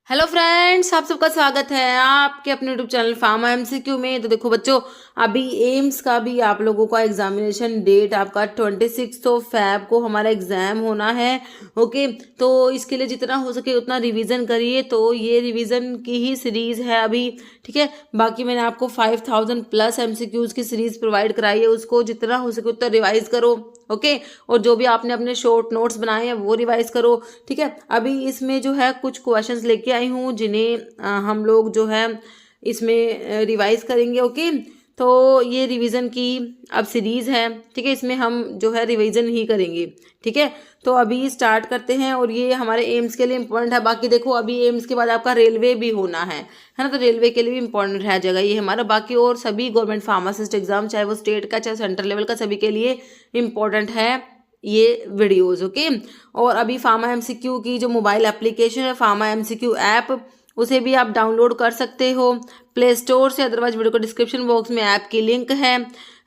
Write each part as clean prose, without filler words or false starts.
Hello friends, आप सबका स्वागत है आपके अपने यूट्यूब चैनल फार्मा एमसीक्यू में। तो देखो बच्चों, अभी एम्स का भी आप लोगों का एग्जामिनेशन डेट आपका 26 को हमारा एग्जाम होना है। ओके, तो इसके लिए जितना हो सके उतना रिवीजन करिए। तो ये रिवीजन की ही सीरीज है अभी, ठीक है। बाकी मैंने आपको 5000 प्लस एमसीक्यूज की सीरीज प्रोवाइड कराई है, उसको जितना हो सके उतना रिवाइज करो। ओके, और जो भी आपने अपने शॉर्ट नोट्स बनाए हैं वो रिवाइज करो, ठीक है। अभी इसमें जो है कुछ क्वेश्चंस लेके आई हूँ जिन्हें हम लोग जो है इसमें रिवाइज करेंगे। ओके, तो ये रिवीजन की अब सीरीज है, ठीक है। इसमें हम जो है रिवीजन ही करेंगे, ठीक है। तो अभी स्टार्ट करते हैं, और ये हमारे एम्स के लिए इम्पोर्टेंट है। बाकी देखो, अभी एम्स के बाद आपका रेलवे भी होना है ना, तो रेलवे के लिए भी इम्पोर्टेंट रह जाएगा ये हमारा। बाकी और सभी गवर्नमेंट फार्मासिस्ट एग्जाम, चाहे वो स्टेट का चाहे सेंट्रल लेवल का, सभी के लिए इम्पोर्टेंट है ये वीडियोस। ओके, और अभी फार्मा एमसीक्यू की जो मोबाइल एप्लीकेशन है फार्मा एमसीक्यू ऐप, उसे भी आप डाउनलोड कर सकते हो प्ले स्टोर से, अदरवाइज वीडियो को डिस्क्रिप्शन बॉक्स में ऐप की लिंक है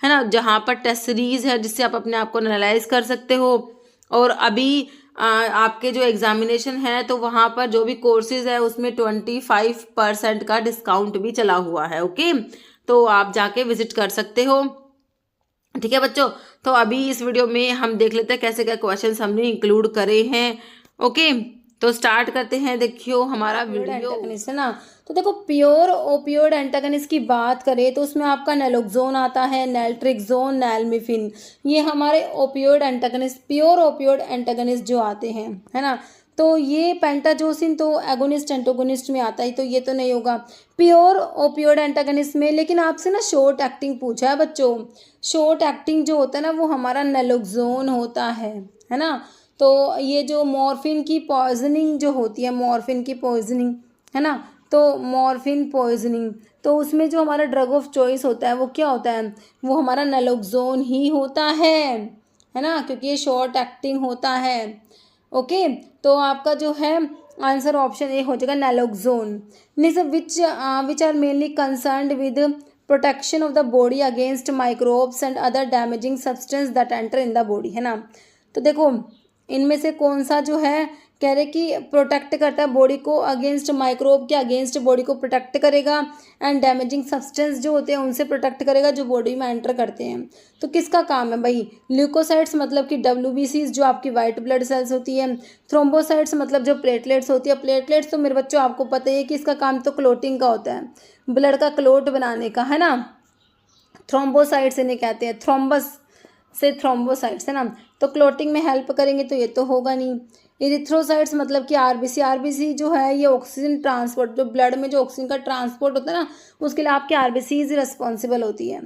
ना, जहाँ पर टेस्ट सीरीज है जिससे आप अपने आप को एनालाइज कर सकते हो। और अभी आपके जो एग्जामिनेशन है तो वहाँ पर जो भी कोर्सेज है उसमें 25% का डिस्काउंट भी चला हुआ है। ओके, तो आप जाके विजिट कर सकते हो, ठीक है बच्चों। तो अभी इस वीडियो में हम देख लेते हैं कैसे क्या क्वेश्चंस हमने इंक्लूड करे हैं। ओके, तो स्टार्ट करते हैं। देखियो हमारा वीडियो एंटागनिस्ट है ना, तो देखो प्योर ओपियोइड एंटागनिस्ट की बात करें तो उसमें आपका नैलोक्सोन आता है, नैल्ट्रिक्सोन, नैल्मिफिन। ये हमारे opioid antagonist, pure opioid antagonist जो आते हैं, है ना। तो ये पेंटाजोसिन तो एगोनिस्ट एंटागोनिस्ट में आता है, तो ये तो नहीं होगा प्योर ओपियोइड एंटागनिस्ट में। लेकिन आपसे ना शॉर्ट एक्टिंग पूछा है बच्चों। शॉर्ट एक्टिंग जो होता है ना वो हमारा नैलोक्सोन होता है ना। तो ये जो मॉर्फिन की पॉइजनिंग जो होती है, मॉर्फिन की पॉइजनिंग, है ना, तो मॉर्फिन पॉइजनिंग, तो उसमें जो हमारा ड्रग ऑफ चॉइस होता है वो क्या होता है, वो हमारा नैलोक्सोन ही होता है ना, क्योंकि ये शॉर्ट एक्टिंग होता है। ओके, तो आपका जो है आंसर ऑप्शन ए हो जाएगा, naloxone. Which are mainly concerned with protection of the body against microbes and other damaging substance that enter in the body, है ना। तो देखो इनमें से कौन सा जो है कह रहे कि प्रोटेक्ट करता है बॉडी को अगेंस्ट माइक्रोब के, अगेंस्ट बॉडी को प्रोटेक्ट करेगा, एंड डैमेजिंग सब्सटेंस जो होते हैं उनसे प्रोटेक्ट करेगा जो बॉडी में एंटर करते हैं। तो किसका काम है भाई, ल्यूकोसाइट्स मतलब कि WBCs जो आपकी वाइट ब्लड सेल्स होती है, थ्रोम्बोसाइट्स मतलब जो प्लेटलेट्स होती है। प्लेटलेट्स तो मेरे बच्चों आपको पता ही है कि इसका काम तो क्लोटिंग का होता है, ब्लड का क्लोट बनाने का, है ना। थ्रोम्बोसाइट्स इन्हें कहते हैं, थ्रोम्बस से थ्रोम्बोसाइट्स, है ना। तो क्लोटिंग में हेल्प करेंगे तो ये तो होगा नहीं। इरिथ्रोसाइट्स मतलब कि आरबीसी जो है ये ऑक्सीजन ट्रांसपोर्ट, जो ब्लड में जो ऑक्सीजन का ट्रांसपोर्ट होता है ना उसके लिए आपकी आरबीसीज रिस्पॉन्सिबल होती है,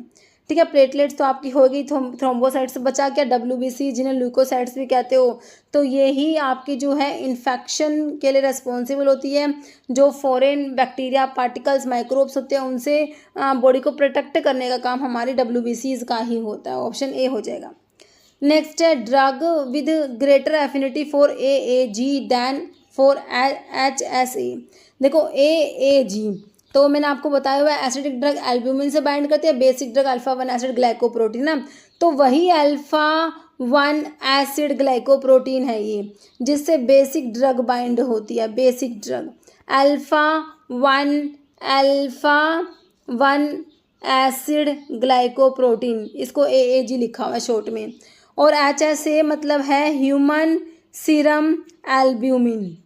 ठीक है। प्लेटलेट्स तो आपकी हो गई, थ्रोम्बोसाइट्स बचा क्या, WBC जिन्हें ल्यूकोसाइट्स भी कहते हो। तो ये ही आपकी जो है इन्फेक्शन के लिए रिस्पॉन्सिबल होती है, जो फॉरेन बैक्टीरिया पार्टिकल्स माइक्रोब्स होते हैं उनसे बॉडी को प्रोटेक्ट करने का काम हमारी WBCs का ही होता है। ऑप्शन ए हो जाएगा। नेक्स्ट है drug with greater affinity for AAG than for HSA। देखो AAG तो मैंने आपको बताया हुआ है एसिडिक ड्रग एल्ब्यूमिन से बाइंड करती है, basic drug alpha 1 acid glycoprotein ना। तो वही अल्फा 1 एसिड ग्लाइकोप्रोटीन है ये जिससे बेसिक ड्रग बाइंड होती है। Basic drug alpha one acid glycoprotein, इसको AAG लिखा हुआ है शॉर्ट में। और HSA मतलब है ह्यूमन सीरम एल्ब्यूमिन,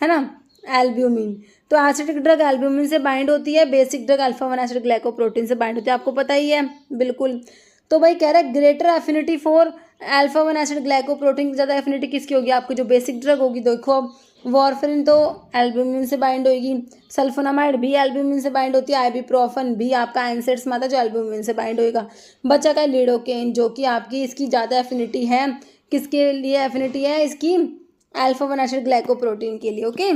है ना, एल्ब्यूमिन। तो एसिडिक ड्रग एल्ब्यूमिन से बाइंड होती है, basic drug alpha 1 acid glycoprotein से बाइंड होती है, आपको पता ही है बिल्कुल। तो भाई कह रहा है greater affinity for alpha 1 acid glycoprotein, ज़्यादा एफिनिटी किसकी होगी, आपकी जो बेसिक ड्रग होगी। देखो वॉरफेरिन तो एल्ब्यूमिन से बाइंड होगी, सल्फोनामाइड भी एल्ब्यूमिन से बाइंड होती है, आइबुप्रोफेन भी आपका एनसेड्स माता जो एल्ब्यूमिन से बाइंड होएगा। बचा का लिडोकेन जो कि आपकी इसकी ज़्यादा एफिनिटी है, किसके लिए एफिनिटी है इसकी, अल्फा 1 एसिड ग्लाइकोप्रोटीन के लिए। ओके,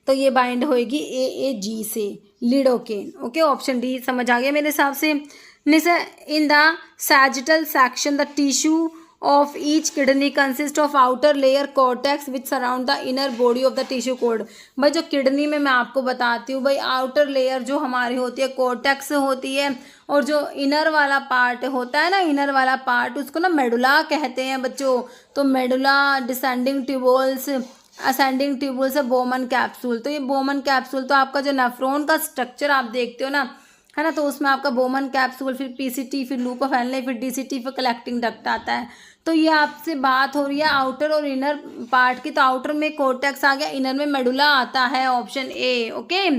तो ये बाइंड होएगी AAG से, लिडोकेन। ओके, ऑप्शन डी समझ आ गया मेरे हिसाब से। In the sagittal section the tissue of each kidney consist of outer layer cortex which surround the inner body of the tissue cord। भाई जो किडनी में मैं आपको बताती हूँ भाई, आउटर लेयर जो हमारी होती है कॉर्टेक्स होती है, और जो इनर वाला पार्ट होता है ना, इनर वाला पार्ट उसको ना मेडुला कहते हैं बच्चों। तो मेडुला डिसेंडिंग ट्यूबोल्स असेंडिंग ट्यूबुल से बोमन कैप्सूल। तो ये बोमन कैप्सूल तो आपका जो नेफ्रॉन का स्ट्रक्चर आप देखते हो ना, है ना, तो उसमें आपका बोमन कैप्सूल, फिर पीसीटी, फिर लूप ऑफ हेनले, फिर डीसीटी, फिर कलेक्टिंग डक्ट आता है। तो ये आपसे बात हो रही है आउटर और इनर पार्ट की। तो आउटर में कोर्टेक्स आ गया, इनर में मेडुला आता है, ऑप्शन ए। ओके,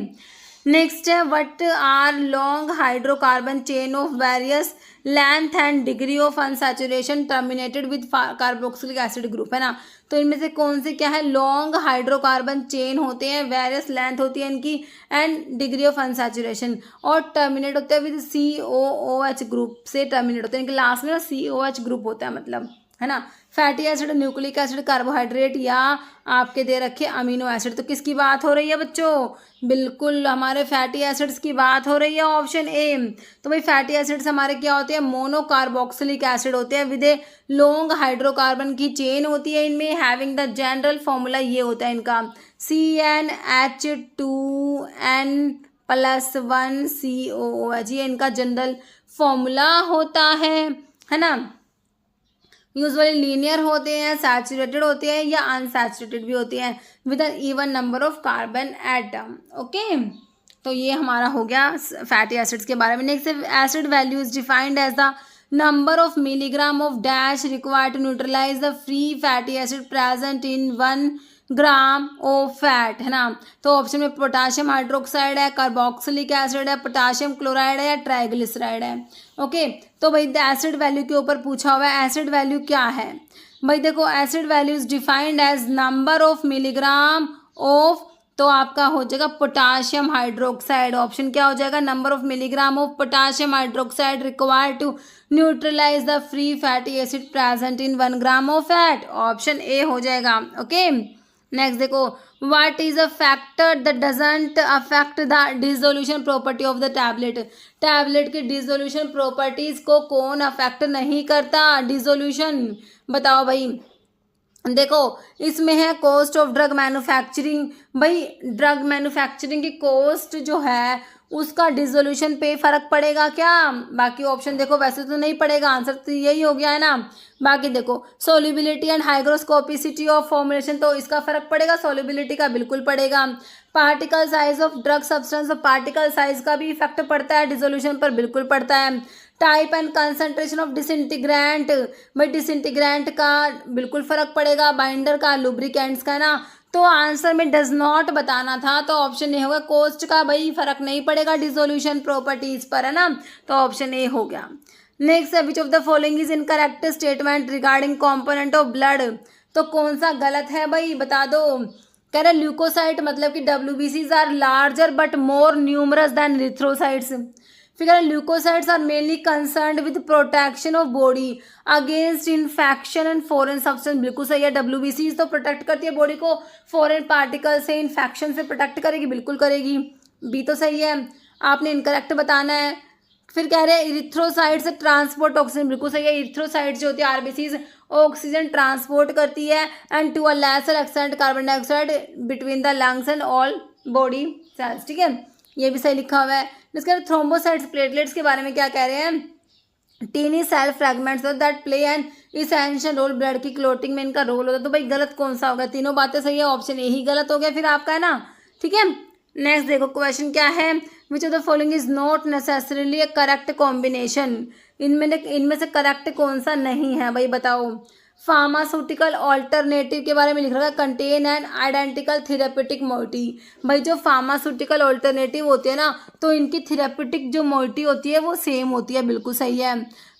नेक्स्ट है what are long hydrocarbon chain of various length and degree of unsaturation terminated with carboxylic acid group, है ना। तो इनमें से कौन से क्या है, लॉन्ग हाइड्रोकार्बन चेन होते हैं, वेरियस लेंथ होती है इनकी, एंड डिग्री ऑफ अनसैचुरेशन, और टर्मिनेट होते हैं विद COOH ग्रुप से टर्मिनेट होते हैं, इनके लास्ट में COH ग्रुप होता है, मतलब, है ना। Fatty acid, nucleic acid, carbohydrate, या आपके दे रखे अमीनो एसिड। तो किसकी बात हो रही है बच्चों, बिल्कुल हमारे फैटी एसिड्स की बात हो रही है, ऑप्शन ए। तो भाई फैटी एसिड्स हमारे क्या होते हैं, मोनोकार्बोक्सिलिक एसिड होते हैं विद ए लॉन्ग हाइड्रोकार्बन की चेन होती है इनमें, हैविंग द जनरल फॉर्मूला ये होता है इनका CnH2n+1COOH, ये इनका जनरल फॉर्मूला होता है ना। यूजुअली लीनियर होते हैं, सैचुरेटेड होते हैं, या अनसैचुरेटेड भी होते हैं with an even number of carbon atom. Okay, तो ये हमारा हो गया फैटी एसिड्स के बारे में। Next acid value is defined as the number of milligram of dash required to neutralise the free fatty acid present in 1 gram of fat, है ना। तो ऑप्शन में पोटाशियम हाइड्रोक्साइड है, कार्बोक्सिलिक एसिड है, potassium chloride है, या triglyceride है। Okay, तो भाई एसिड वैल्यू के ऊपर पूछा हुआ है, एसिड वैल्यू क्या है भाई, देखो acid value is defined as number of milligram of, तो आपका हो जाएगा पोटाशियम हाइड्रोक्साइड। ऑप्शन क्या हो जाएगा, number of milligram of potassium hydroxide required to neutralise the free fatty acid present in 1 gram of fat, option A हो जाएगा। Okay, next देखो, what is a factor that doesn't affect the dissolution property of the tablet. Tablet की dissolution properties को कौन affect नहीं करता, dissolution, बताओ भाई। देखो इसमें है कॉस्ट ऑफ ड्रग मैन्युफैक्चरिंग, भाई ड्रग मैन्युफैक्चरिंग की कॉस्ट जो है उसका डिसोल्यूशन पे फर्क पड़ेगा क्या, बाकी ऑप्शन देखो वैसे तो नहीं पड़ेगा, आंसर तो यही हो गया है ना। बाकी देखो solubility and hygroscopicity of formulation, तो इसका फर्क पड़ेगा, सोल्यूबिलिटी का बिल्कुल पड़ेगा। Particle size of drug substance, तो पार्टिकल साइज का भी इफेक्ट पड़ता है डिसोल्यूशन पर, बिल्कुल पड़ता है। Type and concentration of disintegrant, भाई डिसइंटीग्रेंट का बिल्कुल फर्क पड़ेगा, बाइंडर का, लुब्रिकेंट्स का ना। तो आंसर में डज नॉट बताना था, तो ऑप्शन ए होगा। कॉस्ट का भाई फर्क नहीं पड़ेगा डिसोल्यूशन प्रॉपर्टीज पर, है ना, तो ऑप्शन ए हो गया। नेक्स्ट है which of the following is incorrect statement regarding component of blood, तो कौन सा गलत है भाई बता दो। कह रहे ल्यूकोसाइट मतलब कि WBCs are larger but more numerous than erythrocytes. फिर कह रहे leucocytes are mainly concerned with protection of body against infection and foreign substance, बिल्कुल सही है। WBCs तो प्रोटेक्ट करती है बॉडी को फॉरेन पार्टिकल से, इन्फेक्शन से प्रोटेक्ट करेगी, बिल्कुल करेगी, बी तो सही है, आपने इनकरेक्ट बताना है। फिर कह रहे हैं इरिथ्रोसाइट्स ट्रांसपोर्ट ऑक्सीजन, बिल्कुल सही है। इरिथ्रोसाइट्स जो होती है RBCs ऑक्सीजन ट्रांसपोर्ट करती है, and to a lesser extent carbon dioxide between the lungs and all body cells, ठीक है, ये भी सही लिखा हुआ है। इसके बाद थ्रोम्बोसाइट्स प्लेटलेट्स के बारे में क्या कह रहे हैं, tiny cell fragments that play an essential role, blood की क्लोटिंग में इनका रोल होता है। तो भाई गलत कौन सा होगा, तीनों बातें सही है, ऑप्शन ए ही गलत हो गया फिर आपका, है ना, ठीक है। नेक्स्ट देखो क्वेश्चन क्या है, which of the following is not necessarily a correct combination, इनमें से करेक्ट कौन सा नहीं है भाई बताओ। फार्मास्यूटिकल ऑल्टरनेटिव के बारे में लिख रखा है, contain and identical therapeutic moiety, भाई जो फार्मास्यूटिकल ऑल्टरनेटिव होते हैं ना, तो इनकी थेरेपेटिक जो मोइटी होती है वो सेम होती है, बिल्कुल सही है।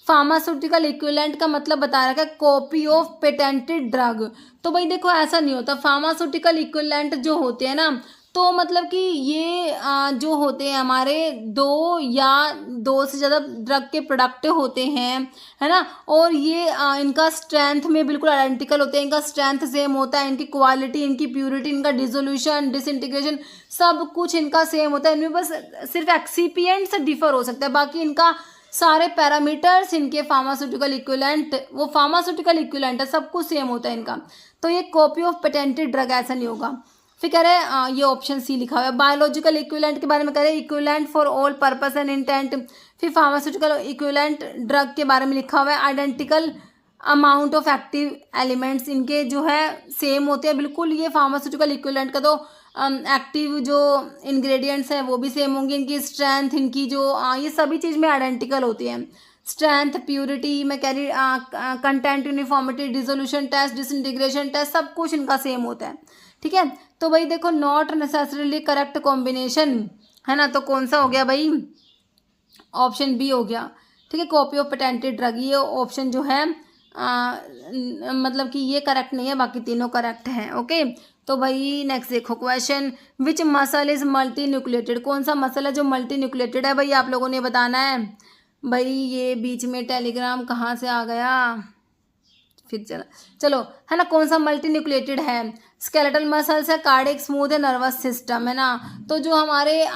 फार्मास्यूटिकल इक्विवेलेंट का मतलब बता रखा है कॉपी ऑफ पेटेंटेड ड्रग, तो भाई देखो ऐसा नहीं होता, फार्मास्यूटिकल इक्विवेलेंट जो होते हैं ना, तो मतलब कि ये जो होते हैं हमारे 2 या 2 से ज़्यादा ड्रग के प्रोडक्ट होते हैं, है ना, और ये इनका स्ट्रेंथ में बिल्कुल आइडेंटिकल होते हैं, इनका स्ट्रेंथ सेम होता है, इनकी क्वालिटी, इनकी प्यूरिटी, इनका डिसोल्यूशन, डिसइंटीग्रेशन सब कुछ इनका सेम होता है, इनमें बस सिर्फ एक्सीपिएंट से डिफर हो सकता है, बाकी इनका सारे पैरामीटर्स इनके फार्मास्यूटिकल इक्विवेलेंट, वो फार्मास्यूटिकल इक्विवेलेंट है, सब कुछ सेम होता है इनका। तो ये कॉपी ऑफ पेटेंटेड ड्रग ऐसा नहीं होगा। फिर कह रहे हैं ये ऑप्शन सी लिखा हुआ है। बायोलॉजिकल इक्विवेलेंट के बारे में कह रहे हैं equivalent for all purpose and intent. फिर फार्मास्यूटिकल इक्विवेलेंट ड्रग के बारे में लिखा हुआ है identical amount of active elements इनके जो है सेम होते हैं बिल्कुल। ये फार्मास्यूटिकल इक्विवेलेंट का तो एक्टिव जो इंग्रेडिएंट्स हैं वो भी सेम होंगे। इनकी स्ट्रेंथ, इनकी जो ये सभी चीज़ में आइडेंटिकल होती हैं। स्ट्रेंथ, प्यूरिटी, मैं कह रही content, uniformity, dissolution test, disintegration test, सब कुछ इनका सेम होता है। ठीक है, तो भाई देखो नॉट नेसेसरीली करेक्ट कॉम्बिनेशन है ना, तो कौन सा हो गया भाई, ऑप्शन बी हो गया। ठीक है, कॉपी ऑफ पेटेंटेड ड्रग, ये ऑप्शन जो है मतलब कि ये करेक्ट नहीं है, बाकी तीनों करेक्ट हैं। ओके, तो भाई नेक्स्ट देखो question, which muscle is multi nucleated, कौन सा मसल है जो मल्टी न्यूक्लिएटेड है भाई, आप लोगों ने बताना है। भाई ये बीच में टेलीग्राम कहाँ से आ गया, फिर चलो है ना, कौन सा मल्टी न्यूक्लिएटेड है, स्केलेटल मसल्स है, कार्डियक, स्मूथ है, नर्वस सिस्टम है ना। तो जो हमारे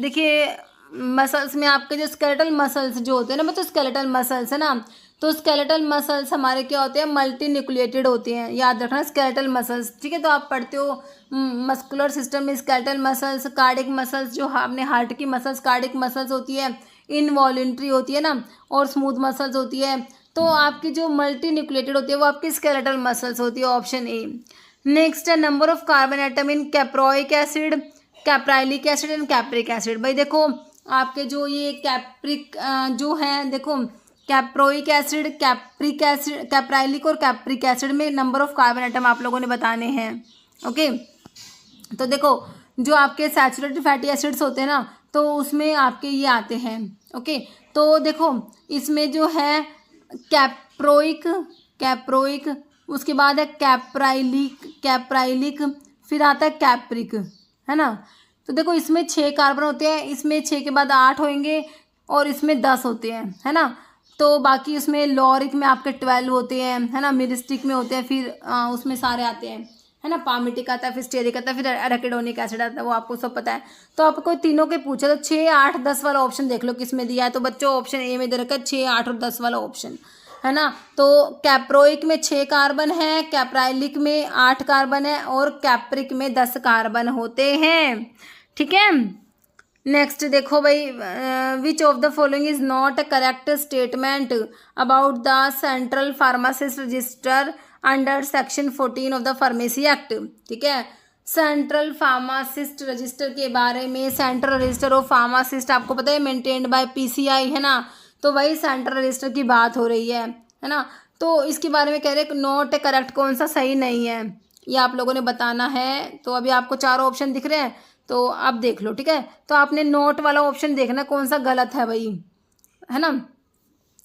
देखिए मसल्स में आपके जो स्केलेटल मसल्स जो होते हैं ना बच्चों, स्केलेटल मसल्स है ना, तो स्केलेटल मसल्स हमारे क्या होते हैं, मल्टी न्यूक्लिएटेड होते हैं, याद रखना स्केलेटल मसल्स। ठीक है, तो आप पढ़ते हो मस्कुलर सिस्टम में स्केलेटल मसल्स, कार्डियक मसल्स, जो अपने हार्ट की मसल्स कार्डियक मसल्स होती है, इनवॉल्यूंटरी होती है ना, और स्मूथ मसल्स होती है। तो आपकी जो मल्टी न्यूक्लिएटेड होती है वो आपकी स्केलेटल मसल्स होती है, ऑप्शन ए। नेक्स्ट है number of carbon atom in caproic acid, caprylic acid and capric acid. भाई देखो आपके जो ये कैप्रिक जो है, देखो caproic acid, capric acid, caprylic और कैप्रिक एसिड में नंबर ऑफ कार्बन एटम आप लोगों ने बताने हैं। ओके, तो देखो जो आपके सैचुरेटेड फैटी एसिड्स होते हैं ना, तो उसमें आपके ये आते हैं। ओके, तो देखो इसमें जो है कैप्रोइक, उसके बाद है कैप्राइलिक, फिर आता है कैप्रिक, है ना। तो देखो इसमें 6 कार्बन होते हैं, इसमें 6 के बाद 8 होंगे और इसमें 10 होते हैं, है ना। तो बाकी उसमें लॉरिक में आपके 12 होते हैं, है ना, मिरिस्टिक में होते हैं, फिर उसमें सारे आते हैं, है ना, पामिटिक आता है, फिर स्टेरिक आता है, फिर एराकिडोनिक एसिड आता है, वो आपको सब पता है। तो आपको तीनों के पूछे तो 6, 8, 10 वाला ऑप्शन देख लो किस में दिया है। तो बच्चों ऑप्शन ए में दे रखा है 6, 8 और 10 वाला ऑप्शन, है ना। तो कैप्रोइक में 6 कार्बन है, कैप्राइलिक में 8 कार्बन है और कैप्रिक में 10 कार्बन होते हैं। ठीक है, नेक्स्ट देखो भाई, विच of the following is not a correct statement about the central pharmacist register under section 14 of the pharmacy act. ठीक है, सेंट्रल फार्मासिस्ट रजिस्टर के बारे में, सेंट्रल रजिस्टर ऑफ फार्मासिस्ट आपको पता है मेंटेन्ड बाय पीसीआई, है ना। तो वही सेंट्रल रजिस्टर की बात हो रही है ना। तो इसके बारे में कह रहे हैं नॉट करेक्ट, कौन सा सही नहीं है ये आप लोगों ने बताना है। तो अभी आपको 4 ऑप्शन दिख रहे हैं, तो आप देख लो। ठीक है, तो आपने नोट वाला ऑप्शन देखना कौन सा गलत है भाई, है ना।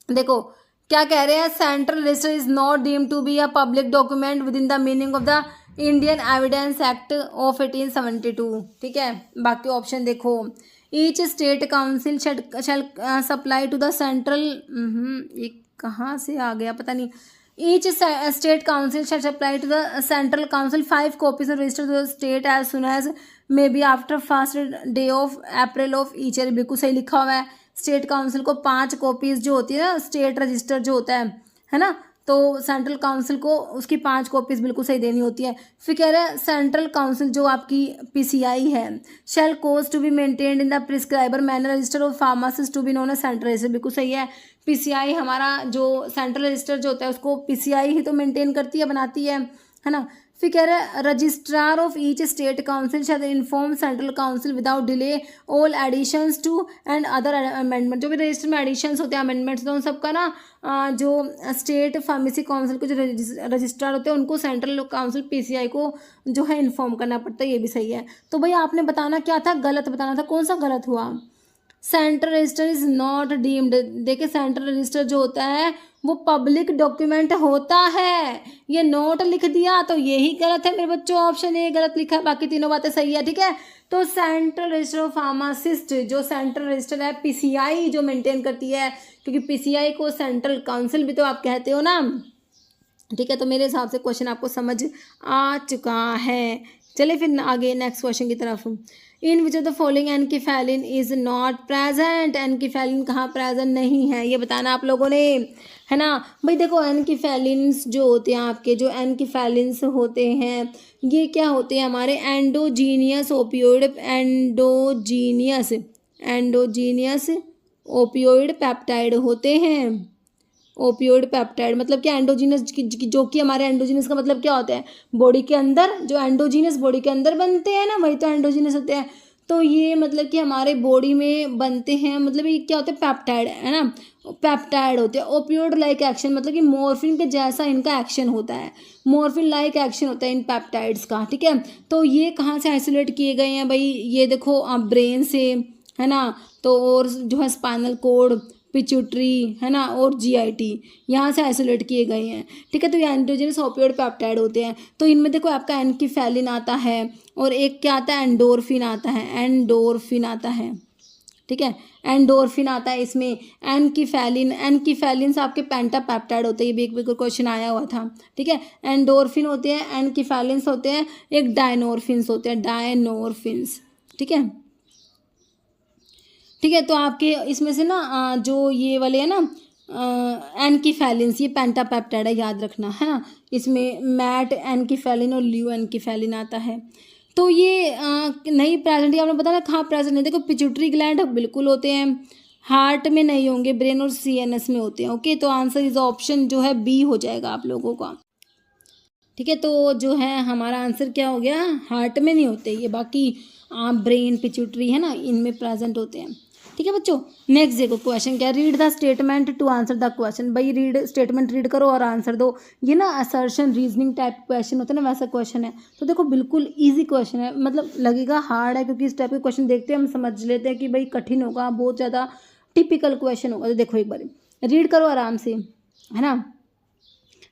देखो क्या कह रहे हैं, central register is not deemed to be a public document within the meaning of the Indian Evidence Act of 1872। ठीक है, बाकी ऑप्शन देखो, each state council shall supply to the central, ये कहाँ से आ गया पता नहीं, each state council shall supply to the central council 5 copies of register to the state as soon as may be after first day of April of each year. बिल्कुल सही लिखा हुआ है, स्टेट काउंसिल को 5 कॉपीज जो होती है ना, स्टेट रजिस्टर जो होता है ना, तो सेंट्रल काउंसिल को उसकी 5 कॉपीज बिल्कुल सही देनी होती है। फिर कह रहे हैं सेंट्रल काउंसिल जो आपकी पीसीआई है, shall cause to be maintained in the prescribed manner register of pharmacist to be known as central register. बिल्कुल सही है, पीसीआई हमारा जो सेंट्रल रजिस्टर जो होता है उसको पीसीआई ही तो मेंटेन करती है, बनाती है ना। फिर कह रहे हैं registrar of each state council shall inform central council without delay all additions to and other amendment. जो भी रजिस्टर में एडिशंस होते हैं, अमेंडमेंट्स, तो उन सबका ना जो स्टेट फार्मेसी काउंसिल के जो रजिस्ट्रार होते हैं उनको सेंट्रल काउंसिल पीसीआई को जो है इन्फॉर्म करना पड़ता है। ये भी सही है। तो भाई आपने बताना क्या था, गलत बताना था, कौन सा गलत हुआ, central register is not deemed. देखिए सेंट्रल रजिस्टर जो होता है वो पब्लिक डॉक्यूमेंट होता है, ये नोट लिख दिया तो यही गलत है मेरे बच्चों, ऑप्शन ए गलत लिखा है, बाकी तीनों बातें सही है। ठीक है, तो सेंट्रल रजिस्टर ऑफ फार्मासिस्ट जो सेंट्रल रजिस्टर है पीसीआई जो मेंटेन करती है, क्योंकि पीसीआई को सेंट्रल काउंसिल भी तो आप कहते हो ना। ठीक है, तो मेरे हिसाब से क्वेश्चन आपको समझ आ चुका है। चलिए फिर आगे नेक्स्ट क्वेश्चन की तरफ। In which of the following enkephalin is not present, enkephalin कहाँ प्रेजेंट नहीं है ये बताना आप लोगों ने, है ना। भाई देखो एनकीफेलिन्स जो होते हैं आपके, जो एनकीफेलिन्स होते हैं ये क्या होते हैं, हमारे endogenous opioid, endogenous opioid peptide होते हैं, ओपियोइड पेप्टाइड मतलब क्या एंडोजीनस, जो कि हमारे एंडोजीनस का मतलब क्या होता है, बॉडी के अंदर, जो एंडोजीनस बॉडी के अंदर बनते हैं ना, वही तो एंडोजीनस होते हैं। तो ये मतलब कि हमारे बॉडी में बनते हैं, मतलब ये क्या होता है, पेप्टाइड है ना, पेप्टाइड होते हैं। ओपियोइड लाइक एक्शन मतलब कि मॉर्फिन के जैसा इनका एक्शन होता है, मॉर्फिन लाइक एक्शन होता है इन पेप्टाइड्स का, ठीक है। तो ये कहाँ से आइसोलेट किए गए हैं भाई, ये देखो आप ब्रेन से, है ना, तो और जो है स्पाइनल कोड, पिट्यूटरी, है ना, और जीआईटी, यहाँ से आइसोलेट किए गए हैं, ठीक है। तो ये एंडोजेनस ओपियोइड पेप्टाइड होते हैं। तो इनमें देखो आपका एनकीफेलिन आता है, और एक क्या आता है, एंडोर्फिन आता है, एंडोर्फिन आता है, ठीक है, एंडोर्फिन आता है इसमें। एनकीफेलिन से आपके पेंटापेप्टाइड होते हैं, ये भी एक क्वेश्चन आया हुआ था, ठीक है। एंडोर्फिन होते हैं, एनकीफेलिन्स होते हैं, एक डायनोरफिन्स होते हैं, डायनोरफिन्स, ठीक है, ठीक है। तो आपके इसमें से ना जो ये वाले हैं ना एनकीफेलिन्स, ये पेंटापेप्टाइड है, याद रखना, है ना। इसमें मैट एनकीफेलिन और ल्यू एनकीफेलिन आता है। तो ये नहीं प्रेजेंट, ये आपने पता ना कहाँ प्रेजेंट है, देखो पिट्यूटरी ग्लैंड बिल्कुल होते हैं, हार्ट में नहीं होंगे, ब्रेन और सीएनएस में होते हैं, ओके। तो आंसर इज ऑप्शन जो है बी हो जाएगा आप लोगों का, ठीक है। तो जो है हमारा आंसर क्या हो गया, हार्ट में नहीं होते ये, बाकी ब्रेन, पिट्यूटरी, है ना, इनमें प्रेजेंट होते हैं, ठीक है बच्चों। नेक्स्ट देखो क्वेश्चन क्या, read the statement to answer the question. भाई रीड स्टेटमेंट रीड करो और आंसर दो। ये ना असर्शन रीजनिंग टाइप क्वेश्चन होता है ना, वैसा क्वेश्चन है। तो देखो बिल्कुल इजी क्वेश्चन है, मतलब लगेगा हार्ड है, क्योंकि इस टाइप के क्वेश्चन देखते हैं हम समझ लेते हैं कि भाई कठिन होगा, बहुत ज़्यादा टिपिकल क्वेश्चन होगा। तो देखो एक बार रीड करो आराम से, है ना।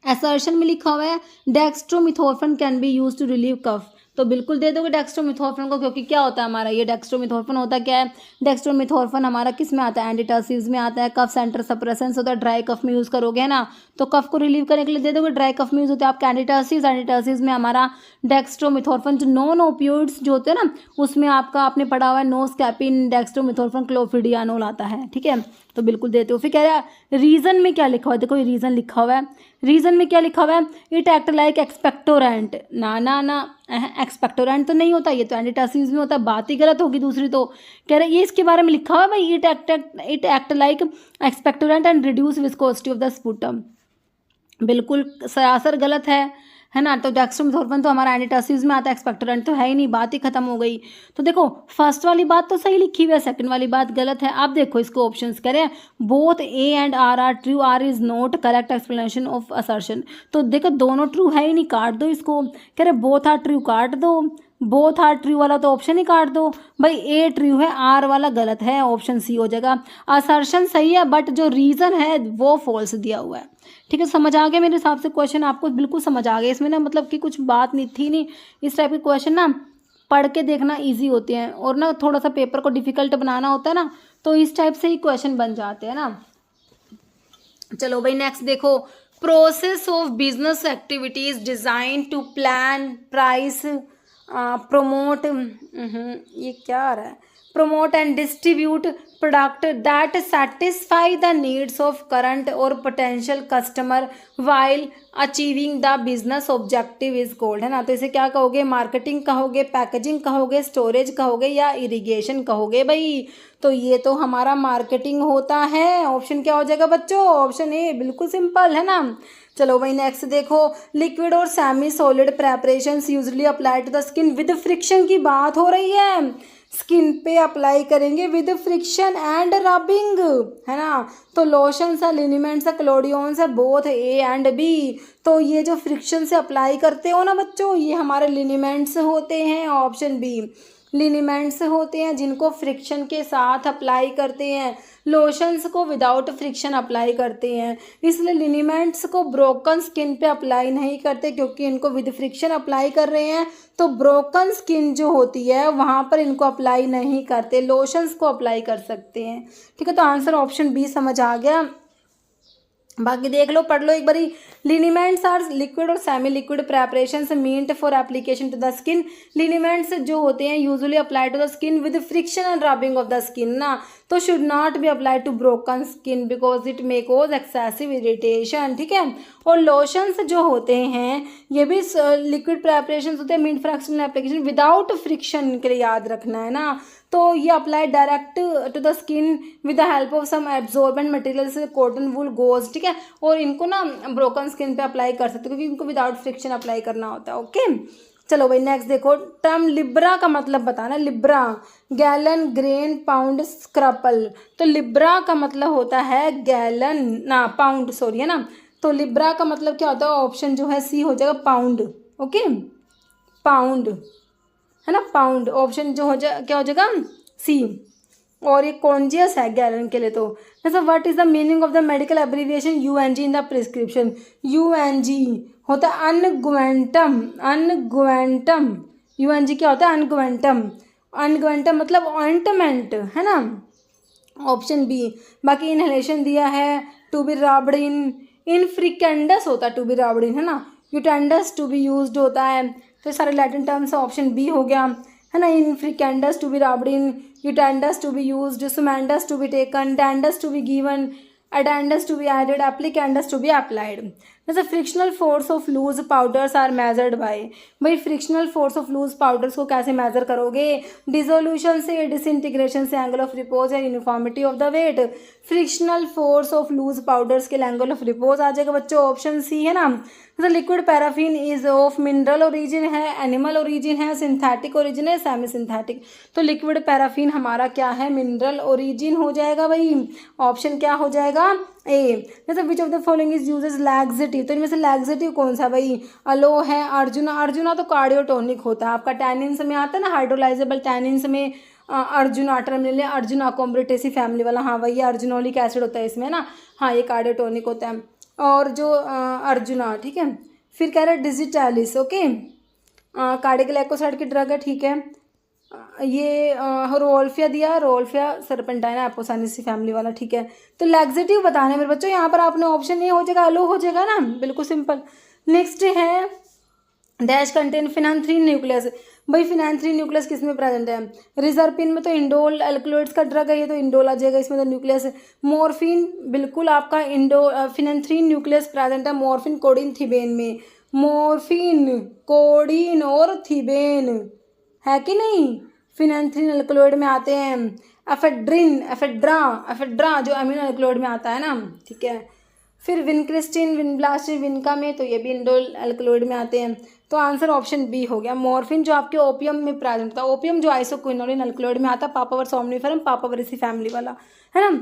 असर्शन में लिखा हुआ है dextromethorphan can be use to relieve cough, तो बिल्कुल दे दोगे डेक्स्ट्रोमिथोर्फन को, क्योंकि क्या होता है हमारा ये डेक्स्ट्रोमिथोर्फन होता क्या है, डेक्स्ट्रोमिथोर्फन हमारा किस में आता है, एंटीटर्सिव्स में आता है, कफ सेंटर सप्रेसेंस होता है, ड्राई कफ में यूज़ करोगे, है ना। तो कफ को रिलीव करने के लिए दे दोगे, ड्राई कफ में यूज़ होता है आपका एंटीटर्सिव्स, एंटीटर्सिव्स में हमारा डेक्स्ट्रोमिथोर्फन। जो नॉन ओपियोइड्स जो होते हैं ना, उसमें आपका आपने पढ़ा हुआ है नोस्कैपिन, डेक्स्ट्रोमिथोर्फन, क्लोफिडियानोल आता है, ठीक है। तो बिल्कुल देते हो। फिर कह रहा है रीजन में क्या लिखा हुआ है, देखो ये रीजन लिखा हुआ है, रीजन में क्या लिखा हुआ है, इट एक्ट लाइक एक्सपेक्टोरेंट, ना ना ना, एक्सपेक्टोरेंट तो नहीं होता, ये तो एंटीटर्सिव्स में होता है, बात ही गलत होगी दूसरी। तो कह रहे ये इसके बारे में लिखा हुआ है भाई, it act like expectorant and reduce viscosity of the sputum, बिल्कुल सरासर गलत है ना। तो डेक्स्ट्रोमिथोर्फन तो हमारा एंटीटर्सिव्स में आता है, एक्सपेक्टोरेंट तो है ही नहीं, बात ही खत्म हो गई। तो देखो फर्स्ट वाली बात तो सही लिखी हुई है, सेकंड वाली बात गलत है। आप देखो इसको ऑप्शंस करें, both A and R true, R is not correct explanation of assertion. तो देखो दोनों ट्रू है ही नहीं, काट दो इसको। कह रहे बोथ आर ट्रू, काट दो, बोथ आर ट्रू वाला तो ऑप्शन ही काट दो भाई, ए ट्रू है, आर वाला गलत है, ऑप्शन सी हो जाएगा। असर्शन सही है, बट जो रीजन है वो फॉल्स दिया हुआ है, ठीक है। समझ आ गया मेरे हिसाब से क्वेश्चन, आपको बिल्कुल समझ आ गया इसमें ना, मतलब कि कुछ बात नहीं थी नहीं। इस टाइप के क्वेश्चन ना पढ़ के देखना इजी होते हैं, और ना थोड़ा सा पेपर को डिफिकल्ट बनाना होता है ना, तो इस टाइप से ही क्वेश्चन बन जाते हैं ना। चलो भाई नेक्स्ट देखो, process of business activities design to plan, price, promote, ये क्या आ रहा है, promote and distribute product that satisfy the needs of current or potential customer while achieving the business objective is called, है ना। तो इसे क्या कहोगे, मार्केटिंग कहोगे, पैकेजिंग कहोगे, स्टोरेज कहोगे, या इरिगेशन कहोगे भाई। तो ये तो हमारा मार्केटिंग होता है, ऑप्शन क्या हो जाएगा बच्चों, ऑप्शन ए, बिल्कुल सिंपल है ना। चलो भाई नेक्स्ट देखो, लिक्विड और semi solid preparations usually apply to the skin with friction की बात हो रही है, स्किन पे अप्लाई करेंगे विद फ्रिक्शन एंड रबिंग, है ना। तो लोशंस है, लिनिमेंट्स है, क्लोडियंस है, बोथ ए एंड बी। तो ये जो फ्रिक्शन से अप्लाई करते हो ना बच्चों, ये हमारे लिनिमेंट्स होते हैं, ऑप्शन बी, लिनिमेंट्स होते हैं जिनको फ्रिक्शन के साथ अप्लाई करते हैं, लोशंस को विदाउट फ्रिक्शन अप्लाई करते हैं। इसलिए लिनिमेंट्स को ब्रोकन स्किन पे अप्लाई नहीं करते, क्योंकि इनको विद फ्रिक्शन अप्लाई कर रहे हैं। तो ब्रोकन स्किन जो होती है वहाँ पर इनको अप्लाई नहीं करते, लोशंस को अप्लाई कर सकते हैं, ठीक है। तो आंसर ऑप्शन बी समझ आ गया। बाकी देख लो, पढ़ लो एक बारी, लिनीमेंट्स आर लिक्विड और semi liquid preparations meant for application to the skin. Liniments जो होते हैं usually apply to the skin with friction and rubbing of the skin ना, तो should not be applied to broken skin because it may cause excessive irritation, ठीक है। और lotions जो होते हैं ये भी लिक्विड प्रेपरेशन होते हैं meant for external application without friction, के लिए याद रखना है ना। तो ये apply direct to the skin with the help of some absorbent material से कॉटन वूल गोज, ठीक है। और इनको ना ब्रोकन स्किन पे अप्लाई कर सकते हो क्योंकि इनको विदाउट फ्रिक्शन अप्लाई करना होता है। ओके चलो भाई नेक्स्ट देखो, टर्म लिब्रा का मतलब बताना। Libra gallon, grain, pound, scruple. तो लिब्रा का मतलब होता है गैलन ना पाउंड, सॉरी है ना। तो लिब्रा का मतलब क्या होता है, ऑप्शन जो है सी हो जाएगा पाउंड। ओके पाउंड है ना, पाउंड ऑप्शन जो हो जाए क्या हो जाएगा सी। और ये कॉन्जियस है गैलन के लिए। तो जैसे what is the meaning of the medical abbreviation यूएनजी in the prescription. यूएनजी होता है अनगुएंटम, अनगुएंटम। यूएनजी क्या होता है अनगुएंटम, अनगुएंटम मतलब ऑइंटमेंट है ना, ऑप्शन बी। बाकी इनहेलेशन दिया है टू बी रब्ड इन, इनफ्रिकेंडस होता है टू बी रब्ड इन है ना, यूटेंडस टू बी यूज्ड होता है। तो सारे लैटिन टर्म्स ऑप्शन बी हो गया है ना, infricandus to be rubbed in, utendus to be used, sumendus to be taken, dandus to be given, addendus to be added, applicandus to be applied. जैसे frictional force of loose powders are measured by, भाई frictional force of loose powders को कैसे measure करोगे, dissolution से, disintegration से, angle of repose या uniformity of the weight. Frictional force of loose powders के angle of repose आ जाएगा बच्चों ऑप्शन सी है ना। जैसे liquid paraffin is of mineral origin है, एनिमल ओरिजिन है, सिंथेटिक ओरिजिन है, सेमी सिंथेटिक। तो लिक्विड पैराफिन हमारा क्या है मिनरल ओरिजिन हो जाएगा भाई, ऑप्शन क्या हो जाएगा ए। जैसे विच of the following is uses laxative, तो इनमें से लैक्सेटिव कौन सा भाई, अलो है, अर्जुना। अर्जुना तो कार्डियोटोनिक होता है आपका, टैनिन्स में आता है ना हाइड्रोलाइजेबल टैनिन्स में arjuna terminal arjuna Combretaceae family वाला, हाँ वही अर्जुनोलिक एसिड होता है इसमें ना, हाँ ये कार्डियोटोनिक होता है। और जो अर्जुना ठीक है, फिर कह रहे हैं डिजिटैलिस, ओके कार्डियोग्लाइकोसाइड की ड्रग है, ठीक है। ये रोल्फिया दिया, रोल्फिया सरपेंटाइना एपोसानिसी फैमिली वाला, ठीक है। तो लैक्सेटिव बताना है मेरे बच्चों, यहाँ पर आपने ऑप्शन ए हो जाएगा, अलो हो जाएगा ना, बिल्कुल सिंपल। नेक्स्ट है डैश कंटेन फिनांथ्रीन न्यूक्लियस, भाई फिनांथ्रीन न्यूक्लियस किस में प्रेजेंट है, रिजर्पिन में तो इंडोल एल्कलॉइड्स का ड्रग है ये, तो इंडोल आ जाएगा इसमें, तो न्यूक्लियस है। मॉर्फिन बिल्कुल आपका फिनांथ्रीन न्यूक्लियस प्रेजेंट है मॉर्फिन कोडिन थीबेन में, मॉर्फिन कोडिन और थीबेन है कि नहीं, फिनांथ्रीन एल्कलॉइड में आते हैं। एफेड्रिन, एफेड्रा जो अमीनो एल्कलॉइड में आता है ना, ठीक है। फिर विनक्रिस्टिन, विनब्लास्टिन, विनका में, तो ये भी इंडोल एल्कलॉइड में आते हैं। तो आंसर ऑप्शन बी हो गया। मॉर्फिन जो आपके ओपियम में प्रेजेंट था, ओपियम जो आइसोक्विनोलिन एल्कलॉइड में आता है, पापावर सोमनिफरम पापावरेसी फैमिली वाला है ना।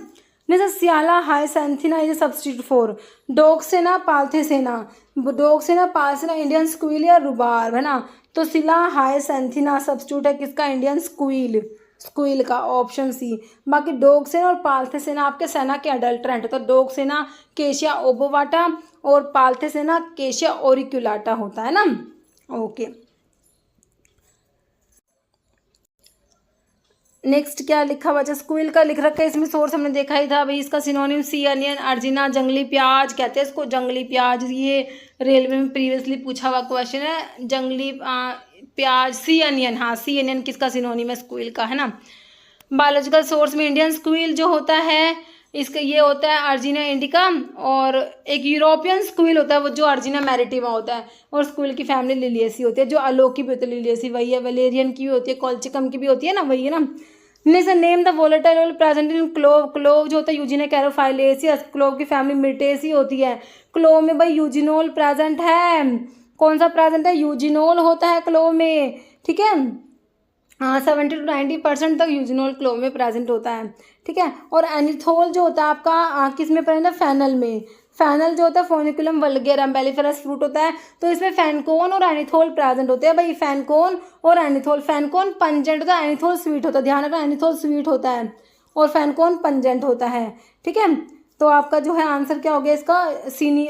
जैसे scilla hyacinthina is substitute for डोक्सेना पाल्थेसेना, डोक्सेना पाल्थेसेना इंडियन स्क्वील या रुबार है ना। तो सिला हाइसेंथिना सब्स्टिट्यूट है किसका, इंडियन स्क्वील, स्क्वील का, ऑप्शन सी। बाकी डोक्सेना और पाल्थेसेना आपके सेना के अडल्ट्रेंट, तो डोक्सेना केशिया ओबोवाटा और पाल्थेसेना केशिया ओरिक्युलाटा होता है ना। ओके नेक्स्ट क्या लिखा हुआ, स्क्विल का लिख रखा है इसमें, सोर्स हमने देखा ही था भाई, इसका सिनोनिम सी अनियन, अर्जिना जंगली प्याज कहते हैं इसको, जंगली प्याज। ये रेलवे में प्रीवियसली पूछा हुआ क्वेश्चन है, जंगली प्याज सी अनियन, हाँ सी अनियन किसका सिनोनिम है, स्क्विल का है ना। बायोलॉजिकल सोर्स में इंडियन स्क्विल जो होता है इसका ये होता है अर्जिना इंडिका, और एक यूरोपियन स्क्विल होता है वो जो अर्जिना मैरिटिमा होता है, और स्क्विल की फैमिली लिलियसी होती है, जो अलो की भी होती है लिलियसी वही है, वलेरियन की भी होती है, कॉल्चिकम की भी होती है ना, वही है ना। Next name the volatile oil present in clove, clove जो होता है यूजिना कैरोफाइलेसियस, क्लोव की फैमिली मिर्टेसी होती है। क्लोव में भाई यूजिनोल प्रेजेंट है, कौन सा प्रेजेंट है, यूजिनोल होता है क्लोव में, ठीक है। हाँ 70 to 90% तक यूजिनोल क्लोव में प्रेजेंट होता है, ठीक है। और एनिथोल जो होता है आपका किस में प्रेजेंट है, फैनल में। फैनल जो होता है फोनिकुलम वल्गेरम बेलिफेरस फ्रूट होता है, तो इसमें फैनकोन और एनिथोल प्रेजेंट होते हैं भाई, फैनकोन और एनिथोल। फैनकोन पंजेंट होता है, एनिथोल स्वीट होता है, ध्यान रखना एनिथोल स्वीट होता है और फैनकोन पंजेंट होता है, ठीक है। तो आपका जो है आंसर क्या हो गया इसका, सीनी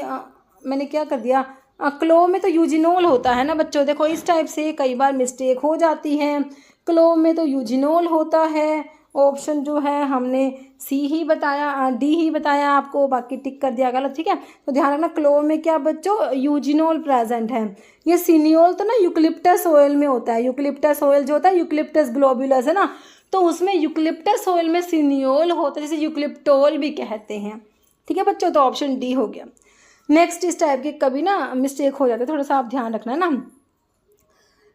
मैंने क्या कर दिया, क्लोव में तो यूजिनोल होता है ना बच्चों, देखो इस टाइप से कई बार मिस्टेक हो जाती है। क्लोव में तो यूजिनोल होता है ऑप्शन जो है हमने सी ही बताया, डी ही बताया आपको, बाकी टिक कर दिया गलत। ठीक है, तो ध्यान रखना क्लोव में क्या बच्चों, यूजिनोल प्रेजेंट है। ये सिनियोल तो ना यूकलिप्टस ऑयल में होता है, यूकलिप्टस ऑयल जो होता है यूकलिप्टस ग्लोबुलस है ना, तो उसमें यूकलिप्टस ऑयल में सिनियोल होता है, जैसे यूकलिप्टोल भी कहते हैं। ठीक है बच्चों, तो ऑप्शन डी हो गया। नेक्स्ट, इस टाइप के कभी ना मिस्टेक हो जाते हैं, थोड़ा सा आप ध्यान रखना है ना।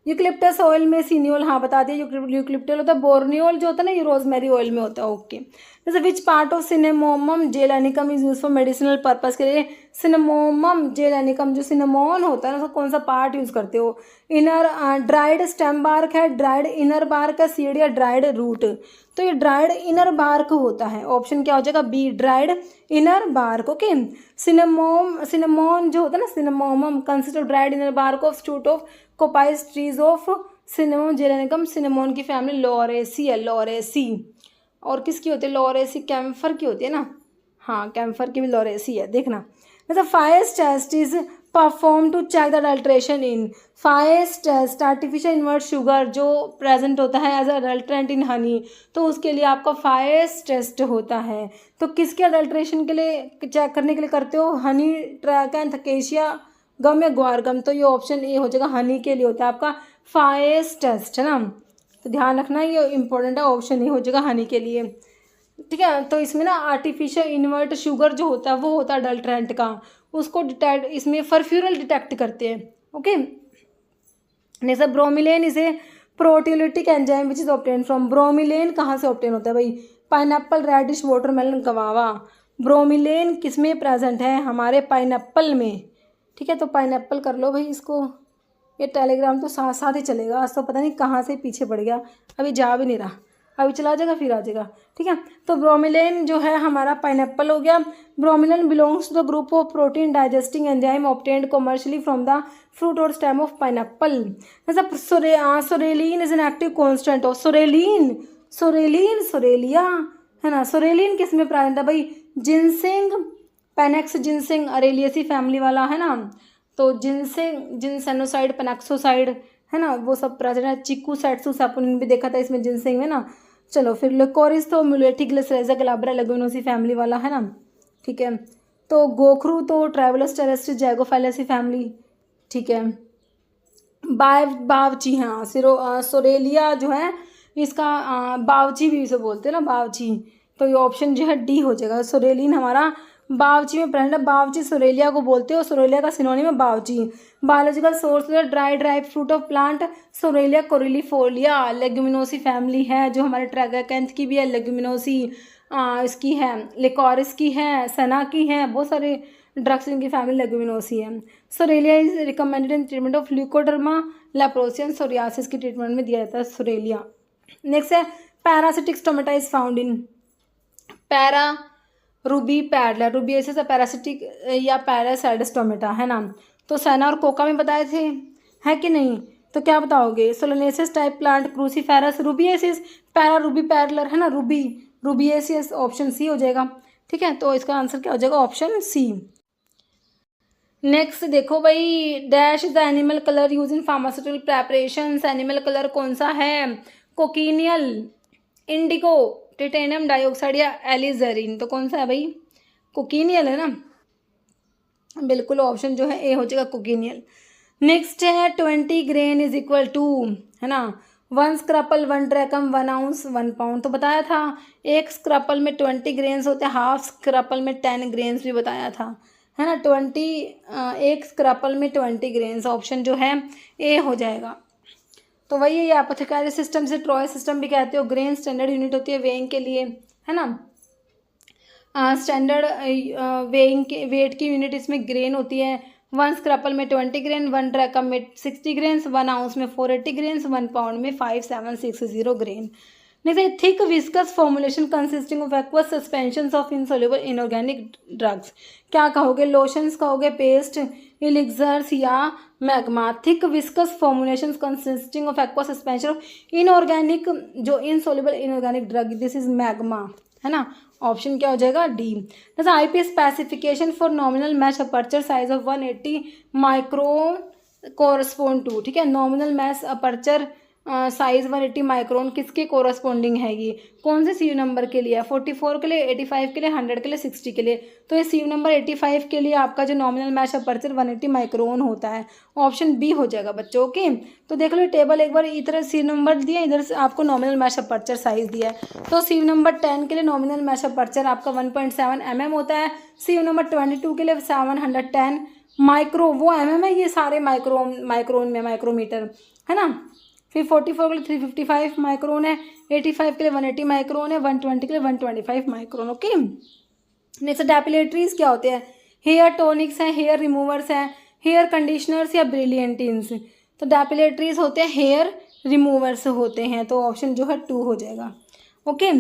यूकलिप्टस ऑयल में सिनियोल, हाँ बता दिया, यूकलिप्टोल होता है। बोर्नियोल जो होता है ना, ये रोजमेरी ऑयल में होता है। ओके, जैसे which part of सिनेमोमम जेलानिकम is use for medicinal purpose के लिए। सिनेमोमम जेलानिकम, जो सिनेमोन होता है ना, उसका कौन सा पार्ट यूज करते हो? इनर ड्राइड स्टेम बार्क है, ड्राइड इनर बार्क है, सीड या ड्राइड रूट। तो ये ड्राइड इनर बार्क होता है। ऑप्शन क्या हो जाएगा? B, dried inner bark. Okay, cinnamon जो होता है ना, Cinnamomum consist of dried inner bark of shoot of coppice trees of cinnamon zeylanicum. Cinnamon की फैमिली लॉरेसी है, लॉरेसी। और किसकी होती है? लॉरेसी कैम्फर की होती है ना, हाँ कैम्फर की भी लॉरेसी है। देखना, जैसे Fiehe's test is perform to check the adulteration in. Fiehe's test artificial invert sugar जो प्रेजेंट होता है एज अडल्ट्रेंट इन हनी, तो उसके लिए आपका फाइस टेस्ट होता है। तो किसके अडल्ट्रेशन के लिए चेक करने के लिए करते हो? हनी, ट्रैकेंथ, अकेशिया गम या ग्वार गम। तो ये ऑप्शन ए हो जाएगा, हनी के लिए होता है आपका फाइस टेस्ट, है ना। तो ध्यान रखना, ये इंपॉर्टेंट है, ऑप्शन ए हो जाएगा हनी के लिए। ठीक है, तो इसमें ना आर्टिफिशियल इन्वर्ट शुगर जो होता है वो होता है अडल्ट्रेंट का, उसको डिटेक्ट, इसमें फर्फ्यूरल डिटेक्ट करते हैं। ओके, जैसे ब्रोमिलेन इसे proteolytic enzyme which is obtain from. Bromelain कहाँ से ऑब्टेन होता है भाई? Pineapple, radish, watermelon, guava. Bromelain किसमें प्रेजेंट है? हमारे पाइनएप्पल में। ठीक है, तो पाइनएप्पल कर लो भाई इसको। ये टेलीग्राम तो साथ साथ ही चलेगा, आज तो पता नहीं कहाँ से पीछे पड़ गया, अभी जा भी नहीं रहा, अभी चला जाएगा फिर आ जाएगा। ठीक है, तो ब्रोमिलेन जो है हमारा पाइनएप्पल हो गया। Bromelain belongs to the group of protein digesting enzyme obtained commercially from the fruit और स्टेम ऑफ पाइनएप्पल। जैसे psoralen is an active constant of psoralen, psoralea है ना। सोरेलिन किस में प्रेजेंट है भाई? Ginseng, panax ginseng, araliaceae family वाला है ना, तो जिनसिंग, जिनसेनोसाइड, पेनेक्सोसाइड है ना, वो सब प्रेजेंट है। चिकू सेट्सू सैपोनिन भी देखा था इसमें जिनसिंग में ना। चलो फिर लिकोरिस तो मुलेटिक ग्लिसरेजा ग्लाब्रा लेगुमिनोसी फैमिली वाला है ना। ठीक है, तो गोखरू तो ट्राइबलस टेरेस्ट्रिस जैगोफाइलेसी फैमिली। ठीक है, बावची, हाँ सोरेलिया जो है इसका बावची भी इसे बोलते हैं ना, बावची। तो ये ऑप्शन जो है डी हो जाएगा। सोरेलिन हमारा बावची में प्रेजेंट है, बावची सोरेलिया को बोलते हो, सोरेलिया का सिनोनिम है बावची। Biological source dried ripe fruit of plant psoralea corylifolia. Leguminosae family है जो हमारे ट्रैगाकैंथ की भी है, लेग्यूमिनोसी इसकी है, लिकोरिस की है, सना की है, बहुत सारे ड्रग्स इनकी फैमिली लेग्यूमिनोसी है। Psoralea is recommended in treatment of leucoderma leprosy and psoriasis की ट्रीटमेंट में दिया जाता है सोरेलिया। नेक्स्ट है paracytic stomata is found in. Para ruby paddler, rubiaceae paracytic या पैरासाइडस टोमेटा है ना। तो सैना और कोका में बताए थे, है कि नहीं? तो क्या बताओगे? Solanaceae type plant, cruciferous, rubiaceae, para ruby paddler है ना, रूबिएसिस, ऑप्शन सी हो जाएगा। ठीक है, तो इसका आंसर क्या हो जाएगा? Option C. नेक्स्ट देखो भाई, dash is the animal colour use in pharmaceutical preparations. Animal colour कौन सा है? कोकिनियल, इंडिगो, टिटेनियम डाइऑक्साइड या एलिजरीन। तो कौन सा है भाई? कोकिनियल है ना, बिल्कुल ऑप्शन जो है ए हो जाएगा, कोकिनियल। नेक्स्ट है 20 ग्रेन इज इक्वल टू, है ना, 1 स्क्रैपल 1 ड्रैकम 1 आउंस 1 पाउंड। तो बताया था एक स्क्रैपल में 20 ग्रेन्स होते हैं, हाफ स्क्रैपल में 10 ग्रेन्स भी बताया था, है ना। 20 एक स्क्रैपल में 20 ग्रेन्स, ऑप्शन जो है ए हो जाएगा। तो वही है, ये एपोथेकेरी सिस्टम से ट्रॉय सिस्टम भी कहते हो। ग्रेन स्टैंडर्ड यूनिट होती है वेइंग के लिए, है ना। स्टैंडर्ड वेइंग के वेट की यूनिट इसमें ग्रेन होती है। 1 स्क्रैपल में 20 ग्रेन, 1 ड्रैकम में 60 ग्रेन्स, 1 आउंस में 480 ग्रेन्स, 1 पाउंड में 5760 grain. Next, thick viscous formulation consisting of aqueous suspensions of insoluble inorganic drugs. क्या कहोगे? लोशंस कहोगे, पेस्ट, एलिक्सर्स या magma. Thick viscous formulations consisting of aqueous suspension of inorganic, जो insoluble inorganic drug, this is magma, है ना। Option क्या हो जाएगा? डी। जैसे IPS specification for nominal mesh aperture size of 180 micron correspond to. ठीक है, nominal mesh aperture size 180 micron किसके कोरस्पॉन्डिंग है ये, कौन से सीव नंबर के लिए, 44 के लिए, 85 के लिए, 100 के लिए, 60 के लिए। तो ये सीव नंबर 85 के लिए आपका जो नॉमिनल मैश अपर्चर 180 माइक्रोन होता है, ऑप्शन बी हो जाएगा बच्चों। ओके, तो देख लो टेबल एक बार, इधर सीव नंबर दिया, इधर से आपको नॉमिनल मैश अपर्चर साइज दिया है। तो सीव नंबर 10 के लिए नॉमिनल मैश अपर्चर आपका 1.7 mm होता है। सीव नंबर 22 के लिए 710 माइक्रो, वो mm है, ये सारे माइक्रोन में माइक्रोमीटर है ना। फिर 44 के लिए 355 माइक्रोन है, 85 के लिए 180 माइक्रोन है, 120 के लिए 125 माइक्रोन। ओके, नेक्स्ट डेपिलेटरीज क्या होते हैं, हेयर टॉनिक्स हैं, हेयर रिमूवर्स हैं, हेयर कंडीशनर्स या ब्रिलियंटिन्स। तो डेपिलेटरीज होते हैं, हेयर रिमूवर्स होते हैं, तो ऑप्शन जो है 2 हो जाएगा। ओके,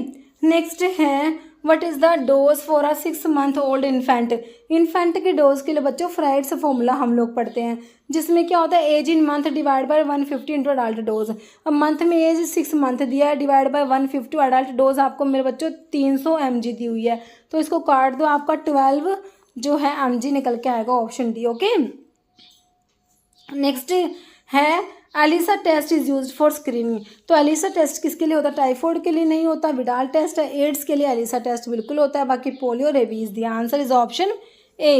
नेक्स्ट है what is the dose for a 6 month old infant. Infant के डोज के लिए बच्चों फ्राइड्स फॉर्मूला हम लोग पढ़ते हैं, जिसमें क्या होता है age in month divide by 150 into adult dose. अब मंथ में एज 6 month दिया है, डिवाइड बाय 150, अडल्ट डोज आपको मेरे बच्चों 300 mg दी हुई है, तो इसको काट दो, आपका 12 जो है mg निकल के आएगा, ऑप्शन डी। ओके, नेक्स्ट है ELISA test is used for screening. तो एलिसा टेस्ट किसके लिए होता है, टाइफॉइड के लिए नहीं होता, विडाल टेस्ट है, एड्स के लिए एलिसा टेस्ट बिल्कुल होता है, बाकी पोलियो रेबीज दिया। Answer is option A.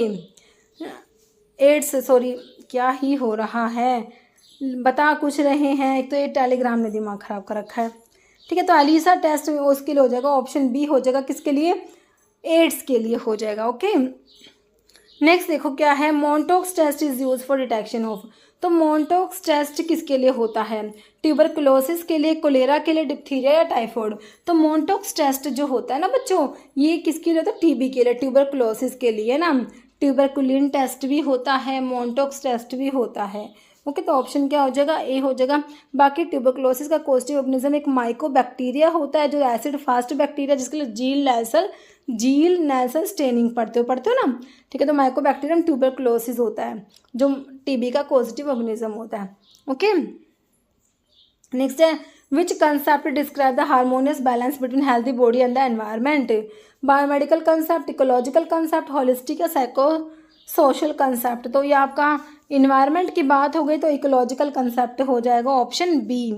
AIDS, sorry क्या ही हो रहा है, बता कुछ रहे हैं, एक तो ये टेलीग्राम ने दिमाग खराब कर रखा है। ठीक है, तो एलिसा टेस्ट उसके लिए हो जाएगा, ऑप्शन बी हो जाएगा, किसके लिए, एड्स के लिए हो जाएगा। ओके, नेक्स्ट देखो क्या है, Mantoux test is use for detection of. तो मोंटोक्स टेस्ट किसके लिए होता है, ट्यूबरकुलोसिस के लिए, कोलेरा के लिए, डिप्थीरिया या टाइफॉइड। तो मोंटोक्स टेस्ट जो होता है ना बच्चों, ये किसके लिए होता है, टीबी के लिए, ट्यूबरकुलोसिस के लिए ना। ट्यूबरकुलिन टेस्ट भी होता है, मोंटोक्स टेस्ट भी होता है। ओके, तो ऑप्शन क्या हो जाएगा, ए हो जाएगा। बाकी ट्यूबरकुलोसिस का कॉजेटिव ऑर्गेनिज्म एक माइकोबैक्टीरिया होता है, जो एसिड फास्ट बैक्टीरिया, जिसके लिए जील नेल्सन स्टेनिंग पढ़ते हो ना। ठीक है, तो माइकोबैक्टीरियम ट्यूबरकुलोसिस होता है, जो टीबी का पॉजिटिव ऑर्गेनिज्म होता है। ओके, नेक्स्ट है which concept describe the harmonious balance between healthy body and the environment. Biomedical concept, ecological concept, holistic या साइको सोशल कंसेप्ट। तो ये आपका इन्वायरमेंट की बात हो गई, तो इकोलॉजिकल कंसेप्ट हो जाएगा, ऑप्शन बी।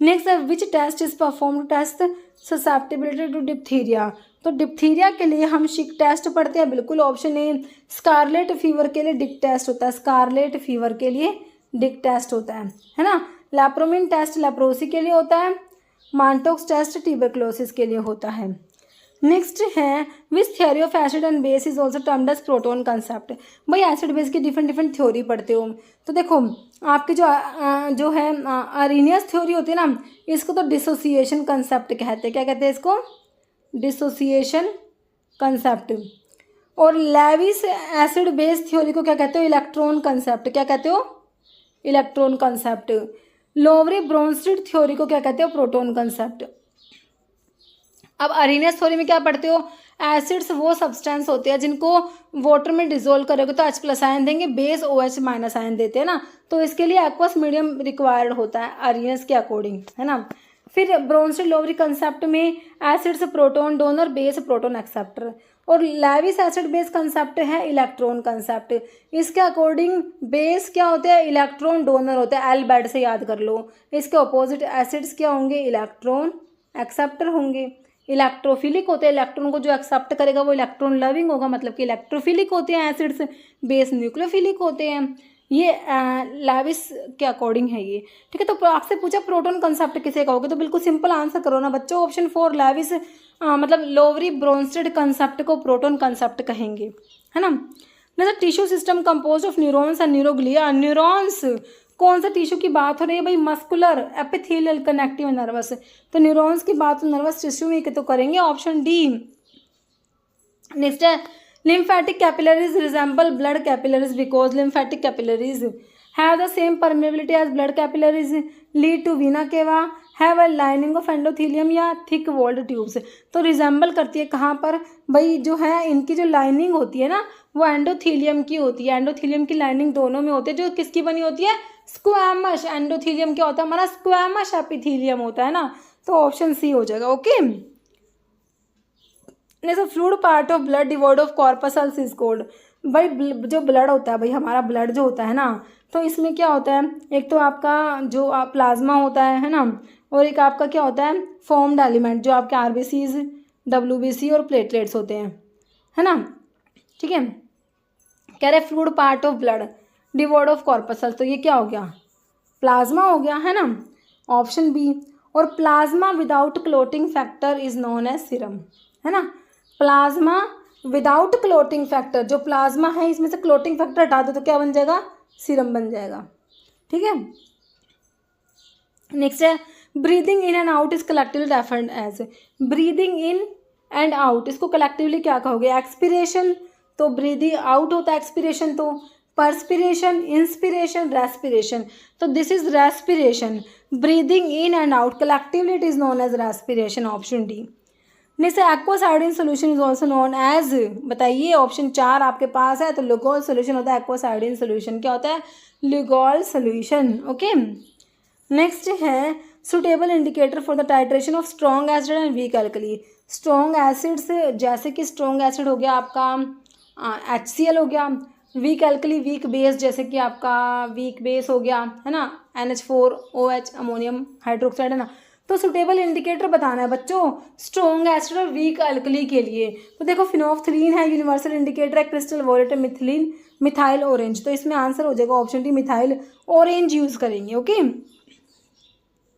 नेक्स्ट है which test is perform to test susceptibility to diphtheria. तो डिप्थीरिया के लिए हम शिक टेस्ट पढ़ते हैं, बिल्कुल ऑप्शन ए। स्कारलेट फीवर के लिए डिक टेस्ट होता है, स्कारलेट फीवर के लिए डिक टेस्ट होता है ना। लैप्रोमिन टेस्ट लेप्रोसी के लिए होता है, मांटोक्स टेस्ट ट्यूबरकुलोसिस के लिए होता है। नेक्स्ट है which theory of acid and base is also termed as proton concept. भाई एसिड बेस की डिफरेंट थ्योरी पढ़ते हो, तो देखो आपकी जो है अरेनियस थ्योरी होती है ना, इसको तो डिसोसिएशन कंसेप्ट कहते हैं। क्या कहते हैं इसको, डिसोसिएशन कंसेप्ट। और लेविस एसिड बेस थ्योरी को क्या कहते हो, इलेक्ट्रॉन कंसेप्ट। क्या कहते हो, इलेक्ट्रॉन कंसेप्ट। लोवरी ब्रोंस्टेड थ्योरी को क्या कहते हो, प्रोटोन कंसेप्ट। अब अरेनियस थ्योरी में क्या पढ़ते हो, एसिड्स वो सब्सटेंस होते हैं जिनको वाटर में डिजोल्व करोगे तो H+ आयन देंगे, बेस OH- आयन देते हैं ना, तो इसके लिए एक्वस मीडियम रिक्वायर्ड होता है अरेनियस के अकॉर्डिंग, है ना। फिर ब्रोंस्टेड लोवरी कंसेप्ट में acids proton donor, base proton acceptor. और लेविस एसिड बेस कंसेप्ट है इलेक्ट्रॉन कंसेप्ट। इसके अकॉर्डिंग बेस क्या होते हैं, इलेक्ट्रॉन डोनर होते हैं, एल बेड से याद कर लो। इसके अपोजिट एसिड्स क्या होंगे, इलेक्ट्रॉन एक्सेप्टर होंगे। इलेक्ट्रोफिलिक होते हैं, इलेक्ट्रॉन को जो एक्सेप्ट करेगा वो इलेक्ट्रॉन लविंग होगा, मतलब कि इलेक्ट्रोफिलिक होते हैं एसिड्स। बेस न्यूक्लियोफिलिक होते हैं। ये लेविस के अकॉर्डिंग है ये। ठीक है, तो आपसे पूछा प्रोटोन कंसेप्ट किसे कहोगे, तो बिल्कुल सिंपल आंसर करो ना बच्चों, ऑप्शन 4 लेविस मतलब लोवरी ब्रोंस्टेड कंसेप्ट को प्रोटोन कंसेप्ट कहेंगे, है ना। जैसे tissue system compose of neurons and neuroglia. Neurons कौन सा टिश्यू की बात हो रही है भाई, मस्कुलर, एपिथेलियल, कनेक्टिव, नर्वस। तो न्यूरॉन्स की बात नर्वस टिश्यू में तो करेंगे, ऑप्शन डी। नेक्स्ट है lymphatic capillaries resemble blood capillaries because lymphatic capillaries have the same permeability as blood capillaries, lead to vena cava, have a lining of endothelium या thick walled tubes। तो resemble करती है कहाँ पर भाई, जो है इनकी जो लाइनिंग होती है ना वो एंडोथीलियम की होती है। एंडोथीलियम की लाइनिंग दोनों में होती है, जो किसकी बनी होती है, स्क्वैमस। एंडोथीलियम क्या होता है हमारा, स्क्वैमस एपिथीलियम होता है ना, तो ऑप्शन सी हो जाएगा। Okay, next fluid part of blood devoid of corpuscles is called. भाई जो ब्लड होता है भाई, हमारा ब्लड जो होता है ना, तो इसमें क्या होता है, एक तो आपका जो प्लाज्मा होता है ना, और एक आपका क्या होता है फॉर्म्ड एलिमेंट जो आपके आरबीसीज, डब्ल्यूबीसी और प्लेटलेट्स होते हैं, है ना। ठीक है, कह रहे fluid part of blood devoid of corpuscle, तो ये क्या हो गया प्लाज्मा हो गया, है ना, ऑप्शन बी। और plasma without clotting factor is known as serum, है ना। प्लाज्मा विदाउट क्लोटिंग फैक्टर, जो प्लाज्मा है इसमें से क्लोटिंग फैक्टर हटा दो तो क्या बन जाएगा, सीरम बन जाएगा। ठीक है, नेक्स्ट है breathing in and out is collectively referred as, breathing in and out इसको कलेक्टिवली क्या कहोगे, एक्सपिरेशन, तो ब्रीदिंग आउट होता है एक्सपिरेशन, तो परस्पिरेशन, इंस्पिरेशन, रेस्पिरेशन, तो this is respiration. Breathing in and out collectively it is known as respiration, option D. Next aqueous iodine solution is also known as, बताइए option 4 आपके पास है, तो Lugol solution होता है एक्वस आयोडीन सोल्यूशन, क्या होता है लुगोल सोल्यूशन। ओके, नेक्स्ट है suitable indicator for the titration of strong acid and weak alkali. Strong acids जैसे कि स्ट्रॉन्ग एसिड हो गया आपका HCl हो गया, वीक एल्कली वीक बेस जैसे कि आपका वीक बेस हो गया, है ना, NH4OH अमोनियम हाइड्रोक्साइड, है ना। तो सुटेबल इंडिकेटर बताना है बच्चों स्ट्रॉन्ग एसिड और वीक एल्कली के लिए, तो देखो फिनोल्फथलीन है यूनिवर्सल इंडिकेटर है, क्रिस्टल वॉलेट है, मिथिलीन मिथाइल ऑरेंज, तो इसमें आंसर हो जाएगा option D methyl orange use करेंगे। ओके,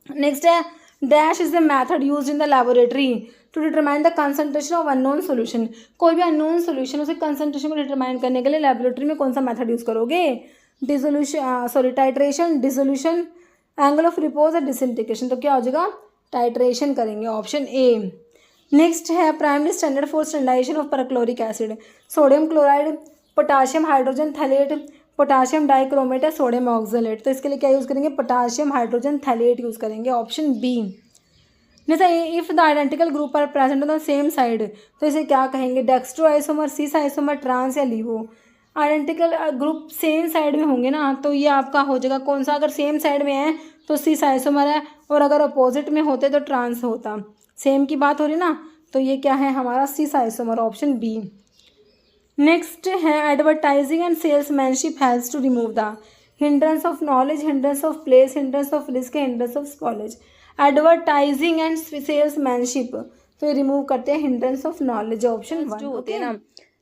नेक्स्ट है dash is the method used in the laboratory to determine the concentration of unknown solution, कोई भी अननोन सोल्यूशन उसके कंसंट्रेशन को डिटरमाइन करने के लिए लैबोरेटरी में कौन सा मेथड यूज करोगे, dissolution titration, dissolution, angle of repose और डिसइंटीग्रेशन, तो क्या हो जाएगा टाइट्रेशन करेंगे, ऑप्शन ए। नेक्स्ट है primary standard for standardisation of perchloric acid, sodium chloride, potassium hydrogen phthalate, potassium dichromate है, सोडियम ऑक्सलेट, तो इसके लिए क्या यूज़ करेंगे पोटाशियम हाइड्रोजन थैलेट यूज़ करेंगे, ऑप्शन बी। जैसे if the identical group are present on the same side, तो इसे क्या कहेंगे dextro isomer, cis isomer, trans या लीवो। आइडेंटिकल ग्रुप सेम साइड में होंगे ना, तो ये आपका हो जाएगा कौन सा, अगर सेम साइड में है तो सिस आइसोमर है, और अगर अपोजिट में होते तो ट्रांस होता, सेम की बात हो रही ना, तो ये क्या है हमारा cis isomer, option B. Next है advertising and salesmanship has to remove the hindrance of knowledge, hindrance of place, hindrance of risk, hindrance of college. Advertising and salesmanship, तो ये रिमूव करते हैं हिंड्रेंस ऑफ नॉलेज, ऑप्शन 1 होते हैं ना।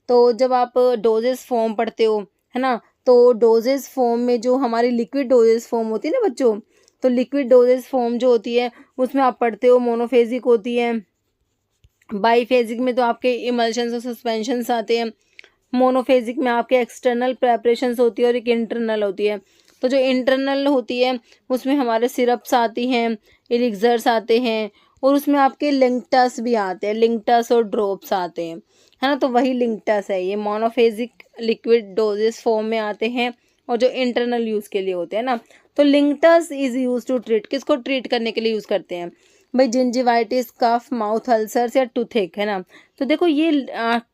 तो जब आप डोजेस फॉर्म पढ़ते हो, है ना, तो डोजेस फॉर्म में जो हमारी लिक्विड डोजेस फॉर्म होती है ना बच्चों, तो लिक्विड डोजेस फॉर्म जो होती है उसमें आप पढ़ते हो मोनोफेजिक होती है, बाईफेजिक में तो आपके इमल्शंस और सस्पेंशंस आते हैं, मोनोफेजिक में आपके एक्सटर्नल प्रेपरेशंस होती है और एक इंटरनल होती है। तो जो इंटरनल होती है उसमें हमारे सिरप्स आती हैं, एलिक्सर्स आते हैं, और उसमें आपके लिंक्टस भी आते हैं, लिंक्टस और ड्रॉप्स आते हैं, है ना, तो वही लिंक्टस है, ये मोनोफेजिक लिक्विड डोजेस फॉर्म में आते हैं और जो इंटरनल यूज़ के लिए होते हैं ना। तो linctus is use to treat, किसको ट्रीट करने के लिए यूज़ करते हैं भाई, जिंजिवाइटिस, कफ, माउथ अल्सर्स या टूथेक, है ना। तो देखो ये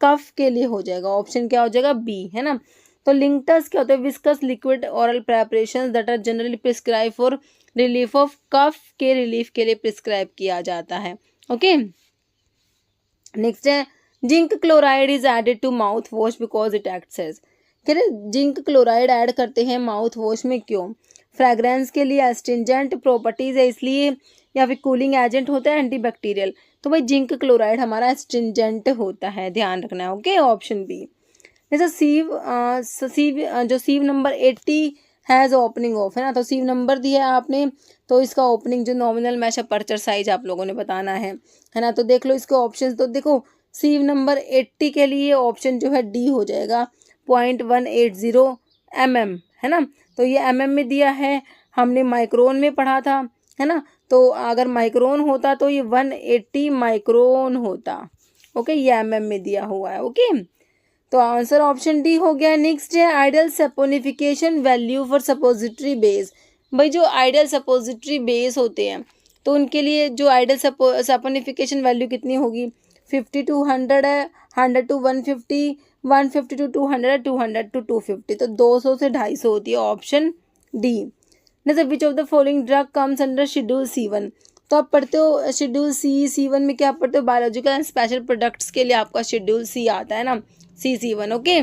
कफ के लिए हो जाएगा, ऑप्शन क्या हो जाएगा बी, है ना। तो लिंक्टस क्या होता है viscous liquid oral preparations that are generally prescribe for relief of cough, के रिलीफ के लिए प्रिस्क्राइब किया जाता है। ओके, नेक्स्ट है zinc chloride is added to mouth wash because it acts as, कह रहे जिंक क्लोराइड ऐड करते हैं माउथ वॉश में क्यों, फ्रेग्रेंस के लिए, एस्ट्रिंजेंट प्रॉपर्टीज है इसलिए, या फिर कूलिंग एजेंट होता है, एंटीबैक्टीरियल। तो भाई जिंक क्लोराइड हमारा एस्ट्रिंजेंट होता है, ध्यान रखना है। Okay, option B. जैसे जो sieve number 80 has opening of, है ना, तो सीव नंबर दिया है आपने, तो इसका ओपनिंग जो नॉमिनल मैश अपर्चर साइज आप लोगों ने बताना है ना। तो देख लो इसके ऑप्शन, तो देखो सीव नंबर 80 के लिए ऑप्शन जो है डी हो जाएगा 0.180 mm, है ना। तो ये mm में दिया है, हमने माइक्रोन में पढ़ा था, है ना, तो अगर माइक्रोन होता तो ये 180 माइक्रोन होता। ओके, ये mm में दिया हुआ है। ओके, तो आंसर ऑप्शन डी हो गया। नेक्स्ट है ideal saponification value for suppository base, भाई जो आइडियल सपोजिटरी बेस होते हैं तो उनके लिए जो आइडियल सपोनिफिकेशन वैल्यू कितनी होगी, 50 to 100 है, 100 to 150, 150 to 200 है, 200 to 250, तो 200 से 250 होती है, ऑप्शन डी। जैसे विच of the following drug comes under schedule C1, तो आप पढ़ते हो शेड्यूल C1 में क्या पढ़ते हो, बायोलॉजिकल एंड स्पेशल प्रोडक्ट्स के लिए आपका शेड्यूल C आता है ना, C1। ओके,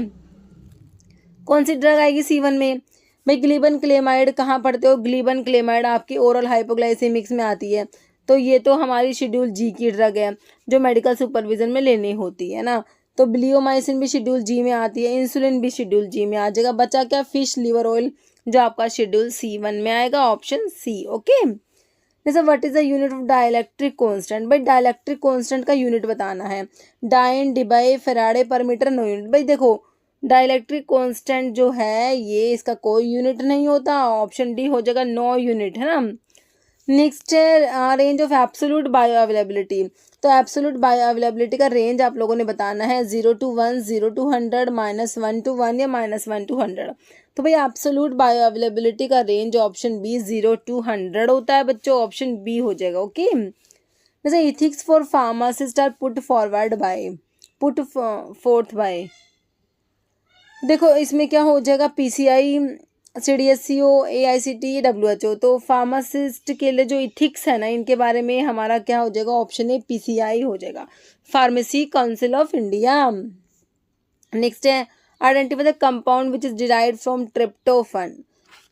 कौन सी ड्रग आएगी C1 में, भाई ग्लीबन क्लेमाइड कहाँ पढ़ते हो? ग्लीबन क्लेमाइड आपकी ओरल हाइपोग्लाइसेमिक्स में आती है। तो ये तो हमारी शेड्यूल जी की ड्रग है जो मेडिकल सुपरविजन में लेनी होती है ना। तो ब्लियोमाइसिन भी शेड्यूल जी में आती है, इंसुलिन भी शेड्यूल जी में आ जाएगा। बचा क्या? फिश लिवर ऑयल जो आपका शेड्यूल C1 में आएगा, ऑप्शन सी। ओके, जैसे what is the unit of dielectric constant? भाई डाइलेक्ट्रिक कांस्टेंट का यूनिट बताना है। डाइन डिबाई फेराडे पर मीटर नो यूनिट। भाई देखो डाइलेक्ट्रिक कांस्टेंट जो है ये इसका कोई यूनिट नहीं होता, ऑप्शन डी हो जाएगा, नो यूनिट, है ना। नेक्स्ट है range of absolute bio availability. तो एब्सोल्यूट बायो अवेलेबिलिटी का रेंज आप लोगों ने बताना है 0 to 1, 0 to 100, -1 to 1 या -1 to 100। तो भाई एब्सोल्यूट बायो अवेलेबिलिटी का रेंज ऑप्शन बी 0 to 100 होता है बच्चों, ऑप्शन बी हो जाएगा। ओके, जैसे ethics for pharmacist are put forward by, put forth by. देखो इसमें क्या हो जाएगा? PCI, CDSCO, AICT, WHO। तो फार्मासिस्ट के लिए जो इथिक्स है ना इनके बारे में हमारा क्या हो जाएगा? ऑप्शन ए PCI हो जाएगा, pharmacy council of India. Next है identify the compound which is derived from tryptophan.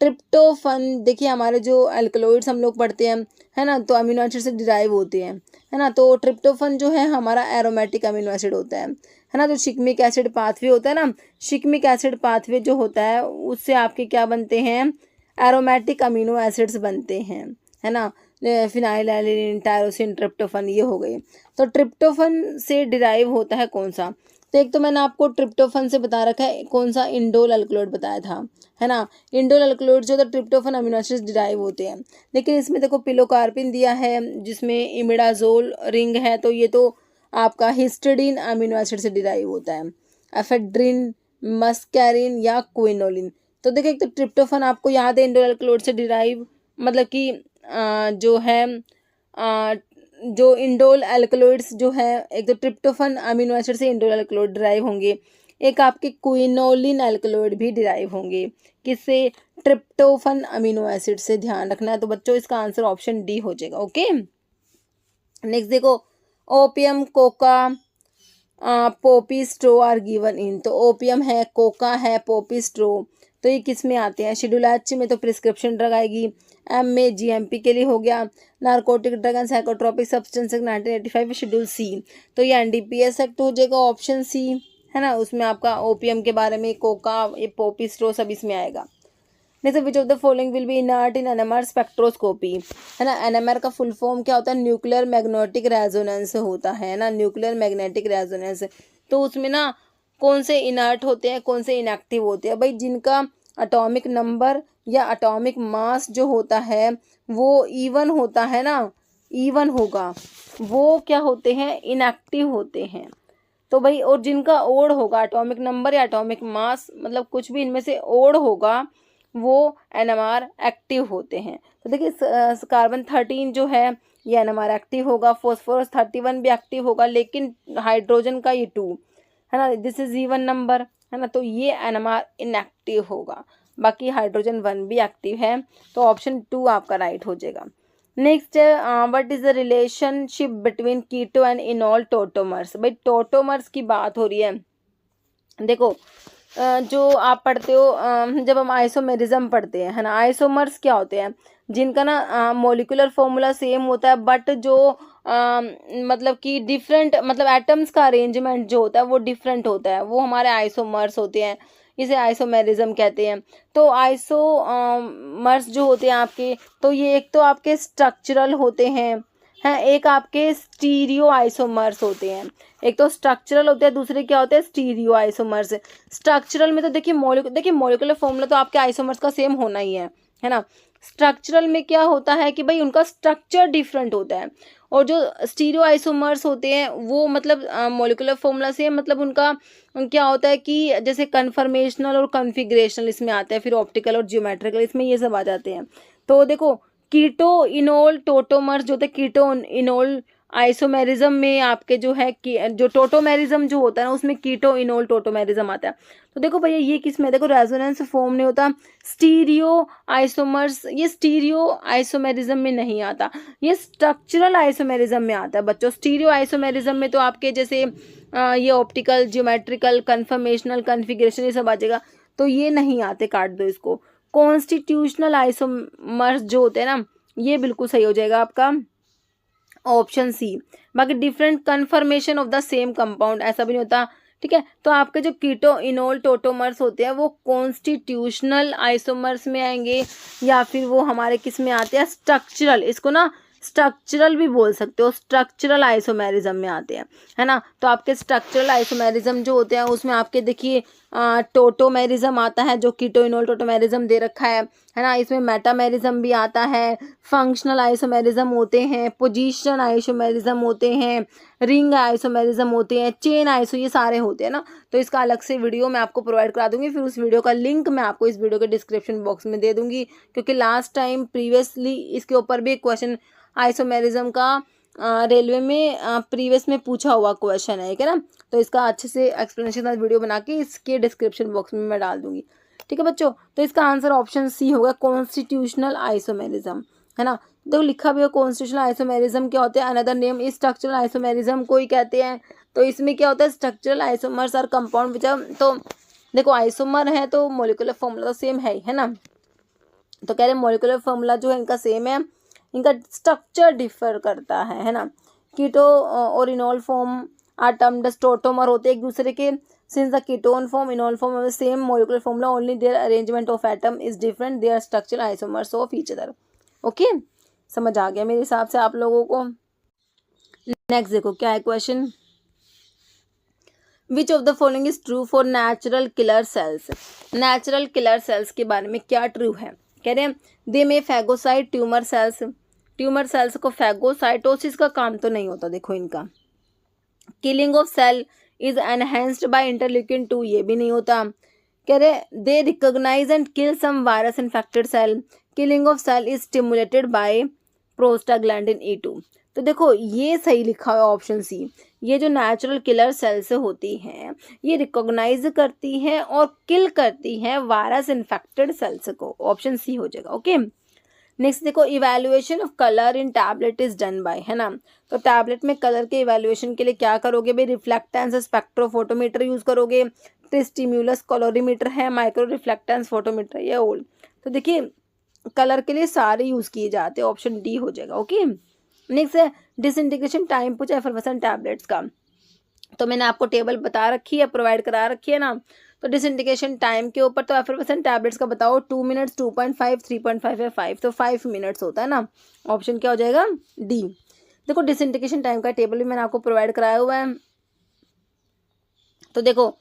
Tryptophan देखिए हमारे जो अल्कलॉइड्स हम लोग पढ़ते हैं, है ना, तो अमीनो एसिड से डिराइव होते हैं, है ना। तो ट्रिप्टोफन जो है हमारा एरोमेटिक अमीनो एसिड होता है ना। जो शिकमिक एसिड पाथवे होता है ना, शिकमिक एसिड पाथवे जो होता है उससे आपके क्या बनते हैं? एरोमेटिक अमीनो एसिड्स बनते हैं, है ना। फिनाइलएलानिन, टायरोसिन, ट्रिप्टोफन ये हो गए। तो ट्रिप्टोफन से डिराइव होता है कौन सा? तो एक तो मैंने आपको ट्रिप्टोफन से बता रखा है कौन सा, इंडोल अल्कलॉइड बताया था, है ना। इंडोल अल्कलॉइड जो तो ट्रिप्टोफन अमीनो एसिड्स डिराइव होते हैं। लेकिन इसमें देखो पिलोकार्पिन दिया है जिसमें इमिडाजोल रिंग है, तो ये तो आपका हिस्टिडीन अमीनो एसिड से डिराइव होता है। एफेड्रिन, मस्कैरिन या क्विनोलिन। तो देखिए एक तो ट्रिप्टोफन आपको याद है इंडोल अल्कलॉइड से डिराइव, मतलब कि जो है जो इंडोल अल्कलॉइड्स जो है एक तो ट्रिप्टोफन अमीनो एसिड से इंडोल अल्कलॉइड डिराइव होंगे, एक आपके क्विनोलिन अल्कलॉइड भी डिराइव होंगे, किससे? ट्रिप्टोफन अमीनो एसिड से। ध्यान रखना है। तो बच्चों इसका आंसर ऑप्शन डी हो जाएगा। ओके, नेक्स्ट देखो opium, coca, poppy straw are given in. तो ओपियम है, कोका है, पोपी स्ट्रो, तो ये किस में आते हैं? शेड्यूल एच में तो प्रिस्क्रिप्शन ड्रग आएगी, एम में GMP के लिए हो गया, narcotic drug and psychotropic substance 1985 schedule C. तो ये NDPS एक्ट हो जाएगा, ऑप्शन सी, है ना। उसमें आपका ओपियम के बारे में, कोका, ये पोपी स्ट्रो सब इसमें आएगा। जैसे विच of the following will be inert in NMR spectroscopy, है ना। NMR का फुल फॉर्म क्या होता है? न्यूक्लियर मैग्नेटिक रेजोनेंस होता है ना, न्यूक्लियर मैग्नेटिक रेजोनेंस। तो उसमें ना कौन से इनर्ट होते हैं, कौन से इनएक्टिव होते हैं? भाई जिनका एटॉमिक नंबर या एटॉमिक मास जो होता है वो इवन होता है ना, इवन होगा, वो क्या होते हैं? इनएक्टिव होते हैं। तो भाई और जिनका ओड होगा, एटॉमिक नंबर या एटॉमिक मास, मतलब कुछ भी इनमें से ओड होगा, वो NMR एक्टिव होते हैं। तो देखिए कार्बन 13 जो है ये NMR एक्टिव होगा, फॉस्फोरस 31 भी एक्टिव होगा, लेकिन हाइड्रोजन का ये 2 है ना, दिस इज इवन नंबर, है ना। तो ये NMR इनएक्टिव होगा, बाकी हाइड्रोजन 1 भी एक्टिव है। तो ऑप्शन 2 आपका राइट हो जाएगा। नेक्स्ट है what is the relationship between keto and enol tautomers. भाई टोटोमर्स की बात हो रही है। देखो जो आप पढ़ते हो जब हम आइसोमेरिज्म पढ़ते हैं, है ना, आइसोमर्स क्या होते हैं? जिनका ना मॉलिक्यूलर फॉर्मूला सेम होता है बट जो मतलब कि डिफरेंट, मतलब एटम्स का अरेंजमेंट जो होता है वो डिफरेंट होता है, वो हमारे आइसोमर्स होते हैं, इसे आइसोमेरिज्म कहते हैं। तो आइसोमर्स जो होते हैं आपके, तो ये एक तो आपके स्ट्रक्चरल होते हैं एक आपके स्टीरियो आइसोमर्स होते हैं। एक तो स्ट्रक्चरल होते हैं, दूसरे क्या होते हैं? Stereo isomers. स्ट्रक्चरल में तो देखिए मॉलिक्यूलर फॉर्मूला तो आपके आइसोमर्स का सेम होना ही है ना। स्ट्रक्चरल में क्या होता है कि भाई उनका स्ट्रक्चर डिफरेंट होता है, और जो स्टीरियो आइसोमर्स होते हैं वो मतलब मॉलिक्यूलर फॉर्मूला से, मतलब उनका क्या होता है कि जैसे कन्फर्मेशनल और कॉन्फ़िगरेशनल इसमें आता है, फिर ऑप्टिकल और जियोमेट्रिकल इसमें ये सब आ जाते हैं। तो देखो कीटो इनोल टोटोमर्स जो होता है, कीटो इनोल आइसोमेरिज्म में आपके जो है कि जो टोटोमेरिज्म जो होता है ना उसमें कीटो इनोल टोटोमेरिज्म आता है। तो देखो भैया ये किस में, देखो रेजोनेंस फॉर्म नहीं होता, स्टीरियो आइसोमर्स, ये स्टीरियो आइसोमेरिज्म में नहीं आता, ये स्ट्रक्चरल आइसोमेरिज्म में आता है बच्चों। स्टीरियो आइसोमेरिज्म में तो आपके जैसे ये ऑप्टिकल, ज्योमेट्रिकल, कन्फर्मेशनल, कॉन्फ़िगरेशन ये सब आ जाएगा, तो ये नहीं आते, काट दो इसको। कॉन्स्टिट्यूशनल आइसोमर्स जो होते हैं ना, ये बिल्कुल सही हो जाएगा आपका ऑप्शन सी। बाकी different confirmation of the same compound, ऐसा भी नहीं होता, ठीक है। तो आपके जो कीटो इनोल टोटोमर्स होते हैं वो कॉन्स्टिट्यूशनल आइसोमर्स में आएंगे, या फिर वो हमारे किस में आते हैं, स्ट्रक्चरल, इसको ना स्ट्रक्चरल भी बोल सकते हो, स्ट्रक्चरल आइसोमेरिज्म में आते हैं, है ना। तो आपके स्ट्रक्चरल आइसोमेरिज्म जो होते हैं उसमें आपके देखिए टोटोमेरिज्म आता है, जो कीटोइनोल टोटोमेरिज्म दे रखा है ना। इसमें मेटामेरिज्म भी आता है, फंक्शनल आइसोमेरिज्म होते हैं, पोजीशन आइसोमेरिज्म होते हैं, रिंग आइसोमेरिज्म होते हैं, चेन आइसो, ये सारे होते हैं ना। तो इसका अलग से वीडियो मैं आपको प्रोवाइड करा दूंगी, फिर उस वीडियो का लिंक मैं आपको इस वीडियो के डिस्क्रिप्शन बॉक्स में दे दूंगी, क्योंकि लास्ट टाइम प्रीवियसली इसके ऊपर भी एक क्वेश्चन आइसोमेरिज्म का रेलवे में प्रीवियस में पूछा हुआ क्वेश्चन है ना। तो इसका अच्छे से एक्सप्लेनेशन का वीडियो बना के इसके डिस्क्रिप्शन बॉक्स में मैं डाल दूंगी, ठीक है बच्चों। तो इसका आंसर ऑप्शन सी होगा, कॉन्स्टिट्यूशनल आइसोमेरिज्म, है ना। देखो लिखा भी है कॉन्स्टिट्यूशनल आइसोमेरिज्म क्या होता है, another name is structural isomerism को ही कहते हैं। तो इसमें क्या होता है, स्ट्रक्चरल आइसोमर्स और कंपाउंड विच आर, तो देखो आइसोमर है तो मोलिकुलर फॉर्मूला तो सेम है ना। तो कह रहे मोलिकुलर फॉर्मूला जो है इनका सेम है, इनका स्ट्रक्चर डिफर करता है ना। कीटो और enol form are termed tautomer होते हैं एक दूसरे के, since the ketone form enol form of the same molecular formula, only their arrangement of atom is different, their structural isomers of each other. Okay, समझ आ गया मेरे हिसाब से आप लोगों को। नेक्स्ट देखो क्या है question, which of the following is true for natural killer cells. Natural killer cells के बारे में क्या ट्रू है, कह रहे हैं they may phagocyte tumour cells, tumour cells को फैगोसाइटोसिस का काम तो नहीं होता, देखो इनका। Killing of cell is enhanced by interleukin 2, ये भी नहीं होता। कह रहे they recognise and kill some virus infected cell, killing of cell is stimulated by prostaglandin E2। तो देखो ये सही लिखा हुआ ऑप्शन सी, ये जो नेचुरल किलर सेल्स होती हैं ये रिकॉग्नाइज करती हैं और किल करती हैं वायरस इन्फेक्टेड सेल्स को, ऑप्शन सी हो जाएगा। ओके, नेक्स्ट देखो evaluation of colour in tablet is done by, है ना। तो टैबलेट में कलर के इवैल्यूएशन के लिए क्या करोगे भाई, रिफ्लेक्टेंस स्पेक्ट्रोफोटोमीटर यूज करोगे, स्टिम्युलस कलोरीमीटर है, माइक्रो रिफ्लेक्टेंस फोटोमीटर, ये ओल्ड। तो देखिए कलर के लिए सारे यूज किए जाते हैं, ऑप्शन डी हो जाएगा। ओके, नेक्स्ट है डिसइंटीग्रेशन टाइम पूछा एफरवेसेंट टैबलेट्स का, तो मैंने आपको टेबल बता रखी है, प्रोवाइड करा रखी है ना। तो डिसइंटीग्रेशन टाइम के ऊपर तो एफरवेसेंट टैबलेट्स का बताओ, 2 मिनट्स, 2.5, 3.5 या 5, तो 5 मिनट्स होता है ना, ऑप्शन क्या हो जाएगा, डी। देखो डिसइंटीग्रेशन टाइम का टेबल भी मैंने आपको प्रोवाइड कराया हुआ है। तो देखो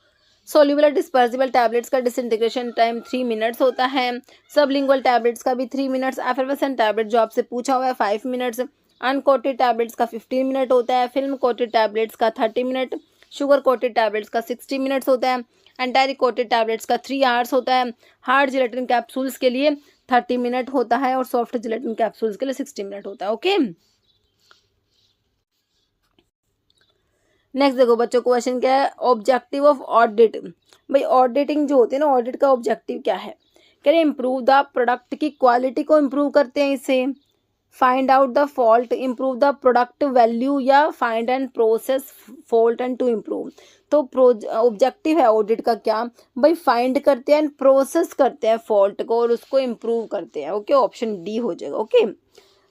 सोल्यूबल डिस्पर्सिबल टैबलेट्स का डिसइंटीग्रेशन टाइम 3 मिनट्स होता है, सबलिंगुअल टैबलेट्स का भी 3 मिनट्स, एफरवेसेंट टैबलेट जो आपसे पूछा हुआ है 5 मिनट्स, अनकोटेड टैबलेट्स का 15 मिनट होता है, फिल्म कोटेड टैबलेट्स का 30 मिनट, शुगर कोटेड टैबलेट्स का 60 मिनट्स होता है, एंटारी कोटेड टैबलेट्स का 3 आवर्स होता है, हार्ड जिलेटिन कैप्सूल्स के लिए 30 मिनट होता है और सॉफ्ट जिलेटिन कैप्सूल्स के लिए 60 मिनट होता है। ओके, नेक्स्ट देखो बच्चों क्वेश्चन क्या है, ऑब्जेक्टिव ऑफ ऑडिट। भाई ऑडिटिंग जो होती है ना, ऑडिट का ऑब्जेक्टिव क्या है, कह रहे इम्प्रूव द प्रोडक्ट की क्वालिटी को इम्प्रूव करते हैं इससे, find out the fault, improve the product value, या find and process fault and to improve. तो ऑब्जेक्टिव है ऑडिट का क्या भाई, फाइंड करते हैं, प्रोसेस करते हैं फॉल्ट को और उसको इम्प्रूव करते हैं। ओके, ऑप्शन डी हो जाएगा। ओके,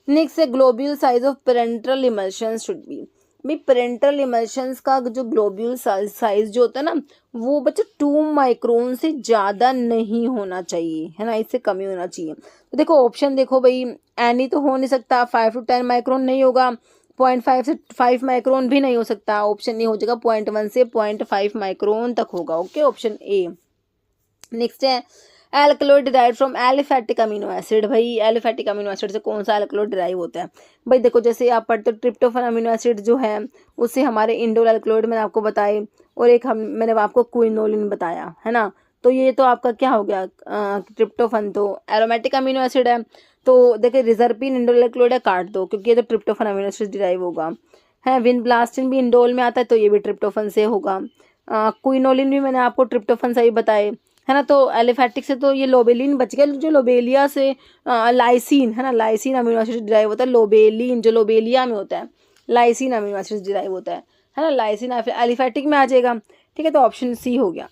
नेक्स्ट है globule size of parental emulsions should be. भाई पेरेंटल इमल्शंस का जो ग्लोब्यूल साइज जो होता है ना, वो बच्चे 2 माइक्रोन से ज़्यादा नहीं होना चाहिए, है ना, इससे कम ही होना चाहिए। तो देखो ऑप्शन देखो भाई, एनी तो हो नहीं सकता, 5 to 10 माइक्रोन नहीं होगा, 0.5 से 5 माइक्रोन भी नहीं हो सकता, ऑप्शन नहीं हो जाएगा, 0.1 से 0.5 माइक्रोन तक होगा। Okay, option A. नेक्स्ट है alkaloid derive from aliphatic amino acid. भाई एलिफैटिक अमीनो एसिड से कौन सा एल्कलॉइड डिराइव होता है, भाई देखो जैसे आप पढ़ते हो ट्रिप्टोफन अमीनो एसिड जो है उससे हमारे इंडोल एल्कलॉइड मैंने आपको बताए, और एक मैंने आपको क्विनोलिन बताया, है ना। तो ये तो आपका क्या हो गया, ट्रिप्टोफन तो एरोमेटिक अमीनो एसिड है। तो देखिए रिजर्पिन इंडोल एल्कलॉइड है, काट दो क्योंकि ये तो ट्रिप्टोफन अमीनो एसिड डिराइव होगा, है। विनब्लास्टिन भी इंडोल में आता है तो ये भी ट्रिप्टोफन से होगा, क्विनोलिन भी मैंने आपको ट्रिप्टोफन से ही बताए, है ना। तो एलिफैटिक से तो ये लोबेलिन बच गया, जो लोबेलिया से लाइसिन, है ना, लाइसिन अमीनो एसिड डिराइव होता है, लोबेलिन जो लोबेलिया में होता है, लाइसिन अमीनो एसिड डिराइव होता है ना, लाइसिन एलिफैटिक में आ जाएगा, ठीक है। तो ऑप्शन सी हो गया।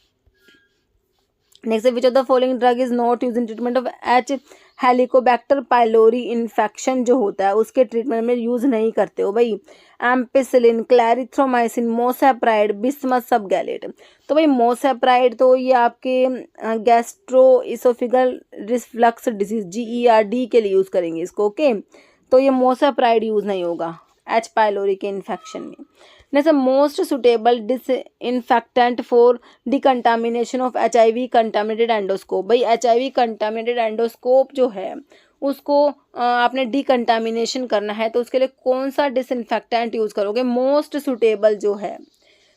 Next, which of the following drug is not use in treatment of H Helicobacter pylori infection जो होता है उसके ट्रीटमेंट में यूज़ नहीं करते हो भाई। Ampicillin, clarithromycin, mosapride, bismuth subgallate. तो भाई मोसैप्राइड तो ये आपके gastro oesophageal reflux disease GERD के लिए यूज़ करेंगे इसको, ओके। तो ये मोसैप्राइड यूज़ नहीं होगा एच पाइलोरी के इन्फेक्शन में। Next, most suitable disinfectant for decontamination of HIV contaminated endoscope. भाई HIV कंटामिनेटेड एंडोस्कोप जो है उसको आपने डिकंटामिनेशन करना है तो उसके लिए कौन सा डिसइंफेक्टेंट यूज़ करोगे? मोस्ट सुटेबल जो है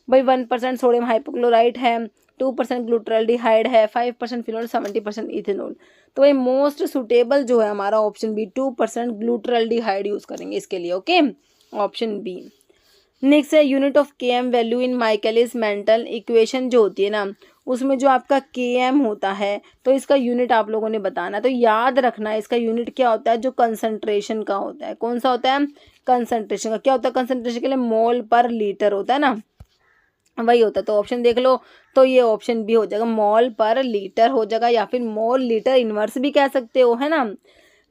भाई 1% सोडियम हाइपोक्लोराइट है, 2% ग्लूटरल्डिहाइड है, 5% फिनोल, 70% इथेनॉल। तो भाई मोस्ट सुटेबल जो है हमारा ऑप्शन बी, 2% ग्लूटरल्डिहाइड यूज़ करेंगे इसके लिए, ओके, ऑप्शन बी। नेक्स्ट है unit of KM value in Michaelis mental equation जो होती है ना उसमें जो आपका KM होता है तो इसका यूनिट आप लोगों ने बताना है। तो याद रखना इसका यूनिट क्या होता है, जो कंसंट्रेशन का होता है। कौन सा होता है? कंसंट्रेशन का। क्या होता है कंसंट्रेशन के लिए? मोल पर लीटर होता है ना, वही होता है। तो ऑप्शन देख लो, तो ये ऑप्शन बी हो जाएगा, मोल पर लीटर हो जाएगा, या फिर मोल लीटर इनवर्स भी कह सकते हो, है ना।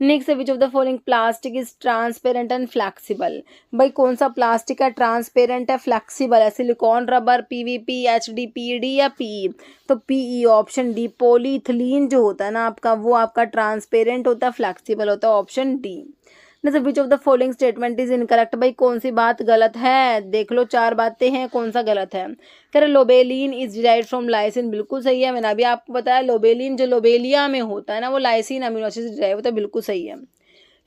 Next, which of the following plastic is transparent and flexible. भाई कौन सा प्लास्टिक है ट्रांसपेरेंट है फ्लैक्सीबल है? Silicon, rubber, PVP, HD, PED या PE? तो PE, ऑप्शन डी। पॉलीइथिलीन जो होता है ना आपका वो आपका ट्रांसपेरेंट होता है, फ्लैक्सीबल होता है, ऑप्शन डी। जैसे विच of the following statement is incorrect. भाई कौन सी बात गलत है? देख लो 4 बातें हैं, कौन सा गलत है? कह रहे लोबेलिन इज डिराइव्ड फ्रॉम लाइसिन, बिल्कुल सही है। मैंने अभी आपको बताया लोबेलिन जो लोबेलिया में होता है ना वो लाइसिन अमीनो एसिड से डिराइव होता है, बिल्कुल सही है।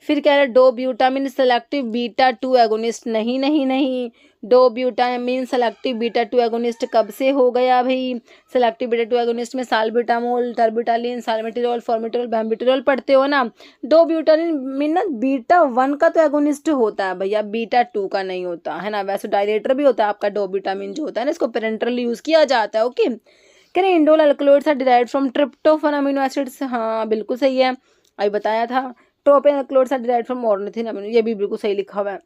फिर कह रहे डो ब्यूटामिन सेलेक्टिव बीटा-2 एगोनिस्ट, नहीं नहीं नहीं, डो ब्यूटामिन सेलेक्टिव बीटा-2 एगोनिस्ट कब से हो गया भाई? सेलेक्टिव बीटा-2 एगोनिस्ट में साल्बिटामोल, टर्बिटालिन, साल्मेटिरोल, फॉर्मिटिरोल, बैम्बिटिरोल पढ़ते हो ना। डो ब्यूटामिन ना बीटा-1 का तो एगोनिस्ट होता है भैया, बीटा-2 का नहीं होता है ना। वैसे डायलेटर भी होता है आपका डो ब्यूटामिन जो होता है ना, इसको पेरेंटरली यूज किया जाता है, ओके। कह रहे indole alkaloids are derived from tryptophan amino acids, हाँ बिल्कुल सही है, अभी बताया था। Tropane alkaloids are derived from ornithine amino, ये भी बिल्कुल सही लिखा हुआ है।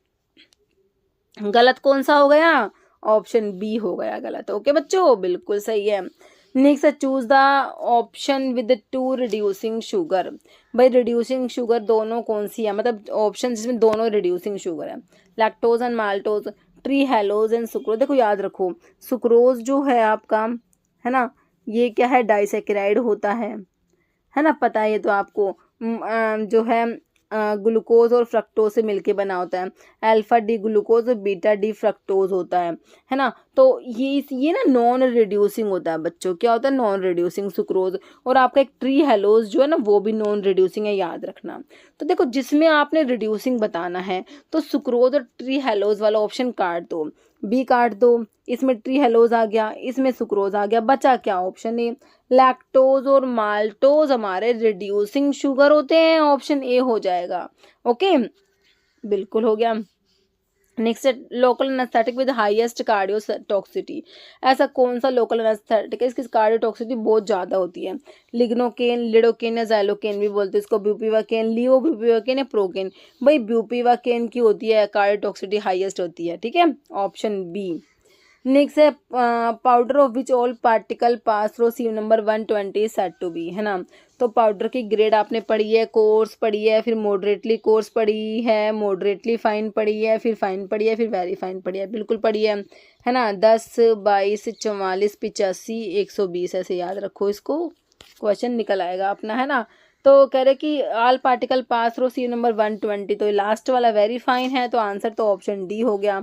गलत कौन सा हो गया? ऑप्शन बी हो गया गलत, ओके बच्चों, बिल्कुल सही है। Next, choose the option with 2 reducing sugar. भाई रिड्यूसिंग शुगर दोनों कौन सी है, मतलब ऑप्शन जिसमें दोनों रिड्यूसिंग शुगर है, lactose and maltose, trehalose and sucrose. देखो याद रखो सुक्रोज जो है आपका, है ना, ये क्या है? डाइसेकेराइड होता है ना, पता है ये तो आपको। जो है ग्लूकोज और फ्रक्टोज से मिलके बना होता है, अल्फा डी ग्लूकोज और बीटा डी फ्रक्टोज होता है ना। तो ये ना नॉन रिड्यूसिंग होता है बच्चों। क्या होता है? Non reducing sucrose. और आपका एक ट्री हेलोज जो है ना वो भी नॉन रिड्यूसिंग है, याद रखना। तो देखो जिसमें आपने रिड्यूसिंग बताना है तो सुक्रोज और ट्री हेलोज वाला ऑप्शन काट दो, बी काट दो, इसमें ट्री हेलोज आ गया, इसमें सुक्रोज आ गया, बचा क्या? Option A. लैक्टोज और माल्टोज हमारे रिड्यूसिंग शुगर होते हैं, ऑप्शन ए हो जाएगा, ओके, बिल्कुल हो गया। Next, local anaesthetic with highest cardiotoxicity. ऐसा कौन सा लोकल एनेस्थेटिक है इसकी कार्डियोटॉक्सिटी बहुत ज़्यादा होती है? लिग्नोकेन, लिडोकेन या ज़ाइलोकेन भी बोलते हैं इसको, ब्यूपीवाकेन, लियोब्यूपीवाकेन या प्रोकेन। भाई ब्यूपीवाकेन की होती है कार्डियोटॉक्सिटी हाईएस्ट होती है, ठीक है, ऑप्शन बी। नेक्स्ट है powder of which all particle pass through sieve number 120 said to be, है ना। तो पाउडर की ग्रेड आपने पढ़ी है, कोर्स पढ़ी है, फिर मॉडरेटली कोर्स पढ़ी है, मॉडरेटली फाइन पढ़ी है, फिर फाइन पढ़ी है, फिर वेरी फाइन पढ़ी है, बिल्कुल पढ़ी है ना। 10, 22, 44, 85, 120 ऐसे याद रखो इसको, क्वेश्चन निकल आएगा अपना, है ना। तो कह रहे कि all particle pass through sieve number 120, तो लास्ट वाला वेरी फाइन है, तो आंसर तो ऑप्शन डी हो गया,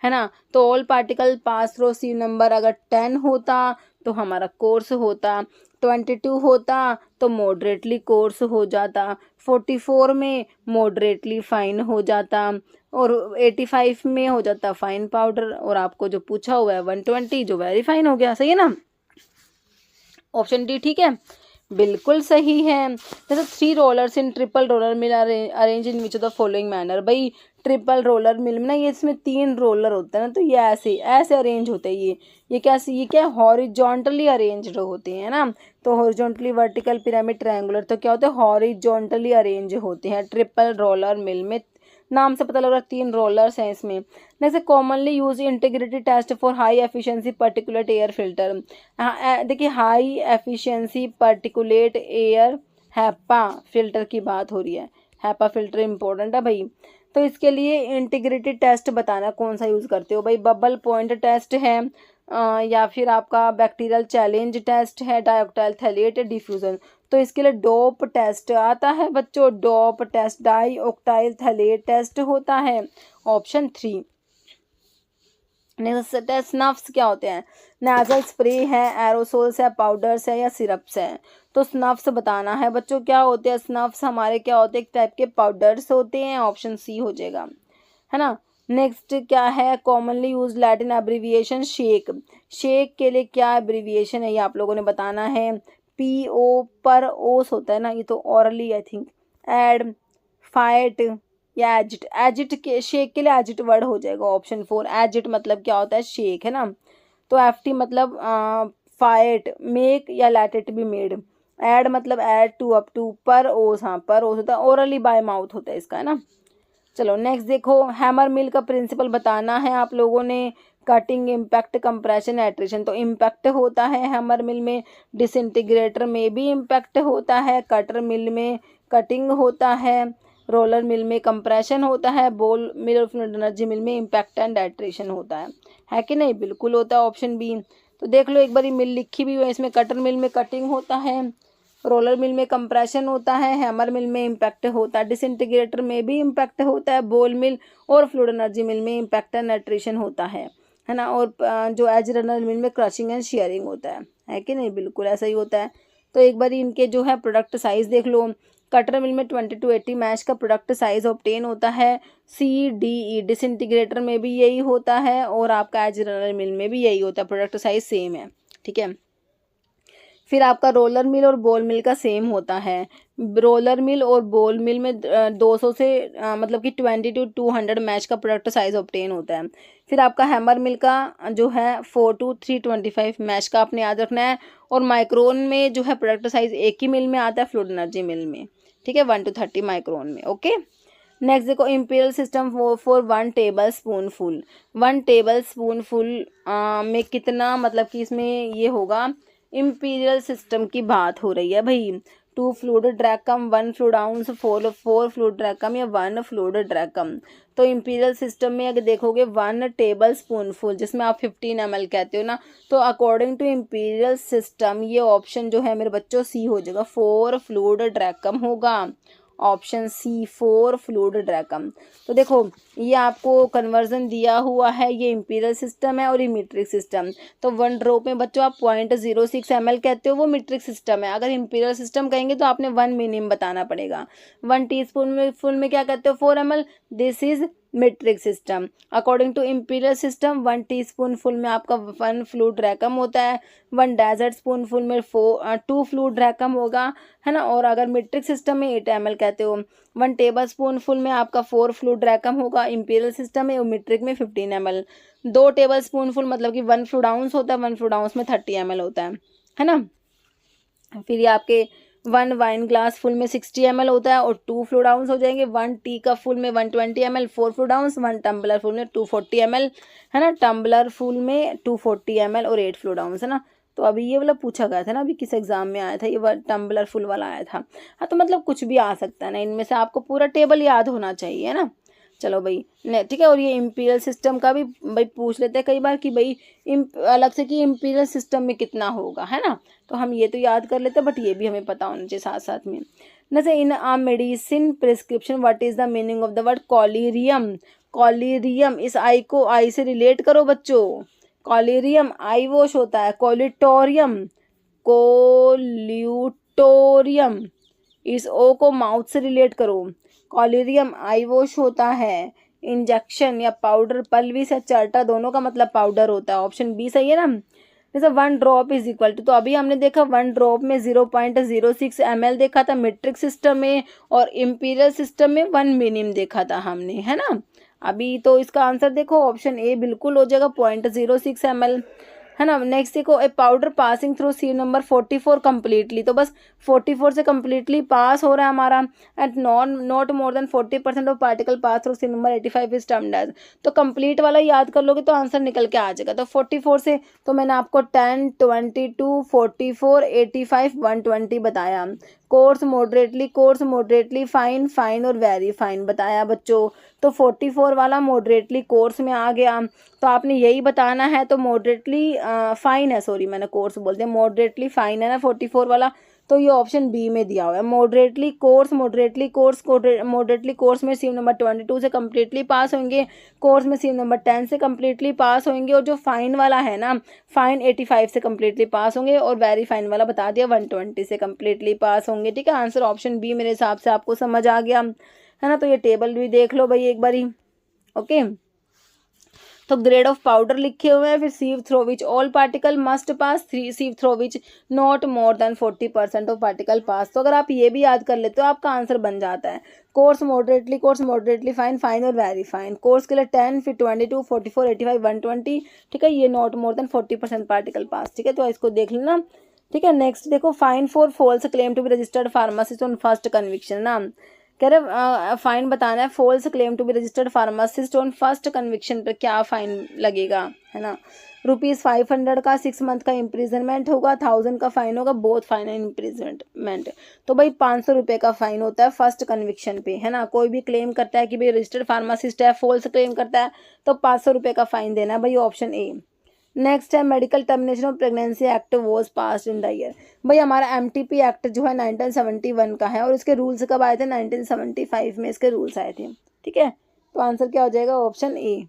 है ना। तो all particle pass through sieve number अगर 10 होता तो हमारा कोर्स होता, 22 होता तो मॉडरेटली कोर्स हो जाता, 44 में मॉडरेटली फाइन हो जाता, और 85 में हो जाता फाइन पाउडर, और आपको जो पूछा हुआ है 120 जो वेरी फाइन हो गया, सही है ना, ऑप्शन डी ठीक है, बिल्कुल सही है। जैसे 3 rollers in triple roller mill arrange in which of the following manner. भाई ट्रिपल रोलर मिल में ना ये इसमें 3 रोलर होते हैं ना, तो ये ऐसे अरेंज होते हैं, ये क्या है? हॉरिजॉन्टली अरेंज्ड होते हैं ना। तो हॉरिजॉन्टली, वर्टिकल, पिरामिड, ट्रायंगुलर, तो क्या होता है? हॉरिजॉन्टली अरेंज होते हैं ट्रिपल रोलर मिल में। नाम से पता लग रहा है 3 रोलर्स हैं इसमें। Next commonly use integrated test for high efficiency particulate air filter. देखिए high efficiency particulate air HEPA filter की बात हो रही है। हैपा फिल्टर इंपॉर्टेंट है भाई। तो इसके लिए इंटीग्रेटेड टेस्ट बताना कौन सा यूज़ करते हो भाई। बबल पॉइंट टेस्ट है या फिर आपका बैक्टीरियल चैलेंज टेस्ट है, डाइऑक्टाइल थैलेट डिफ्यूजन। तो इसके लिए डोप टेस्ट आता है बच्चों, डोप टेस्ट, डाइऑक्टाइल थैलेट टेस्ट होता है, ऑप्शन 3। नेक्स्ट टेस्ट स्नफ्स क्या होते हैं। नेजल स्प्रे है, एरोसोल्स है, पाउडर्स है या सिरप्स है। तो स्नफ्स बताना है बच्चों क्या होते हैं। स्नफ्स हमारे क्या होते हैं, एक टाइप के पाउडर्स होते हैं, ऑप्शन सी हो जाएगा, है ना। नेक्स्ट क्या है, commonly use Latin abbreviation shake. Shake के लिए क्या एब्रीविएशन है ये आप लोगों ने बताना है। PO पर ओस होता है ना, ये तो orally I think. Ad, fiat या एजिट। एजिट के शेक के लिए एजिट वर्ड हो जाएगा, ऑप्शन 4। एजिट मतलब क्या होता है, शेक, है ना। तो FT मतलब फाइट, मेक या let it be made. Ad मतलब एड टू, अप टू। पर ओस, हाँ पर ओस होता है, ओरली बाय माउथ होता है इसका, है ना। चलो नेक्स्ट देखो, हैमर मिल का प्रिंसिपल बताना है आप लोगों ने। Cutting, impact, compression, attrition. तो इम्पैक्ट होता है हैमर मिल में, डिसइंटीग्रेटर में भी इम्पैक्ट होता है, कटर मिल में कटिंग होता है, रोलर मिल में कंप्रेशन होता है, बॉल मिल और फ्लूइड एनर्जी मिल में इम्पैक्ट एंड एट्रिशन होता है कि नहीं, बिल्कुल होता है, ऑप्शन बी। तो देख लो एक बारी मिल लिखी भी हुई है, इसमें कटर मिल में कटिंग होता है, रोलर मिल में कंप्रेशन होता है, हैमर मिल में इम्पैक्ट होता है, डिसइंटीग्रेटर में भी इम्पैक्ट होता है, बॉल मिल और फ्लूइड एनर्जी मिल में इम्पैक्ट एंड एट्रिशन होता है ना। और जो एज रनर मिल में क्रशिंग एंड शेयरिंग होता है कि नहीं, बिल्कुल ऐसा ही होता है। तो एक बार इनके जो है प्रोडक्ट साइज देख लो। कटर मिल में 20 to 80 मैच का प्रोडक्ट साइज ऑब्टेन होता है। CDE डिसइंटीग्रेटर में भी यही होता है और आपका एज रनर मिल में भी यही होता है, प्रोडक्ट साइज सेम है, ठीक है। फिर आपका रोलर मिल और बॉल मिल का सेम होता है। रोलर मिल और बॉल मिल में 200 से मतलब कि 20 to 200 मैच का प्रोडक्ट साइज ऑब्टेन होता है। फिर आपका हैमर मिल का जो है 4 to 325 मैच का आपने याद रखना है। और माइक्रोन में जो है प्रोडक्ट साइज एक ही मिल में आता है, फ्लूइड एनर्जी मिल में, ठीक है, 1 to 30 माइक्रोन में, ओके। नेक्स्ट देखो, imperial system for 1 table spoon full. 1 table spoon full में कितना, मतलब कि इसमें ये होगा, इंपीरियल सिस्टम की बात हो रही है भाई। 2 फ्लूइड ड्रैकम, 1 फ्लूइड आउंस, 4 फ्लूइड ड्रैकम या 1 फ्लूइड ड्रैकम। तो इंपीरियल सिस्टम में अगर देखोगे 1 टेबल स्पून फुल, जिसमें आप 15 ml कहते हो ना, तो अकॉर्डिंग टू इंपीरियल सिस्टम ये ऑप्शन जो है मेरे बच्चों सी हो जाएगा, 4 फ्लूइड ड्रैकम होगा, ऑप्शन सी 4 फ्लूइड ड्रैकम। तो देखो ये आपको कन्वर्जन दिया हुआ है, ये इंपीरियल सिस्टम है और ये मीट्रिक सिस्टम। तो 1 ड्रॉप में बच्चों आप 0.06 ml कहते हो, वो मीट्रिक सिस्टम है। अगर इंपीरियल सिस्टम कहेंगे तो आपने 1 मिनिमम बताना पड़ेगा। 1 टीस्पून में फुल में क्या कहते हो, 4 ml, this is metric system. According to imperial system 1 teaspoonful में आपका 1 फ्लूइड ड्रैकम होता है, 1 डेजर्ट स्पून फुल में 2 फ्लूइड ड्रैकम होगा, है ना। और अगर मीट्रिक सिस्टम में 8 ml कहते हो, 1 टेबल स्पून फुल में आपका 4 फ्लूइड ड्रैकम होगा इंपीरियल सिस्टम में, और मीट्रिक में 15 ml। 2 टेबल स्पून फुल मतलब कि 1 फ्लूइड आउंस होता है, 1 फ्लूइड आउंस में 30 ml होता है ना। फिर ये आपके 1 वाइन ग्लास फुल में 60 ml होता है और 2 फ्लूइड आउंस हो जाएंगे। 1 टी कप फुल में 120 ml, 4 fluid ounce. 1 tumblerful में 240 ml, है ना। टम्बलर फुल में 240 ml और 8 फ्लूइड आउंस, है ना। तो अभी ये वाला पूछा गया था ना, अभी किस एग्जाम में आया था, ये टम्बलर फुल वाला आया था। हाँ तो मतलब कुछ भी आ सकता है ना, इनमें से आपको पूरा टेबल याद होना चाहिए, है ना। चलो भाई ठीक है। और ये इंपीरियल सिस्टम का भी भाई पूछ लेते हैं कई बार कि भाई अलग से कि इंपीरियल सिस्टम में कितना होगा, है ना। तो हम ये तो याद कर लेते हैं, बट ये भी हमें पता होना चाहिए साथ साथ में। जैसे in a medicine prescription what is the meaning of the word collyrium. Collyrium, इस आई को आई से रिलेट करो बच्चों। कॉलीरियम आई वॉश होता है। कोलिटोरियम, कोल्यूटोरियम, इस ओ को माउथ से रिलेट करो। कॉलीरियम आई वॉश होता है। इंजेक्शन या पाउडर, पल्विस या चार्टा दोनों का मतलब पाउडर होता है, ऑप्शन बी सही है ना। जैसे 1 ड्रॉप इज इक्वल टू, तो अभी हमने देखा 1 ड्रॉप में 0.06 ml देखा था मीट्रिक सिस्टम में, और इंपीरियल सिस्टम में 1 मिनिम देखा था हमने, है ना। अभी तो इसका आंसर देखो, ऑप्शन ए बिल्कुल हो जाएगा 0.06 ml, है ना। नेक्स्ट देखो, a powder passing through sieve number 44 completely, तो बस 44 से कम्प्लीटली पास हो रहा है हमारा। At not more than 40% of particle pass through sieve number 85 is termed as, तो कंप्लीट वाला याद कर लोगे तो आंसर निकल के आ जाएगा। तो 44 से तो मैंने आपको 10, 22, 44, 85, 120 बताया। कोर्स मॉडरेटली, फाइन और वेरी फाइन बताया बच्चों। तो 44 वाला मॉडरेटली कोर्स में आ गया, तो आपने यही बताना है। तो मॉडरेटली फाइन है, सॉरी मैंने कोर्स बोल दिया, मॉडरेटली फाइन है ना 44 वाला, तो ये ऑप्शन बी में दिया हुआ है। मॉडरेटली कोर्स में सीव नंबर 22 से कम्प्लीटली पास होंगे, कोर्स में सीव नंबर 10 से कम्प्लीटली पास होंगे, और जो फाइन वाला है ना, फाइन 85 से कम्प्लीटली पास होंगे, और वेरी फाइन वाला बता दिया 120 से कम्प्लीटली पास होंगे। ठीक है, आंसर ऑप्शन बी मेरे हिसाब से आपको समझ आ गया है ना। तो ये टेबल भी देख लो भाई एक बारी। ओके, तो ग्रेड ऑफ पाउडर लिखे हुए हैं, फिर sieve through which all particle must pass, sieve through which not more than 40% of particle pass. तो अगर आप ये भी याद कर लेते हो आपका आंसर बन जाता है। कोर्स मॉडरेटली फाइन और वेरी फाइन। कोर्स के लिए 10, फिर 22, 44, 85, 120। ठीक है, ये not more than 40% particle pass. ठीक है, तो इसको देख लेना। ठीक है, नेक्स्ट देखो, fine for false claim to be registered pharmacist on first conviction ना, कह रहे फाइन बताना है। False claim to be registered pharmacist on first conviction पर क्या फाइन लगेगा, है ना। ₹500 का 6 मंथ का इम्प्रिजनमेंट होगा, 1000 का फाइन होगा, बोथ फाइन एंड इम्प्रिजनमेंट। तो भाई 500 रुपये का फाइन होता है फर्स्ट कन्विक्शन पे, है ना। कोई भी क्लेम करता है कि भाई रजिस्टर्ड फार्मासिस्ट है, फॉल्स क्लेम करता है, तो 500 रुपये का फाइन देना है भाई, ऑप्शन ए। नेक्स्ट है, medical termination of pregnancy act was passed in the year. भाई हमारा एमटीपी एक्ट जो है 1971 का है, और इसके रूल्स कब आए थे, 1975 में इसके रूल्स आए थे। ठीक है, तो आंसर क्या हो जाएगा, ऑप्शन ए।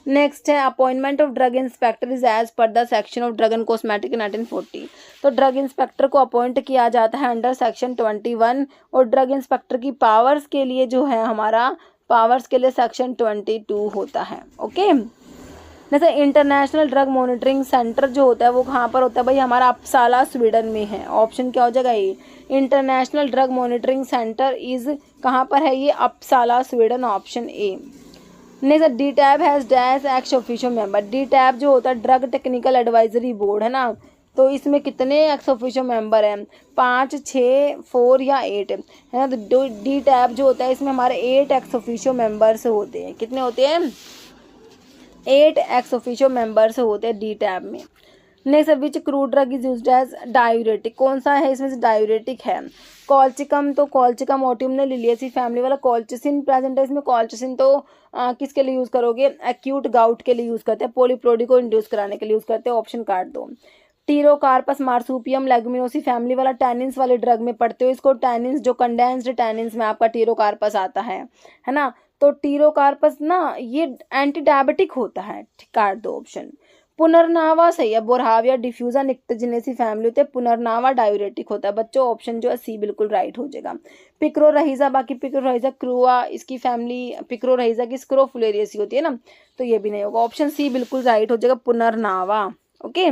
नेक्स्ट है, appointment of drug inspector is as per the section of drug and cosmetic 1940। तो ड्रग इंस्पेक्टर को अपॉइंट किया जाता है अंडर सेक्शन 21, और ड्रग इंस्पेक्टर की पावर्स के लिए जो है हमारा पावर्स के लिए सेक्शन 22 होता है। ओके, जैसे इंटरनेशनल ड्रग मॉनिटरिंग सेंटर जो होता है वो कहाँ पर होता है भाई, हमारा अपसाला स्वीडन में है। ऑप्शन क्या हो जाएगा, ये international drug monitoring centre is कहाँ पर है, ये Uppsala Sweden, option A. Next, DTAB has dash ex officio member. DTAB जो होता है ड्रग टेक्निकल एडवाइजरी बोर्ड, है ना। तो इसमें कितने एक्स ऑफिशियो मेंबर हैं, 5, 6, 4 या 8, है ना। तो डी टैब जो होता है इसमें हमारे 8 एक्स ऑफिशियो मेंबर्स होते हैं। कितने होते हैं, 8 एक्स ऑफिशियो मेंबर्स होते हैं डी टैब में। Next, which crude drug is used as diuretic. कौन सा है इसमें से डायूरेटिक है, कॉल्चिकम। तो कॉल्चिकम ओटियम ने लिलियेसी फैमिली वाला कॉल्चिसिन प्रेजेंट है इसमें। कॉल्चिसिन तो किसके लिए यूज़ करोगे, एक्यूट गाउट के लिए यूज़ करते हैं, पोलीप्लोडी को इंड्यूस कराने के लिए यूज़ करते हैं, ऑप्शन काट दो। टीरोकार्पस मार्सूपियम लेगुमिनोसी फैमिली वाला टैनिन्स वाले ड्रग में पढ़ते हो इसको। टैनिन्स जो कंडेंस्ड टैनिन्स में आपका टीरोकार्पस आता है ना। तो टीरोकार्पस ना ये एंटी डायबिटिक होता है, काट दो ऑप्शन। पुनर्नावा सही है, बोरहाविया डिफ्यूजा निक्टोजेनेसी फैमिली होते हैं, पुनर्नावा डायूरेटिक होता है बच्चों, ऑप्शन जो है सी बिल्कुल राइट हो जाएगा। पिक्रोरहिजा, बाकी पिक्रोरहिजा क्रूआ इसकी फैमिली, पिक्रोरहिजा की स्क्रोफुलेरियसी होती है ना, तो ये भी नहीं होगा, ऑप्शन सी बिल्कुल राइट हो जाएगा, पुनर्नावा। ओके,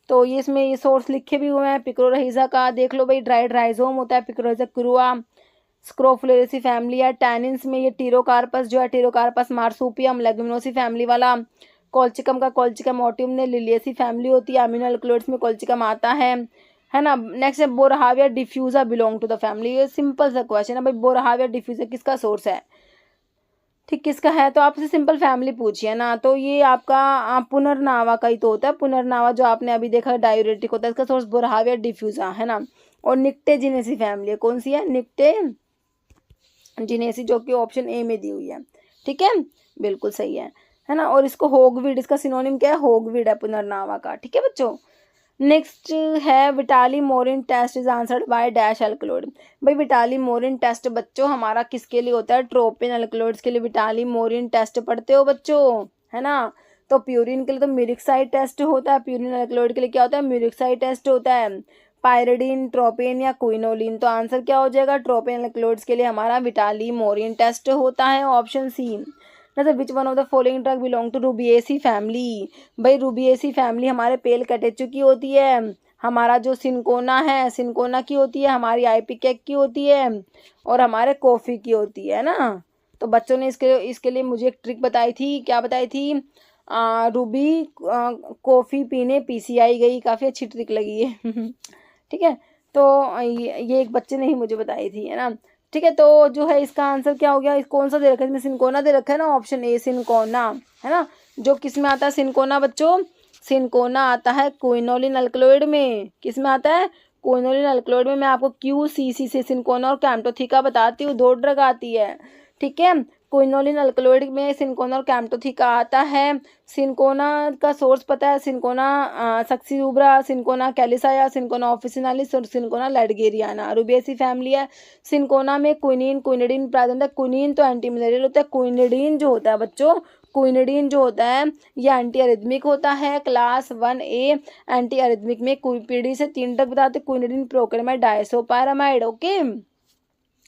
तो ये इसमें ये सोर्स लिखे भी हुए हैं पिक्रोरहिजा का, देख लो भाई, ड्राइड राइजोम होता है, पिक्रोरहिजा क्रूआ, स्क्रोफुलेरेसी फैमिली है। टैनिन्स में ये टीरोकार्पस जो है, टीरोकार्पस मार्सूपियम लेगुमिनोसी फैमिली वाला। कॉल्चिकम का कॉल्चिकम ओटियम ने लिलियेसी फैमिली होती है, अमीनो एल्कलॉइड्स में कॉल्चिकम आता है ना। नेक्स्ट है, बोरहाविया डिफ्यूजा बिलोंग टू द फैमिली। ये सिंपल सा क्वेश्चन है भाई, बोरहाविया डिफ्यूजा किसका सोर्स है, ठीक किसका है, तो आपसे सिंपल फैमिली पूछिए ना, तो ये आपका पुनर्नावा का ही तो होता है। पुनर्नावा जो आपने अभी देखा डायूरेटिक होता है, इसका सोर्स बोरहाविया डिफ्यूजा है ना। और निक्टेजिनेसी फैमिली है, कौन सी है, निक्टेजिनेसी, जो कि ऑप्शन ए में दी हुई है। ठीक है, बिल्कुल सही है ना। और इसको होगवीड, इसका सिनोनिम क्या है, होगवीड है पुनर्नावा का। ठीक है बच्चों, नेक्स्ट है, Vitali Morin test is answered by dash alkaloid. भाई विटाली मोरिन टेस्ट बच्चों हमारा किसके लिए होता है, ट्रोपिन एल्कलॉइड्स के लिए विटाली मोरिन टेस्ट पढ़ते हो बच्चों, है ना। तो प्यूरिन के लिए तो म्यूरिक्साइड टेस्ट होता है, प्यूरिन एल्कलॉइड के लिए क्या होता है, म्यूरिक्साइड टेस्ट होता है। पायरिडीन, ट्रोपिन या क्विनोलिन, तो आंसर क्या हो जाएगा, ट्रोपिन एल्कलॉइड्स के लिए हमारा विटाली मोरिन टेस्ट होता है, ऑप्शन सी। मतलब which one of the following drug belong to rubiaceae family. भाई रूबिएसी फैमिली हमारे पेल कैटेचू की होती है, हमारा जो सिनकोना है सिनकोना की होती है, हमारी आइपिकेक की होती है, और हमारे कॉफ़ी की होती है ना। तो बच्चों ने इसके लिए मुझे एक ट्रिक बताई थी, क्या बताई थी, रूबी कॉफ़ी पीने पीसीआई गई, काफ़ी अच्छी ट्रिक लगी है ठीक है। तो ये एक बच्चे ने ही मुझे बताई थी, है ना। ठीक है, तो जो है इसका आंसर क्या हो गया, इस कौन सा दे रखा है इसमें, सिनकोना दे रखा है ना, ऑप्शन ए सिनकोना, है ना। जो किस में आता है सिनकोना बच्चों, सिनकोना आता है क्विनोलिन अल्कलॉइड में। किस में आता है, क्विनोलिन अल्कलॉइड में। मैं आपको QCC से सिनकोना और कैम्टोथिका बताती हूँ, 2 ड्रग आती है, ठीक है। क्विनोलिन अल्कलॉइड में सिनकोना और कैम्टोथिका आता है। सिनकोना का सोर्स पता है, सिनकोना सक्सीरुब्रा, सिनकोना कैलिसाया, सिनकोना ऑफिसिनालिस और सिनकोना लैडगेरियाना, रूबिएसी फैमिली है। सिनकोना में क्विनिन क्विनिडीन प्रेजेंट है। क्विनिन तो एंटी मलेरियल होता है, क्विनिडीन जो होता है बच्चों, क्विनिडीन जो होता है ये एंटी अरिथमिक होता है, क्लास 1A एंटी अरिथमिक में क्विपीडी से 3 ड्रग बताते, क्विनिडीन, प्रोकेलमाइड, डायसोपायरामाइड, ओके,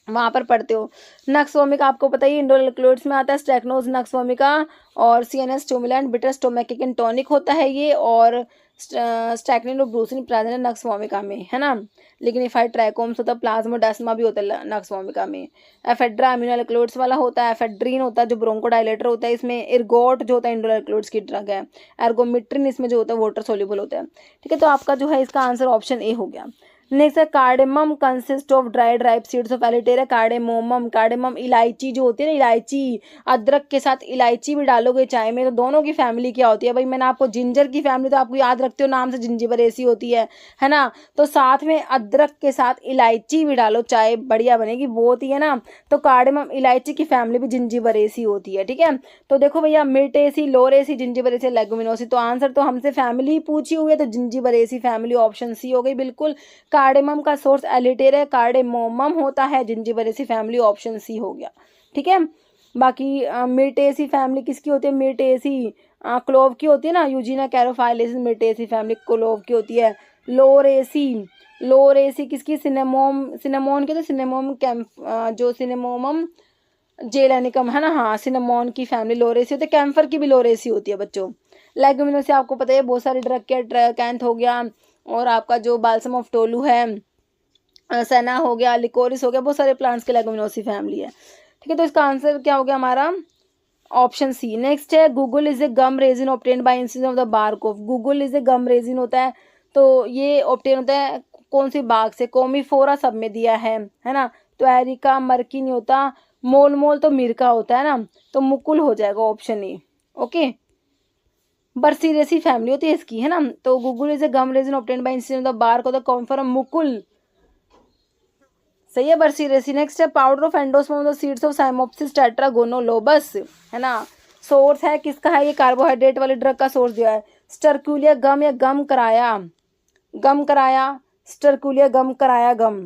वहाँ पर पढ़ते हो। नक्स वोमिका आपको पता ही इंडोल अल्कलॉइड्स में आता है, स्टेक्नोज नक्स वोमिका और CNS स्टिमुलेंट, बिटर स्टोमैकिक टॉनिक होता है ये, और स्टैक्निन और ब्रूसिन प्रेजेंट है नक्स वोमिका में, है ना। लेकिन इफाइड ट्राइकोम्स होता है, प्लाज्मोडेस्मा भी होता है नक्स वोमिका में। एफेड्रा अमीनो अल्कलॉइड्स वाला होता है, एफेड्रीन होता है जो ब्रोंकोडायलेटर होता है इसमें, एर्गोट जो होता है इंडोल अल्कलॉइड्स की ड्रग है, एर्गोमिट्रिन इसमें जो होता है वाटर सोल्यूबल होता है, ठीक है। तो आपका जो है इसका आंसर ऑप्शन ए हो गया। नेक्स्ट है cardamom consist of dried ripe seeds of elettaria. Cardamomum, cardamom इलायची जो होती है ना, इलायची, अदरक के साथ इलायची भी डालोगे चाय में तो दोनों की फैमिली क्या होती है भाई, मैंने आपको जिंजर की फैमिली तो आपको याद रखते हो नाम से, जिंजिबरेसी होती है ना। तो साथ में अदरक के साथ इलायची भी डालो, चाय बढ़िया बनेगी, वो होती है ना। तो कार्डेमम इलायची की फैमिली भी जिंजिबरेसी होती है, ठीक है। तो देखो भैया, मिर्टेसी, लोरेसी, जिंजिबरेसी, लेगुमिनोसी, तो आंसर तो हमसे फैमिली पूछी हुई है, तो जिंजिबरेसी फैमिली ऑप्शन सी हो गई बिल्कुल। कार्डेमम का सोर्स एलिटेरिया, कार्डेमोमम होता है, जिंजिबरेसी फैमिली ऑप्शन सी हो गया, ठीक है। बाकी मिर्टेसी फैमिली किसकी होती है, मिर्टेसी क्लोव की होती है ना, यूजीना कैरोफाइलेसिस, मिर्टेसी फैमिली क्लोव की होती है। लोरेसी, लोरेसी किसकी, सिनेमोम, सिनेमोन के, तो सिनेमोम जो सिनेमोमम जेलेनिकम है ना, हाँ, सिनेमोन की फैमिली लोरेसी होती है, कैम्फर की भी लोरेसी होती है बच्चों। लेगुमिनोसी आपको पता है बहुत सारे ड्रग के, ट्रैकेंथ हो गया, और आपका जो बाल्सम ऑफ टोलू है, सेना हो गया, लिकोरिस हो गया, बहुत सारे प्लांट्स के लेगुमिनोसी फैमिली है, ठीक है। तो इसका आंसर क्या हो गया हमारा, ऑप्शन सी। नेक्स्ट है guggul is a gum resin obtain by incision of the bark of. Guggul is a gum resin होता है, तो ये ऑब्टेन होता है कौन सी बाग से, कोमीफोरा सब में दिया है ना। तो एरिका, मर्की नहीं होता, मोल मोल तो मिर्का होता है ना, तो मुकुल हो जाएगा option A, okay. Burseraceae family होती है इसकी, है ना। तो guggul is a gum resin obtain by incision of the bark of the commiphora, मुकुल सही है, बर्सीरेसी। नेक्स्ट है powder of endosperm of the seeds of cyamopsis tetragonoloba, है ना। सोर्स है किसका है, ये कार्बोहाइड्रेट वाले ड्रग का सोर्स दिया है, स्टरकुलिया गम या गम कराया, गम कराया, स्टरकुलिया गम कराया गम,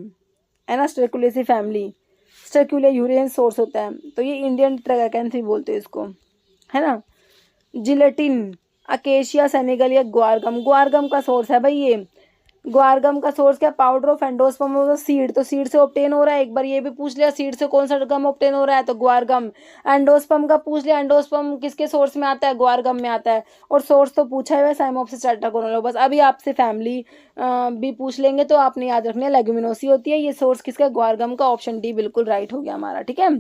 है ना, स्टरकुलेसी फैमिली। स्टरकुलिया यूरेन सोर्स होता है, तो ये इंडियन ट्रैकेंथी बोलते हैं इसको, है ना। जिलेटिन, अकेशिया सेनेगल या ग्वारगम, ग्वारगम का सोर्स है भाई ये। ग्वारगम का सोर्स क्या, powder of endosperm of the seed, तो सीड से ऑब्टेन हो रहा है, एक बार ये भी पूछ लिया सीड से कौन सा गम ऑब्टेन हो रहा है, तो ग्वारगम। एंडोस्पर्म का पूछ लिया, एंडोस्पर्म किसके सोर्स में आता है, ग्वारगम में आता है, और सोर्स तो पूछा है साइमोप्सिस टेट्रागोनोलोबस। अभी आपसे फैमिली भी पूछ लेंगे तो आपने याद रखना है, लेगुमिनोसी होती है, ये सोर्स किसका, ग्वारगम का, ऑप्शन डी बिल्कुल राइट हो गया हमारा, ठीक है।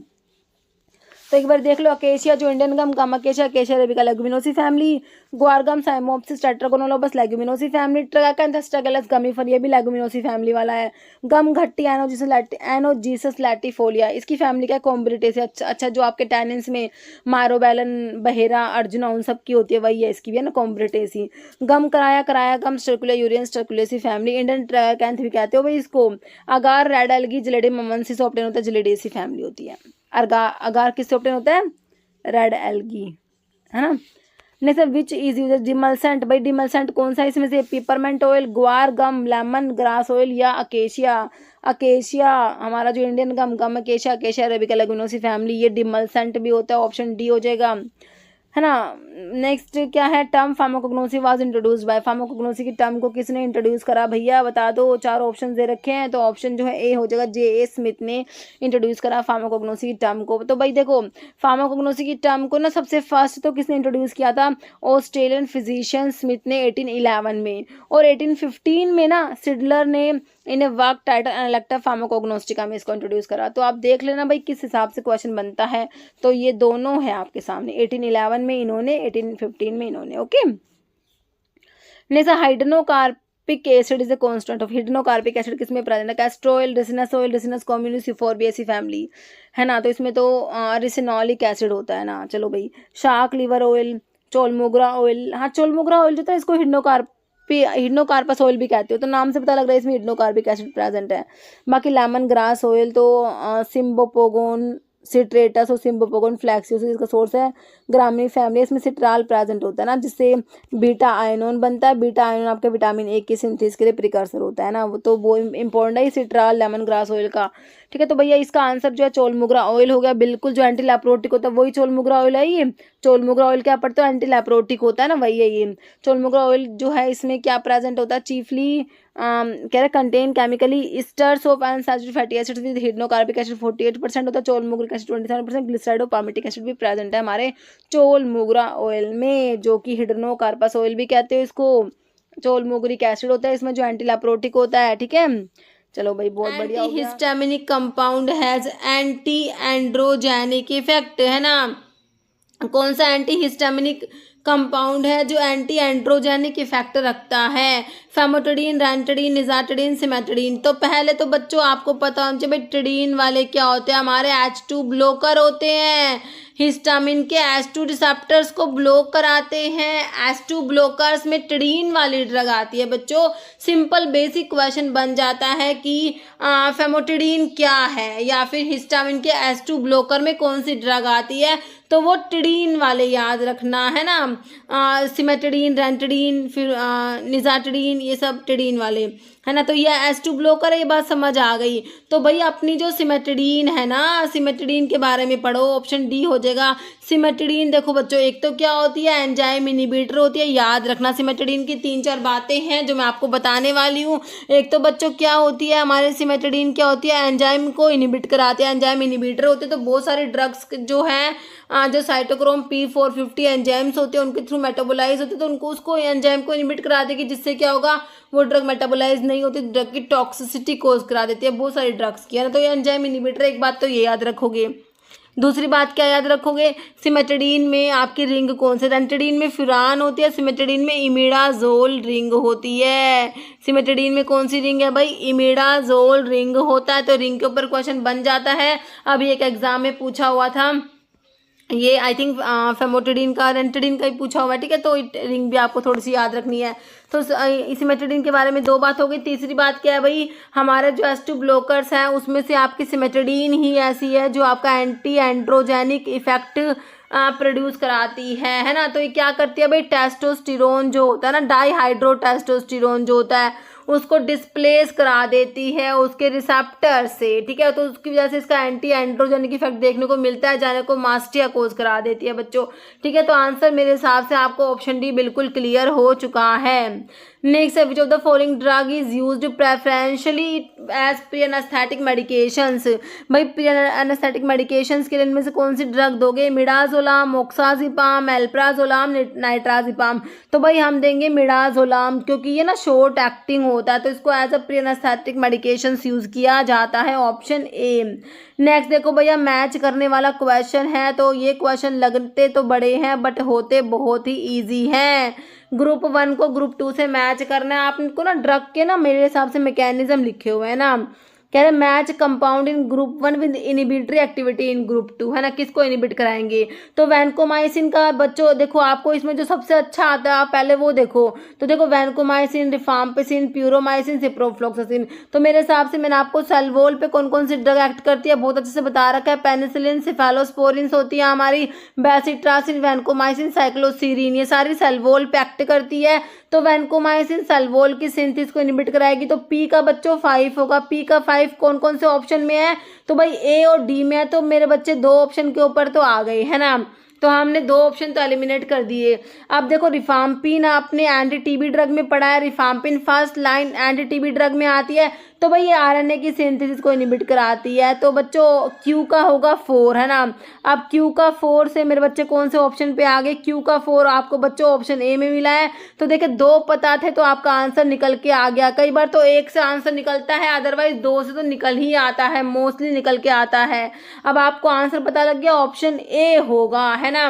तो एक बार देख लो, अकेशिया जो Indian gum acacia, acacia arabica leguminosae family, guar gum cyamopsis tetragonolobus leguminosae family, tragacanth astragalus gummifer ये भी लेगुमिनोसी फैमिली वाला है। गम घट्टी एनोजीसस लैटिफोलिया इसकी फैमिली का कॉम्ब्रिटेसी, अच्छा जो आपके टैनिन्स में मारोबैलन, बहेरा, अर्जुना उन सब की होती है वही है, इसकी भी है ना कॉम्ब्रिटेसी। गम कराया, कराया गम, स्टरकुलिया यूरियन स्टरकुलेसी फैमिली, इंडियन ट्रैकेंथ भी कहते हो भाई इसको। अगार रेड एल्गी जिलेडे ममनसी से ऑब्टेन होता है, जिलेडेसी फैमिली होती है। अगार किससे ऑब्टेन होता है, रेड एल्गी, है ना। Next which is use demulcent, भाई डिमल्सेंट कौन सा है इसमें से, पिपरमेंट ऑयल, ग्वार गम, लेमन ग्रास ऑयल या अकेशिया। अकेशिया हमारा जो Indian gum acacia, acacia arabica leguminosae family, ये डिमल्सेंट भी होता है, ऑप्शन डी हो जाएगा, है ना। नेक्स्ट क्या है, term pharmacognosy was introduce by, pharmacognosy की टर्म को किसने इंट्रोड्यूस करा भैया बता दो, 4 ऑप्शन दे रखे हैं, तो ऑप्शन जो है ए हो जाएगा, J.A. स्मिथ ने इंट्रोड्यूस करा फार्माकोग्नोसी की टर्म को। तो भाई देखो फार्माकोग्नोसी की टर्म को ना सबसे फर्स्ट तो किसने इंट्रोड्यूस किया था, ऑस्ट्रेलियन फिजिशियन स्मिथ ने 1811 में, और 1815 में ना सिडलर ने इन्हें वर्क टाइटल एनालेक्टा फार्माकोग्नोस्टिका में इसको इंट्रोड्यूस करा। तो आप देख लेना भाई किस हिसाब से क्वेश्चन बनता है, तो ये दोनों है आपके सामने, 1811 में इन्होंने, 1815 में इन्होंने। Okay, next hydnocarpic acid is a constant of, hydnocarpic acid किसमें प्रेजेंट है? Castor oil, Ricinus communis, Euphorbiaceae family, है ना। तो इसमें तो रिसिनॉलिक एसिड होता है ना। चलो भाई, शार्क लिवर ऑयल, चोलमोगरा ऑयल, हाँ चोलमोगरा ऑयल जो था इसको हिडनोकार्पस ऑयल भी कहते हो, तो नाम से पता लग रहा है इसमें हिडनोकार्बिक एसिड प्रेजेंट है। बाकी लेमन ग्रास ऑयल तो सिम्बोपोगोन सिट्रेटस और सिम्बोपोगोन फ्लैक्सियोस इसका सोर्स है। ग्रामीण फैमिली, इसमें सिट्राल प्रेजेंट होता है ना, जिससे बीटा आयनोन बनता है। बीटा आयनोन आपके विटामिन ए की सिंथेसिस के लिए प्रिकर्सर होता है ना, वो तो वो इंपॉर्टेंट है सिट्राल लेमन ग्रास ऑयल का। ठीक है, तो भैया इसका आंसर जो है चोलमोगरा ऑयल हो गया। बिल्कुल, जो एंटी लैप्रोटिक होता है वही चोलमोगरा ऑयल है। ये चोलमोगरा ऑयल क्या पढ़ते हो? एंटी लैप्रोटिक होता है ना, वही है ये चोलमोगरा ऑयल जो है। इसमें क्या प्रेजेंट होता है? चीफली कह रहे contain chemically esters of unsaturated fatty acids with hydnocarpic acid 48% होता है, चोलमोगरिक एसिड 27%, ग्लिसराइड और पामिटिक एसिड भी प्रेजेंट है हमारे चोलमोगरा ऑयल में, जो कि हिडनोकार्पस ऑयल भी कहते हो इसको। चोलमोगरिक एसिड होता है इसमें जो एंटी लैप्रोटिक होता है। ठीक है, चलो भाई बहुत बढ़िया हो गया। Histaminic compound has anti androgenic effect, है ना। कौन सा एंटी हिस्टामिनिक कंपाउंड है जो एंटी एंड्रोजेनिक इफेक्ट रखता है? Famotidine, रैंटिडीन, निजाटिडीन, cimetidine. तो पहले तो बच्चों आपको पता होना चाहिए भाई टिडीन वाले क्या होते हैं? हमारे H2 ब्लोकर होते हैं। हिस्टामिन के H2 रिसेप्टर्स को ब्लॉक कराते हैं। H2 ब्लॉकर्स में टिडीन वाली ड्रग आती है बच्चों। सिंपल बेसिक क्वेश्चन बन जाता है कि फेमोटिडीन क्या है या फिर हिस्टामिन के H2 ब्लॉकर में कौन सी ड्रग आती है, तो वो टिडीन वाले याद रखना, है ना। सिमेटिडीन, रेंटिडीन, फिर निजाटिडीन, ये सब टिडीन वाले, है ना। तो ये H2 ब्लॉकर है, ये बात समझ आ गई। तो भाई अपनी जो सिमेटिडीन है ना, सिमेटिडीन के बारे में पढ़ो, ऑप्शन डी हो जाएगा। सिमेटिडीन देखो बच्चों, एक तो क्या होती है? एंजाइम इनहिबिटर होती है। याद रखना सिमेटिडीन की 3-4 बातें हैं जो मैं आपको बताने वाली हूँ। एक तो बच्चों क्या होती है हमारे सिमेटिडीन, क्या होती है? एंजाइम को इनहिबिट कराते हैं, एंजाइम इनहिबिटर होते हैं। तो बहुत सारे ड्रग्स जो हैं जो साइटोक्रोम P450 एंजाइम्स होते हैं उनके थ्रू मेटाबोलाइज होते हैं, तो उनको उसको एंजाइम को इनहिबिट करा देगी, जिससे क्या होगा? वो ड्रग मेटाबोलाइज नहीं होती, ड्रग की टॉक्सिसिटी कोज करा देती है बहुत सारी ड्रग्स की, है ना। तो ये एंजाइम इनहिबिटर, एक बात तो ये याद रखोगे। दूसरी बात क्या याद रखोगे? सिमेटिडीन में आपकी रिंग कौन से? रेंटिडीन में फ्यूरान होती है, सिमेटिडीन में इमिडाजोल रिंग होती है। सिमेटिडीन में कौन सी रिंग है भाई? इमिडाजोल रिंग होता है। तो रिंग के ऊपर क्वेश्चन बन जाता है। अभी एक एग्जाम में पूछा हुआ था ये, आई थिंक फेमोटिडीन का, रेंटिडीन का ही पूछा हुआ है। ठीक है, तो रिंग भी आपको थोड़ी सी याद रखनी है। तो सिमेटिडीन के बारे में 2 बात हो गई। तीसरी बात क्या है भाई? हमारे जो H2 ब्लॉकर्स हैं उसमें से आपकी सिमेटिडीन ही ऐसी है जो आपका एंटी एंड्रोजेनिक इफेक्ट प्रोड्यूस कराती है ना। तो ये क्या करती है भाई? टेस्टोस्टेरोन जो होता है ना, डाईहाइड्रो टेस्टोस्टेरोन जो होता है उसको डिस्प्लेस करा देती है उसके रिसेप्टर से। ठीक है, तो उसकी वजह से इसका एंटी एंड्रोजेनिक इफेक्ट देखने को मिलता है, जाने को मास्टिया कोज करा देती है बच्चों। ठीक है, तो आंसर मेरे हिसाब से आपको ऑप्शन डी बिल्कुल क्लियर हो चुका है। नेक्स्ट है, which of the following drug is used preferentially as pre anaesthetic medications? भाई प्री एनेस्थेटिक मेडिकेशंस के लिए इनमें से कौन सी ड्रग दोगे? मिडाजोलाम, मोक्साजिपाम, एल्प्राजोलाम, नाइट्राजिपाम। तो भाई हम देंगे मिडाजोलाम, क्योंकि ये ना शॉर्ट एक्टिंग होता है, तो इसको as a pre anaesthetic medications use किया जाता है, ऑप्शन ए। नेक्स्ट देखो भैया, मैच करने वाला क्वेश्चन है। तो ये क्वेश्चन लगते तो बड़े हैं बट होते बहुत ही ईजी हैं। ग्रुप 1 को ग्रुप 2 से मैच करना है आपको ना। ड्रग के ना मेरे हिसाब से मैकेनिज्म लिखे हुए हैं ना, कह रहे match compound in group 1 with inhibitory activity in group 2, है ना। किसको इनहिबिट कराएंगे? तो वैनकोमाइसिन का बच्चों देखो, आपको इसमें जो सबसे अच्छा आता है आप पहले वो देखो। तो देखो वैनकोमाइसिन, रिफाम्पिसिन, प्यूरोमाइसिन, सिप्रोफ्लॉक्सासिन। तो मेरे हिसाब से मैंने आपको सेलवोल पे कौन कौन सी ड्रग एक्ट करती है बहुत अच्छे से बता रखा है। पेनिसिलिन, सिफेलोस्पोरिन होती है हमारी, बेसिट्रासिन, वैनकोमाइसिन, साइक्लोसीरिन, ये सारी सेलवोल पे एक्ट करती है। तो वैनकोमाइसिन सेलवोल की सिंथेसिस को इनहिबिट कराएगी। तो पी का बच्चों 5 होगा। पी का 5 कौन कौन से ऑप्शन में है? तो भाई ए और डी में है। तो मेरे बच्चे 2 ऑप्शन के ऊपर तो आ गए, है ना। तो हमने 2 ऑप्शन तो एलिमिनेट कर दिए। अब देखो रिफाम्पिन आपने एंटी टीबी ड्रग में पढ़ा है, रिफाम्पिन first line anti TB drug में आती है। तो भाई ये आरएनए की सिंथेसिस को इनहिबिट कराती है। तो बच्चों क्यू का होगा 4, है ना। अब क्यू का 4 से मेरे बच्चे कौन से ऑप्शन पे आ गए? क्यू का 4 आपको बच्चों ऑप्शन ए में मिला है। तो देखिए 2 पता थे तो आपका आंसर निकल के आ गया। कई बार तो 1 से आंसर निकलता है, अदरवाइज 2 से तो निकल ही आता है, मोस्टली निकल के आता है। अब आपको आंसर पता लग गया, ऑप्शन ए होगा, है ना।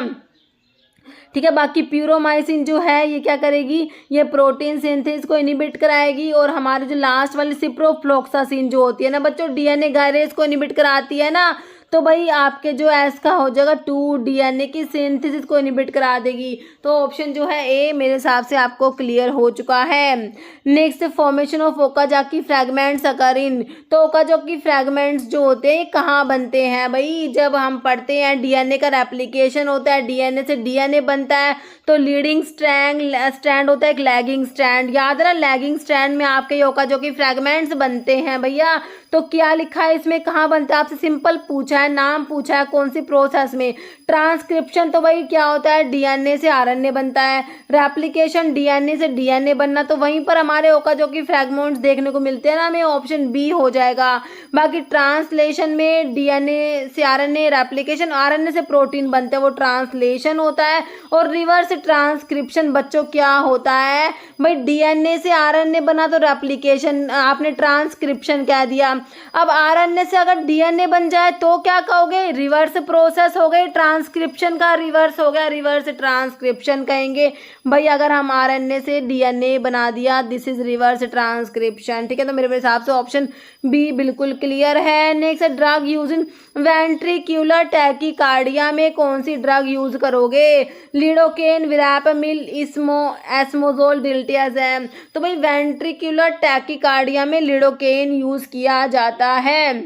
ठीक है। बाकी प्यूरोमाइसिन जो है ये क्या करेगी, ये प्रोटीन सिंथेसिस को इनिबिट कराएगी। और हमारे जो लास्ट वाली सिप्रोफ्लोक्सासिन जो होती है ना बच्चों, डीएनए गायरेज को इनिबिट कराती है ना, तो भाई आपके जो एस का हो जाएगा 2 डीएनए की सिंथेसिस को इनिबिट करा देगी। तो ऑप्शन जो है ए मेरे हिसाब से आपको क्लियर हो चुका है। Next, formation of Okazaki fragments occur in. तो ओकाजाकी फ्रैगमेंट्स जो होते हैं कहाँ बनते हैं भाई, जब हम पढ़ते हैं डीएनए का रेप्लिकेशन होता है, डीएनए से डीएनए बनता है, तो लीडिंग स्ट्रैंड होता है एक लैगिंग स्ट्रैंड। याद रहा, लैगिंग स्ट्रैंड में आपके ओकाजाकी फ्रैगमेंट्स बनते हैं भैया। तो क्या लिखा है इसमें, कहाँ बनता है, आपसे सिंपल पूछा है, नाम पूछा है, कौन सी प्रोसेस में। ट्रांसक्रिप्शन तो भाई क्या होता है, डीएनए से आरएनए बनता है। रेप्लिकेशन डीएनए से डीएनए बनना, तो वहीं पर हमारे ओकाजाकी फ्रैगमेंट्स देखने को मिलते हैं ना, हमें ऑप्शन बी हो जाएगा। बाकी ट्रांसलेशन में डीएनए से आरएनए, रेप्लिकेशन आरएनए से प्रोटीन बनते हैं, वो ट्रांसलेशन होता है। और रिवर्स ट्रांसक्रिप्शन बच्चों क्या होता है भाई, डीएनए से आरएनए बना तो रेप्लिकेशन, आपने ट्रांसक्रिप्शन कह दिया। अब आरएनए से अगर डीएनए बन जाए तो क्या कहोगे, रिवर्स प्रोसेस हो गई, ट्रांसक्रिप्शन का रिवर्स हो गया, रिवर्स ट्रांसक्रिप्शन कहेंगे भाई। अगर हम आरएनए से डीएनए बना दिया, दिस इज रिवर्स ट्रांसक्रिप्शन। ठीक है, तो मेरे हिसाब से ऑप्शन बी बिल्कुल क्लियर है। Next, drug use in ventricular tachycardia में कौन सी ड्रग यूज करोगे, लिडोकेन, विरापामिल, एस्मोजोल, डिल्टियाज़ेम। तो भाई वेंट्रिक्यूलर टैकीकार्डिया में लिडोकेन यूज किया जाता है।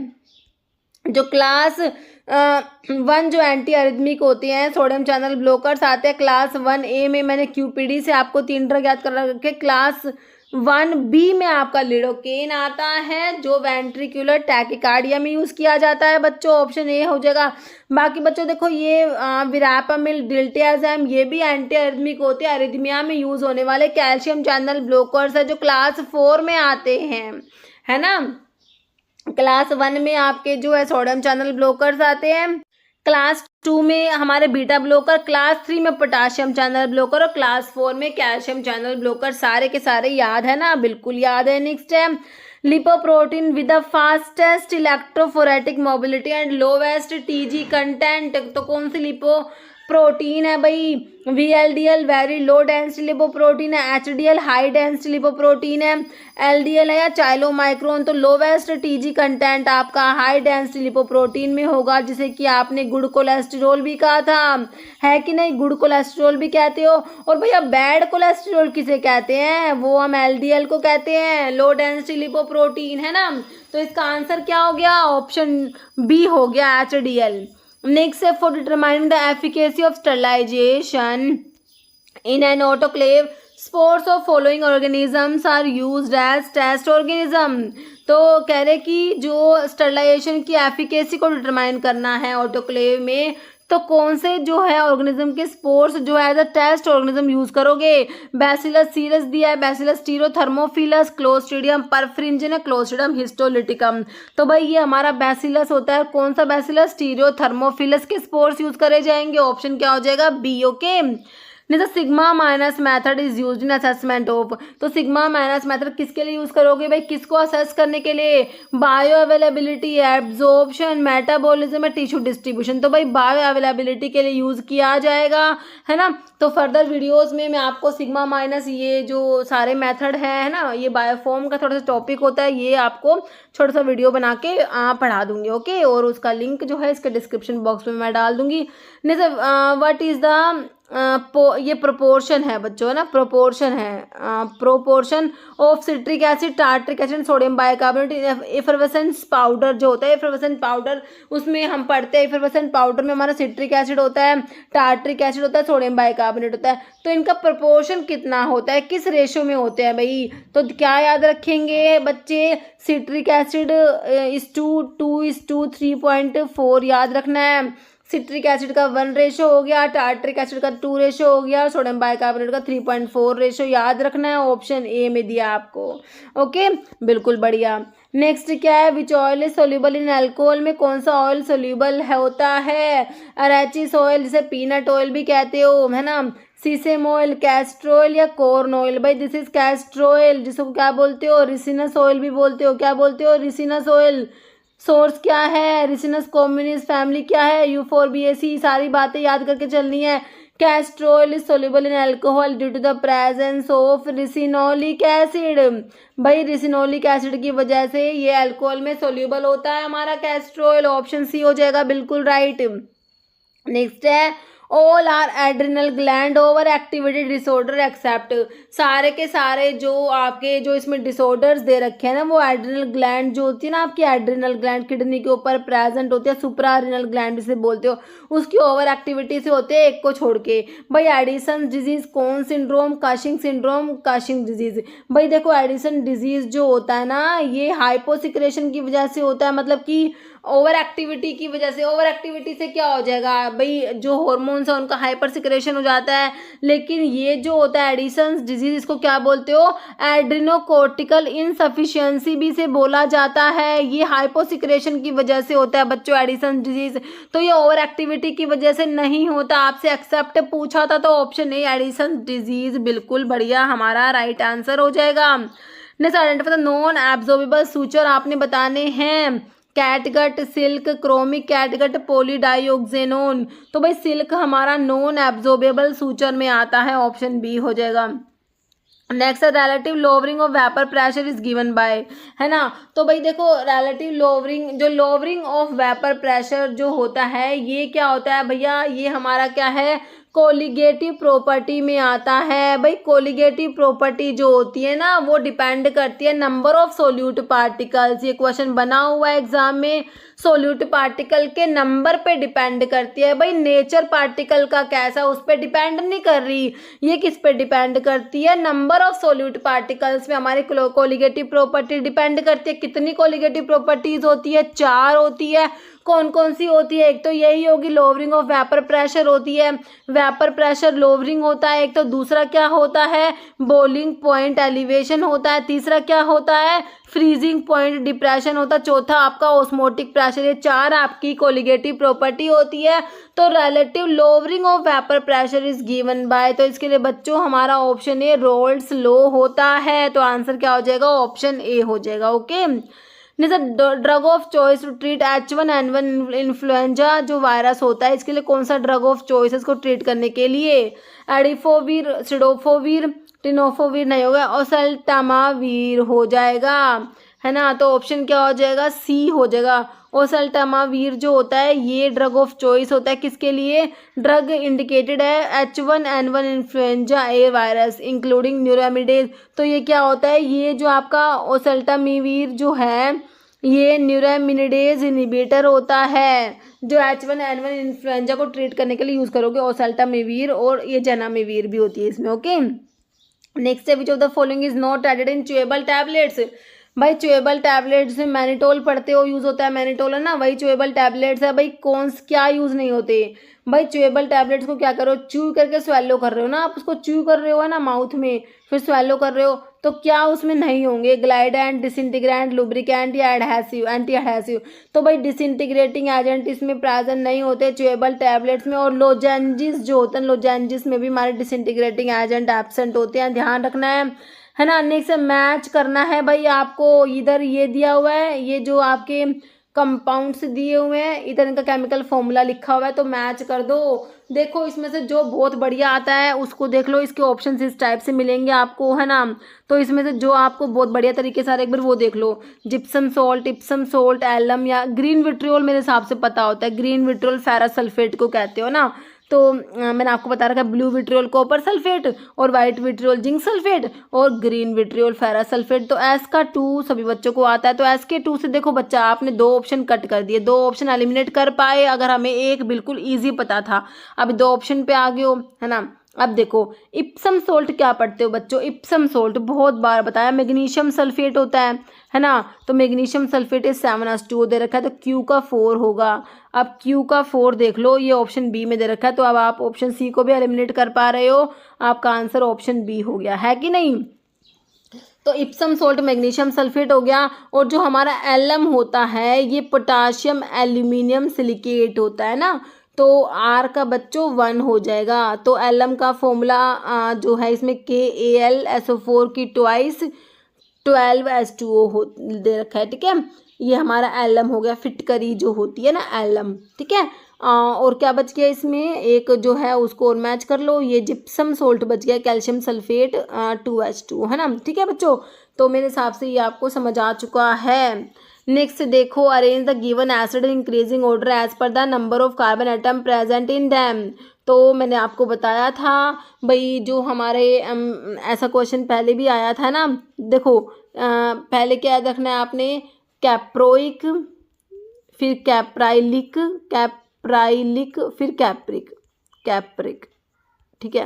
जो क्लास 1 जो एंटी अरिथमिक होते हैं, सोडियम चैनल ब्लॉकर्स आते हैं क्लास 1A में। मैंने क्यूपीडी से आपको 3 ड्रग याद कर रखे। क्लास 1B में आपका लिडोकेन आता है, जो वेंट्रिकुलर टैकीकार्डिया में यूज़ किया जाता है बच्चों, ऑप्शन ए हो जाएगा। बाकी बच्चों देखो, ये विरापामिल, डिल्टियाज़ेम, ये भी एंटी अरिथमिक होते हैं, अरिथमिया में यूज़ होने वाले कैल्शियम चैनल ब्लॉकर्स है, जो क्लास 4 में आते हैं, है ना। क्लास 1 में आपके जो है सोडियम चैनल ब्लॉकर्स आते हैं, क्लास 2 में हमारे बीटा ब्लॉकर, क्लास 3 में पोटाशियम चैनल ब्लॉकर, और क्लास 4 में कैल्शियम चैनल ब्लॉकर। सारे के सारे याद है ना, बिल्कुल याद है। नेक्स्ट है lipoprotein with the fastest electrophoretic mobility and lowest TG content. तो कौन सी लिपो प्रोटीन है भाई, VLDL very low density lipoprotein है, HDL हाई डेंसिटी लिपोप्रोटीन है, LDL है या चाइलोमाइक्रोन। तो लोवेस्ट टीजी कंटेंट आपका हाई डेंसिटी लिपोप्रोटीन में होगा, जिसे कि आपने गुड कोलेस्ट्रॉल भी कहा था, है कि नहीं, गुड कोलेस्ट्रॉल भी कहते हो। और भैया बैड कोलेस्ट्रॉल किसे कहते हैं, वो हम LDL को कहते हैं, लो डेंसिटी लिपोप्रोटीन, है ना। तो इसका आंसर क्या हो गया, ऑप्शन बी हो गया, HDL। Next step for determining the efficacy of sterilization in an autoclave, spores of following organisms are used as test organism। तो कह रहे कि जो स्टरलाइजेशन की एफिकेसी को डिटरमाइन करना है ऑटोक्लेव में, तो कौन से जो है ऑर्गेनिज्म के स्पोर्स जो है as a test organism use करोगे। बैसिलस सीरस दिया है, bacillus stearothermophilus, clostridium perfringens, clostridium histolyticum. तो भाई ये हमारा बैसिलस होता है, कौन सा बैसिलस, स्टीरोथर्मोफिलस के स्पोर्स यूज करे जाएंगे, ऑप्शन क्या हो जाएगा, बी। ओके, नहीं तो sigma minus method is used in assessment of. तो सिग्मा माइनस मेथड किसके लिए यूज करोगे भाई, किसको असेस करने के लिए, bio availability, absorption, metabolism, tissue distribution. तो भाई बायो अवेलेबिलिटी के लिए यूज किया जाएगा, है ना। तो फर्दर वीडियोस में मैं आपको सिग्मा माइनस ये जो सारे मेथड है ना, ये बायोफॉर्म का थोड़ा सा टॉपिक होता है, ये आपको छोटा सा वीडियो बना के पढ़ा दूंगी। ओके, और उसका लिंक जो है इसके डिस्क्रिप्शन बॉक्स में मैं डाल दूंगी। नहीं सर, व्हाट इज द ये प्रोपोर्शन है बच्चों, है ना, प्रोपोर्शन है, proportion of citric acid, tartaric acid, sodium bicarbonate, effervescence powder जो होता है, एफरवेसेंस पाउडर उसमें हम पढ़ते हैं, एफरवेसेंस पाउडर में हमारा सिट्रिक एसिड होता है, टार्ट्रिक एसिड होता है, सोडियम बाइकार्बोनेट होता है। तो इनका प्रोपोर्शन कितना होता है, किस रेशो में होते हैं भाई। तो क्या याद रखेंगे बच्चे, सिट्रिक एसिड इज 2:3.4 याद रखना है। सिट्रिक एसिड का 1 रेशो हो गया, टार्ट्रिक एसिड का 2 रेशो हो गया, सोडियम बाइकार्बोनेट का 3.4 रेशो याद रखना है, ऑप्शन ए में दिया आपको। ओके, बिल्कुल बढ़िया। नेक्स्ट क्या है, विच oil is soluble in alcohol में कौन सा ऑयल सोल्यूबल होता है, अरैचिस ऑयल जिसे पीनट ऑयल भी कहते हो, है ना, सीसेम ऑयल, कैस्टर ऑयल या कॉर्न ऑयल। भाई दिस इज कैस्टर ऑयल, जिसको क्या बोलते हो, रिसिनस ऑयल भी बोलते हो, क्या बोलते हो, रिसिनस ऑयल। सोर्स क्या है, रिसिनस कॉम्युनिस, फैमिली क्या है, यूफोरबिएसी। सारी बातें याद करके चलनी है, castor oil is soluble in alcohol due to the presence of ricinoleic acid. भाई रिसिनोलिक एसिड की वजह से ये अल्कोहल में सोल्यूबल होता है हमारा कैस्ट्रोल। ऑप्शन सी हो जाएगा बिल्कुल राइट। नेक्स्ट है all are adrenal gland over activity disorder except. सारे के सारे जो आपके जो इसमें डिसऑर्डर्स दे रखे हैं ना, वो एड्रिनल ग्लैंड जो होती है ना आपकी, एड्रिनल ग्लैंड किडनी के ऊपर प्रेजेंट होती है, सुप्रारिनल ग्लैंड जिसे बोलते हो, उसकी ओवर एक्टिविटी से होते हैं, एक को छोड़ के। भाई एडिसन डिजीज, कौन सिंड्रोम, काशिंग सिंड्रोम, काशिंग डिजीज। भाई देखो एडिसन डिजीज जो होता है ना, ये हाइपोसिक्रेशन की वजह से होता है, मतलब कि ओवर एक्टिविटी की वजह से। ओवर एक्टिविटी से क्या हो जाएगा भाई, जो हार्मोन्स है उनका हाइपर सिक्रेशन हो जाता है। लेकिन ये जो होता है एडिसन्स डिजीज, इसको क्या बोलते हो, एड्रिनोकोर्टिकल इनसफिशिएंसी भी से बोला जाता है। ये हाइपोसिक्रेशन की वजह से होता है बच्चों एडिसन डिजीज। तो ये ओवर एक्टिविटी की वजह से नहीं होता। आपसे एक्सेप्ट पूछा था तो ऑप्शन ए एडिसन डिजीज बिल्कुल बढ़िया हमारा राइट आंसर हो जाएगा। Next identify the non absorbable suture आपने बताने हैं। Catgut, silk, chromic catgut, polydioxanone. तो भाई सिल्क हमारा नॉन एब्जॉर्बेबल सूचर में आता है, ऑप्शन बी हो जाएगा। Next relative lowering of vapour pressure is given by, है ना। तो भाई देखो रिलेटिव लोवरिंग, जो लोवरिंग ऑफ वेपर प्रेशर जो होता है ये क्या होता है भैया, ये हमारा क्या है, कोलिगेटिव प्रॉपर्टी में आता है। भाई कोलिगेटिव प्रॉपर्टी जो होती है ना, वो डिपेंड करती है नंबर ऑफ सोल्यूट पार्टिकल्स। ये क्वेश्चन बना हुआ है एग्जाम में, सोल्यूट पार्टिकल के नंबर पे डिपेंड करती है। भाई नेचर पार्टिकल का कैसा, उस पर डिपेंड नहीं कर रही, ये किस पे डिपेंड करती है, नंबर ऑफ सोल्यूट पार्टिकल्स में हमारी कोलिगेटिव प्रॉपर्टी डिपेंड करती है। कितनी कोलिगेटिव प्रॉपर्टीज होती है, 4 होती है। कौन कौन सी होती है, एक तो यही होगी लोवरिंग ऑफ वेपर प्रेशर होती है, वेपर प्रेशर लोवरिंग होता है एक तो, दूसरा क्या होता है, बॉइलिंग पॉइंट एलिवेशन होता है, तीसरा क्या होता है, फ्रीजिंग पॉइंट डिप्रेशन होता है, चौथा आपका ऑस्मोटिक प्रेशर। ये 4 आपकी कोलिगेटिव प्रॉपर्टी होती है। तो relative lowering of vapour pressure is given by, तो इसके लिए बच्चों हमारा ऑप्शन ए रोल्स लॉ होता है। तो आंसर क्या हो जाएगा, ऑप्शन ए हो जाएगा। Okay, drug of choice to treat H1N1 influenza जो वायरस होता है, इसके लिए कौन सा ड्रग ऑफ चॉइस इसको ट्रीट करने के लिए, एडिफोविर, सिडोफोविर, टिनोफोविर नहीं होगा, ओसेल्टामावीर हो जाएगा, है ना। तो ऑप्शन क्या हो जाएगा, सी हो जाएगा। ओसेल्टामावीर जो होता है ये ड्रग ऑफ चॉइस होता है किसके लिए, ड्रग इंडिकेटेड है H1N1 influenza A virus including neuraminidase. तो ये क्या होता है, ये जो आपका ओसेल्टामावीर जो है ये न्यूरामिनिडेज इनहिबिटर होता है, जो H1N1 इन्फ्लुएंजा को ट्रीट करने के लिए यूज़ करोगे ओसेल्टामावीर, और ये जेनामेवीर भी होती है इसमें। ओके, नेक्स्ट है which of the following is not added in chewable tablets. भाई च्यूएबल टैबलेट्स में मैनिटोल पढ़ते हो, यूज़ होता है मैनिटोल, है ना, वही च्यूएबल टैबलेट्स है। भाई कौन क्या यूज़ नहीं होते, भाई च्यूएबल टैबलेट्स को क्या करो, च्यू करके स्वेलो कर रहे हो ना, आप उसको च्यू कर रहे हो है ना माउथ में, फिर स्वेलो कर रहे हो, तो क्या उसमें नहीं होंगे, ग्लाइडेंट, डिसइंटीग्रेंट, लुब्रिकेंट या एडहेसिव, एंटी एडहेसिव। तो भाई डिसइंटीग्रेटिंग एजेंट इसमें प्रेजेंट नहीं होते च्यूएबल टैबलेट्स में। और लोजेंजिस जो होते हैं, लोजेंजिस में भी हमारे डिसइंटीग्रेटिंग एजेंट एब्सेंट होते हैं, ध्यान रखना है ना। नेक्स्ट मैच करना है भाई आपको, इधर ये दिया हुआ है, ये जो आपके कंपाउंड्स दिए हुए हैं, इधर इनका केमिकल फॉर्मूला लिखा हुआ है, तो मैच कर दो। देखो इसमें से जो बहुत बढ़िया आता है उसको देख लो, इसके ऑप्शन इस टाइप से मिलेंगे आपको, है ना। तो इसमें से जो आपको बहुत बढ़िया तरीके से एक बार वो देख लो, जिप्सम सॉल्ट, एलम या ग्रीन विट्रियोल मेरे हिसाब से पता होता है, ग्रीन विट्रियोल फेरस सल्फेट को कहते हो ना। तो मैंने आपको बता रखा है ब्लू विट्रियोल कॉपर सल्फेट, और वाइट विट्रियोल जिंक सल्फेट, और ग्रीन विट्रियोल फेरस सल्फेट। तो एस का 2 सभी बच्चों को आता है। तो एस के 2 से देखो बच्चा आपने 2 ऑप्शन कट कर दिए, 2 ऑप्शन एलिमिनेट कर पाए, अगर हमें एक बिल्कुल ईजी पता था, अब 2 ऑप्शन पे आ गए हो, है ना। अब देखो इप्सम सोल्ट क्या पढ़ते हो बच्चों, इप्सम सोल्ट बहुत बार बताया, मैग्नीशियम सल्फेट होता है ना। तो मैग्नीशियम सल्फेट इज 7H2O दे रखा है, तो Q का 4 होगा। अब Q का 4 देख लो, ये ऑप्शन बी में दे रखा है, तो अब आप ऑप्शन सी को भी एलिमिनेट कर पा रहे हो, आपका आंसर ऑप्शन बी हो गया, है कि नहीं। तो इप्सम सोल्ट मैग्नीशियम सल्फेट हो गया, और जो हमारा एलम होता है ये पोटाशियम एल्यूमिनियम सिलिकेट होता है ना। तो आर का बच्चों 1 हो जाएगा। तो एलम का फॉर्मूला जो है इसमें KAlSO4 की ट्वाइस 12H2O हो दे रखा है, ठीक है। ये हमारा एलम हो गया, फिटकरी जो होती है ना एलम, ठीक है। और क्या बच गया इसमें, एक जो है उसको और मैच कर लो, ये जिप्सम सोल्ट बच गया, कैल्शियम सल्फेट 2H2, है ना। ठीक है बच्चों, तो मेरे हिसाब से ये आपको समझ आ चुका है। नेक्स्ट देखो, arrange the given acid in increasing order as per the number of carbon atom present in them. तो मैंने आपको बताया था भाई, जो हमारे ऐसा क्वेश्चन पहले भी आया था ना। देखो पहले क्या याद रखना है आपने, कैप्रोइक, फिर कैप्राइलिक, कैप्राइलिक, फिर कैप्रिक। ठीक है,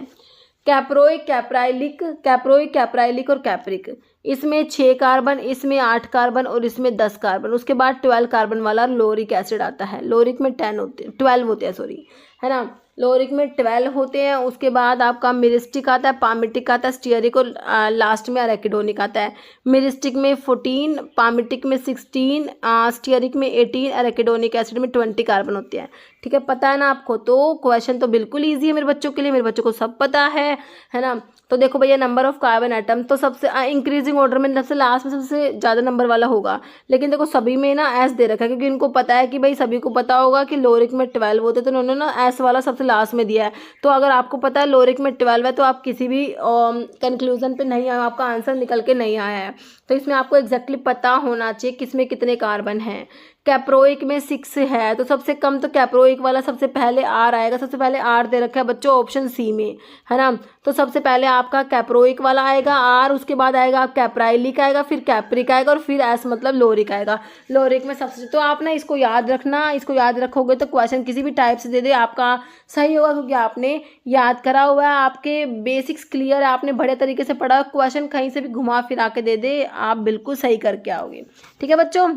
कैप्रोइक, कैप्राइलिक, कैप्रोइक, कैप्राइलिक और कैप्रिक। इसमें 6 कार्बन, इसमें 8 कार्बन और इसमें 10 कार्बन। उसके बाद 12 कार्बन वाला लोरिक एसिड आता है। लोरिक में 10 होते हैं, 12 होते हैं, सॉरी, है ना। लोरिक में 12 होते हैं। उसके बाद आपका मिरिस्टिक आता है, पामिटिक आता है, स्टीयरिक और लास्ट में अरेकिडोनिक आता है। मिरिस्टिक में 14, पामिटिक में 16, स्टीयरिक में 18, अरेकिडोनिक एसिड में 20 कार्बन होते हैं। ठीक है, पता है ना आपको। तो क्वेश्चन तो बिल्कुल ईजी है मेरे बच्चों के लिए, मेरे बच्चों को सब पता है ना। तो देखो भैया, नंबर ऑफ कार्बन एटम तो सबसे इंक्रीजिंग ऑर्डर में सबसे लास्ट में सबसे ज़्यादा नंबर वाला होगा। लेकिन देखो सभी में ना एस दे रखा है, क्योंकि इनको पता है कि भाई सभी को पता होगा कि लोरिक में 12 होते, तो उन्होंने ना एस वाला सबसे लास्ट में दिया है। तो अगर आपको पता है लोरिक में 12 है, तो आप किसी भी कंक्लूजन पे नहीं आए, आपका आंसर निकल के नहीं आया है। तो इसमें आपको एग्जैक्टली पता होना चाहिए किसमें कितने कार्बन हैं। कैप्रोइक में 6 है, तो सबसे कम तो कैप्रोइक वाला सबसे पहले आर आएगा। सबसे पहले आर दे रखा है बच्चों ऑप्शन सी में, है ना। तो सबसे पहले आपका कैप्रोइक वाला आएगा आर, उसके बाद आएगा आप कैप्राइलिक आएगा, फिर कैप्रिक आएगा और फिर एस मतलब लोरिक आएगा। लोरिक में सबसे, तो आप ना इसको याद रखना, इसको याद रखोगे तो क्वेश्चन किसी भी टाइप से दे दे आपका सही होगा, क्योंकि आपने याद करा हुआ है, आपके बेसिक्स क्लियर है, आपने बड़े तरीके से पढ़ा। क्वेश्चन कहीं से भी घुमा फिरा के दे दे, आप बिल्कुल सही करके आओगे। ठीक है बच्चों,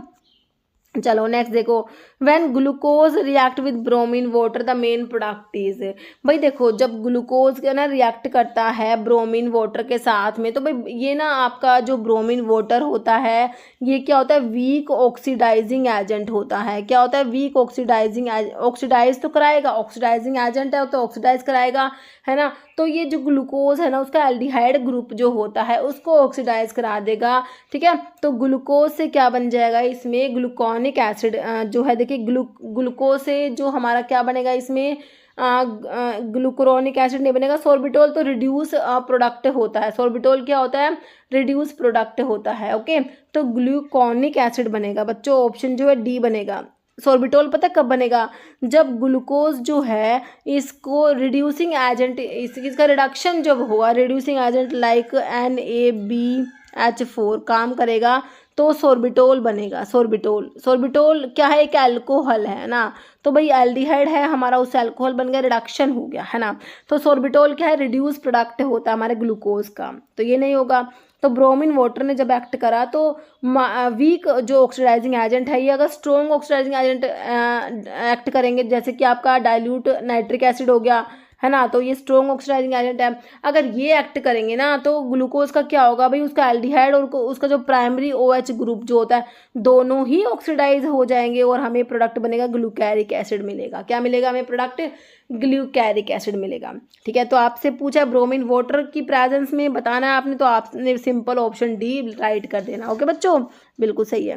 चलो नेक्स्ट देखो, when glucose react with bromine water the main product is. भाई देखो, जब ग्लूकोज ना रिएक्ट करता है ब्रोमीन वाटर के साथ में, तो भाई ये ना आपका जो ब्रोमीन वाटर होता है, ये क्या होता है, वीक ऑक्सीडाइजिंग एजेंट होता है। क्या होता है, वीक ऑक्सीडाइजिंग, ऑक्सीडाइज तो कराएगा, ऑक्सीडाइजिंग एजेंट है तो ऑक्सीडाइज कराएगा, है ना। तो ये जो ग्लूकोज है ना, उसका एल्डिहाइड ग्रुप जो होता है उसको ऑक्सीडाइज करा देगा। ठीक है, तो ग्लूकोज से क्या बन जाएगा, इसमें ग्लूकोनिक एसिड जो है, देखिए ग्लूकोज से जो हमारा क्या बनेगा, इसमें ग्लूकुरोनिक एसिड नहीं बनेगा। सोर्बिटोल तो रिड्यूस प्रोडक्ट होता है। सोर्बिटोल क्या होता है, रिड्यूस प्रोडक्ट होता है। ओके, तो ग्लूकोनिक एसिड बनेगा बच्चों, ऑप्शन जो है डी बनेगा। सोर्बिटोल पता कब बनेगा, जब ग्लूकोज जो है इसको रिड्यूसिंग एजेंट, इसका रिडक्शन जब होगा, रिड्यूसिंग एजेंट लाइक NaBH4 काम करेगा, तो सोर्बिटोल बनेगा। सोर्बिटोल क्या है, एक अल्कोहल है ना। तो भाई एल्डिहाइड है हमारा, उससे अल्कोहल बन गया, रिडक्शन हो गया, है ना। तो सोर्बिटोल क्या है, रिड्यूस प्रोडक्ट होता है हमारे ग्लूकोज का, तो ये नहीं होगा। तो ब्रोमीन वाटर ने जब एक्ट करा, तो वीक जो ऑक्सीडाइजिंग एजेंट है, ये अगर स्ट्रॉन्ग ऑक्सीडाइजिंग एजेंट एक्ट करेंगे, जैसे कि आपका डाइल्यूट नाइट्रिक एसिड हो गया, है ना, तो ये स्ट्रॉन्ग ऑक्सीडाइजिंग एजेंट है। अगर ये एक्ट करेंगे ना, तो ग्लूकोज का क्या होगा भाई, उसका एल्डिहाइड और उसका जो प्राइमरी OH ग्रुप जो होता है, दोनों ही ऑक्सीडाइज हो जाएंगे और हमें प्रोडक्ट बनेगा ग्लूकैरिक एसिड मिलेगा। क्या मिलेगा हमें प्रोडक्ट, ग्लूकैरिक एसिड मिलेगा। ठीक है, तो आपसे पूछा ब्रोमीन वाटर की प्रेजेंस में बताना है आपने, तो आपने सिंपल ऑप्शन डी राइट कर देना। ओके बच्चों, बिल्कुल सही है।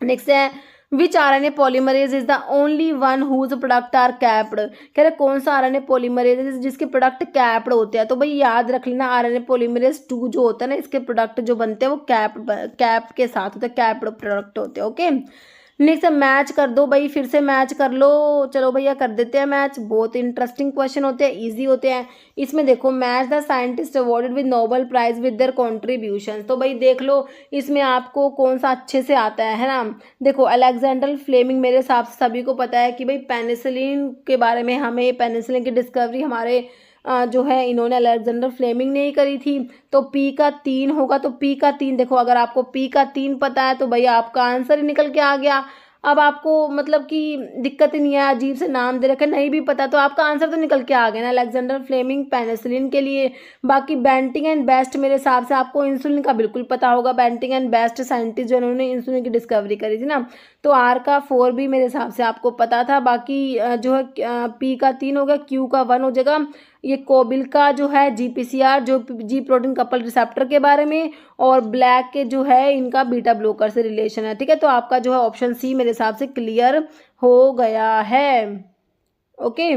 नेक्स्ट है, which RNA polymerase is the only one whose product are capped. कह रहे कौन सा RNA पॉलीमरेज जिसके प्रोडक्ट कैप्ड होते हैं। तो भाई याद रख लेना, RNA पॉलीमरेज 2 जो होता है ना, इसके प्रोडक्ट जो बनते हैं वो कैप के साथ होते हैं, कैप्ड प्रोडक्ट होते हैं। ओके, नेक्स्ट मैच कर दो भाई, फिर से मैच कर लो। चलो भैया कर देते हैं मैच, बहुत इंटरेस्टिंग क्वेश्चन होते हैं, इजी होते हैं। इसमें देखो, match the scientist awarded with Nobel prize with their contribution. तो भाई देख लो इसमें आपको कौन सा अच्छे से आता है ना। देखो अलेक्जेंडर फ्लेमिंग, मेरे हिसाब से सभी को पता है कि भाई पेनिसिलिन के बारे में, हमें पेनिसिलिन की डिस्कवरी हमारे जो है इन्होंने अलेक्जेंडर फ्लेमिंग ने ही करी थी। तो P का 3 होगा, तो P का 3 देखो, अगर आपको P का 3 पता है तो भैया आपका आंसर ही निकल के आ गया। अब आपको मतलब कि दिक्कत ही नहीं है, अजीब से नाम दे रखे, नहीं भी पता तो आपका आंसर तो निकल के आ गया ना, अलेक्जेंडर फ्लेमिंग पेनिसिलिन के लिए। बाकी बेंटिंग एंड बेस्ट, मेरे हिसाब से आपको इंसुलिन का बिल्कुल पता होगा, बेंटिंग एंड बेस्ट साइंटिस्ट जो उन्होंने इंसुलिन की डिस्कवरी करी थी ना। तो R का 4 भी मेरे हिसाब से आपको पता था। बाकी जो है P का 3 हो गया, Q का 1 हो जाएगा। ये कोबिल का जो है GPCR, जो जी प्रोटीन कपल रिसेप्टर के बारे में, और ब्लैक के जो है इनका बीटा ब्लॉकर से रिलेशन है। ठीक है, तो आपका जो है ऑप्शन सी मेरे हिसाब से क्लियर हो गया है। ओके।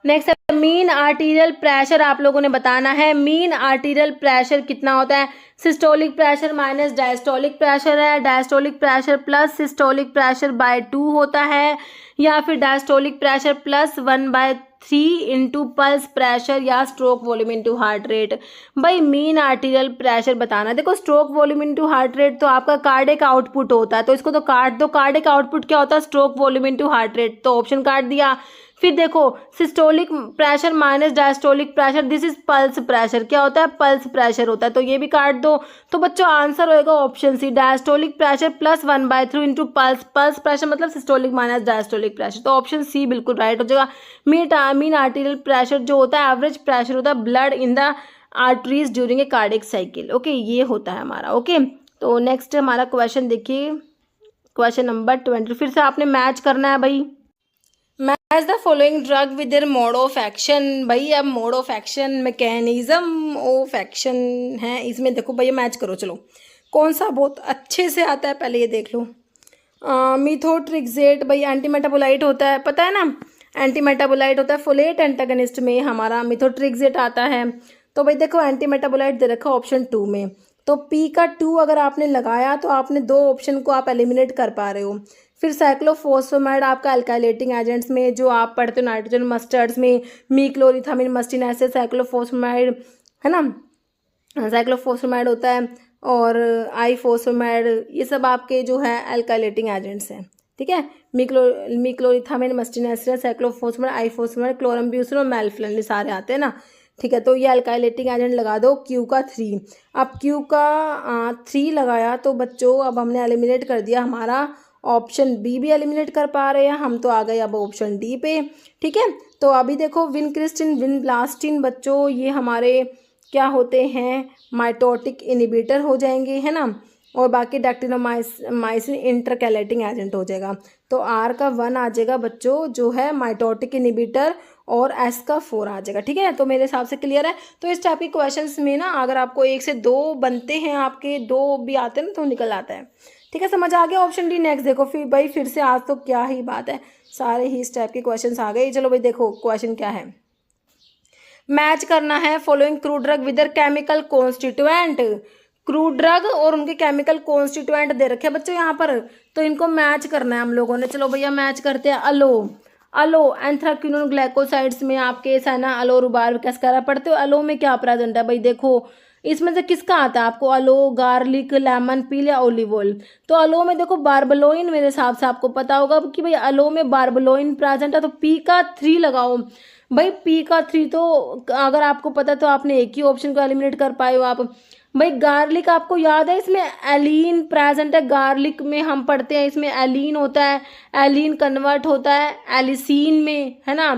नेक्स्ट है मीन आर्टीरियल प्रेशर, आप लोगों ने बताना है मीन आर्टीरियल प्रेशर कितना होता है। Systolic pressure minus diastolic pressure है, diastolic pressure plus systolic pressure by 2 होता है, या फिर diastolic pressure plus 1/3 into pulse pressure या stroke volume into heart rate. भाई मीन आर्टीरियल प्रेशर बताना। देखो stroke volume into heart rate तो आपका कार्डिक आउटपुट होता है, तो इसको तो काट दो। कार्डिक आउटपुट क्या होता है? Stroke volume into heart rate, तो ऑप्शन काट दिया। फिर देखो systolic pressure minus diastolic pressure, this is pulse pressure, क्या होता है? पल्स प्रेशर होता है, तो ये भी काट दो। तो बच्चों आंसर होएगा option C, diastolic pressure plus 1/3 into pulse. Pulse pressure मतलब सिस्टोलिक माइनस डायस्टोलिक प्रेशर, तो ऑप्शन सी बिल्कुल राइट हो जाएगा। मीन आर्टीरियल प्रेशर जो होता है एवरेज प्रेशर होता है blood in the arteries during a cardiac cycle. Okay, ये होता है हमारा। ओके, तो नेक्स्ट हमारा क्वेश्चन देखिए, क्वेश्चन नंबर 20। फिर से आपने मैच करना है भाई। Match the following drug with their mode of action. भाई अब mode of action, mechanism of action है इसमें। देखो भैया मैच करो, चलो कौन सा बहुत अच्छे से आता है पहले ये देख लो। मिथोट्रिक्सेट भाई एंटी मेटाबोलाइट होता है, पता है ना, एंटी मेटाबोलाइट होता है। फोलेट एंटागनिस्ट में हमारा मिथोट्रिक्सेट आता है। तो भाई देखो एंटी मेटाबोलाइट दे रखा ऑप्शन 2 में, तो पी का 2 अगर आपने लगाया तो आपने 2 ऑप्शन को आप एलिमिनेट कर पा रहे हो। फिर साइक्लोफॉस्फेमाइड आपका अल्काइलेटिंग एजेंट्स में जो आप पढ़ते हो नाइट्रोजन मस्टर्ड्स में, मीक्लोरिथामिन मस्टिन एसिड साइक्लोफॉस्फेमाइड है ना, साइक्लोफॉस्फेमाइड होता है, और आईफॉस्फेमाइड, ये सब आपके जो है अल्काइलेटिंग एजेंट्स हैं। ठीक है, मीक्लोरिथामिन मस्टिन एसिड साइक्लोफॉस्फेमाइड आईफॉस्फेमाइड क्लोरम्ब्यूसिन और मेल्फ्लन, ये सारे आते हैं ना। ठीक है, तो ये अल्काइलेटिंग एजेंट लगा दो क्यू का 3। अब क्यू का 3 लगाया तो बच्चों अब हमने एलिमिनेट कर दिया, हमारा ऑप्शन बी भी एलिमिनेट कर पा रहे हैं हम, तो आ गए अब ऑप्शन डी पे। ठीक है, तो अभी देखो विनक्रिस्टिन विनब्लास्टिन बच्चों ये हमारे क्या होते हैं? माइटोटिक इनिबिटर हो जाएंगे, है ना, और बाकी डैक्टिनोमाइसिन इंटरकैलेटिंग एजेंट हो जाएगा। तो आर का 1 आ जाएगा बच्चों जो है माइटोटिक इनिबिटर, और एस का 4 आ जाएगा। ठीक है, तो मेरे हिसाब से क्लियर है। तो इस टाइप के क्वेश्चंस में ना अगर आपको 1 से 2 बनते हैं, आपके 2 भी आते हैं ना, तो निकल आता है। ठीक है, समझ आ गया। ऑप्शन डी नेक्स्ट देखो फिर भाई, फिर से आज तो क्या ही बात है, सारे ही इस टाइप के क्वेश्चंस आ गए। चलो भाई देखो क्वेश्चन क्या है, मैच करना है following crude drug with their chemical constituent. Crude drug और उनके केमिकल कॉन्स्टिट्यूएंट दे रखे हैं बच्चों यहाँ पर, तो इनको मैच करना है हम लोगों ने। चलो भैया मैच करते हैं। अलो एंथ्राक्विनोन ग्लाइकोसाइड्स में आपके साइना अलो रुबार कैस्कारा पढ़ते हो। अलो में क्या प्रेजेंट है भाई? देखो इसमें से किसका आता है आपको? अलो, गार्लिक, लेमन पील या ओलिव ऑयल। तो अलो में देखो बारबलोइन, मेरे हिसाब से आपको पता होगा कि भाई अलो में बारबलोइन प्रेजेंट है, तो पी का 3 लगाओ भाई। पी का 3 तो अगर आपको पता तो आपने एक ही ऑप्शन को एलिमिनेट कर पाए हो आप। भाई गार्लिक आपको याद है इसमें एलीन प्रेजेंट है, गार्लिक में हम पढ़ते हैं इसमें एलीन होता है, एलीन कन्वर्ट होता है एलिसीन में, है ना।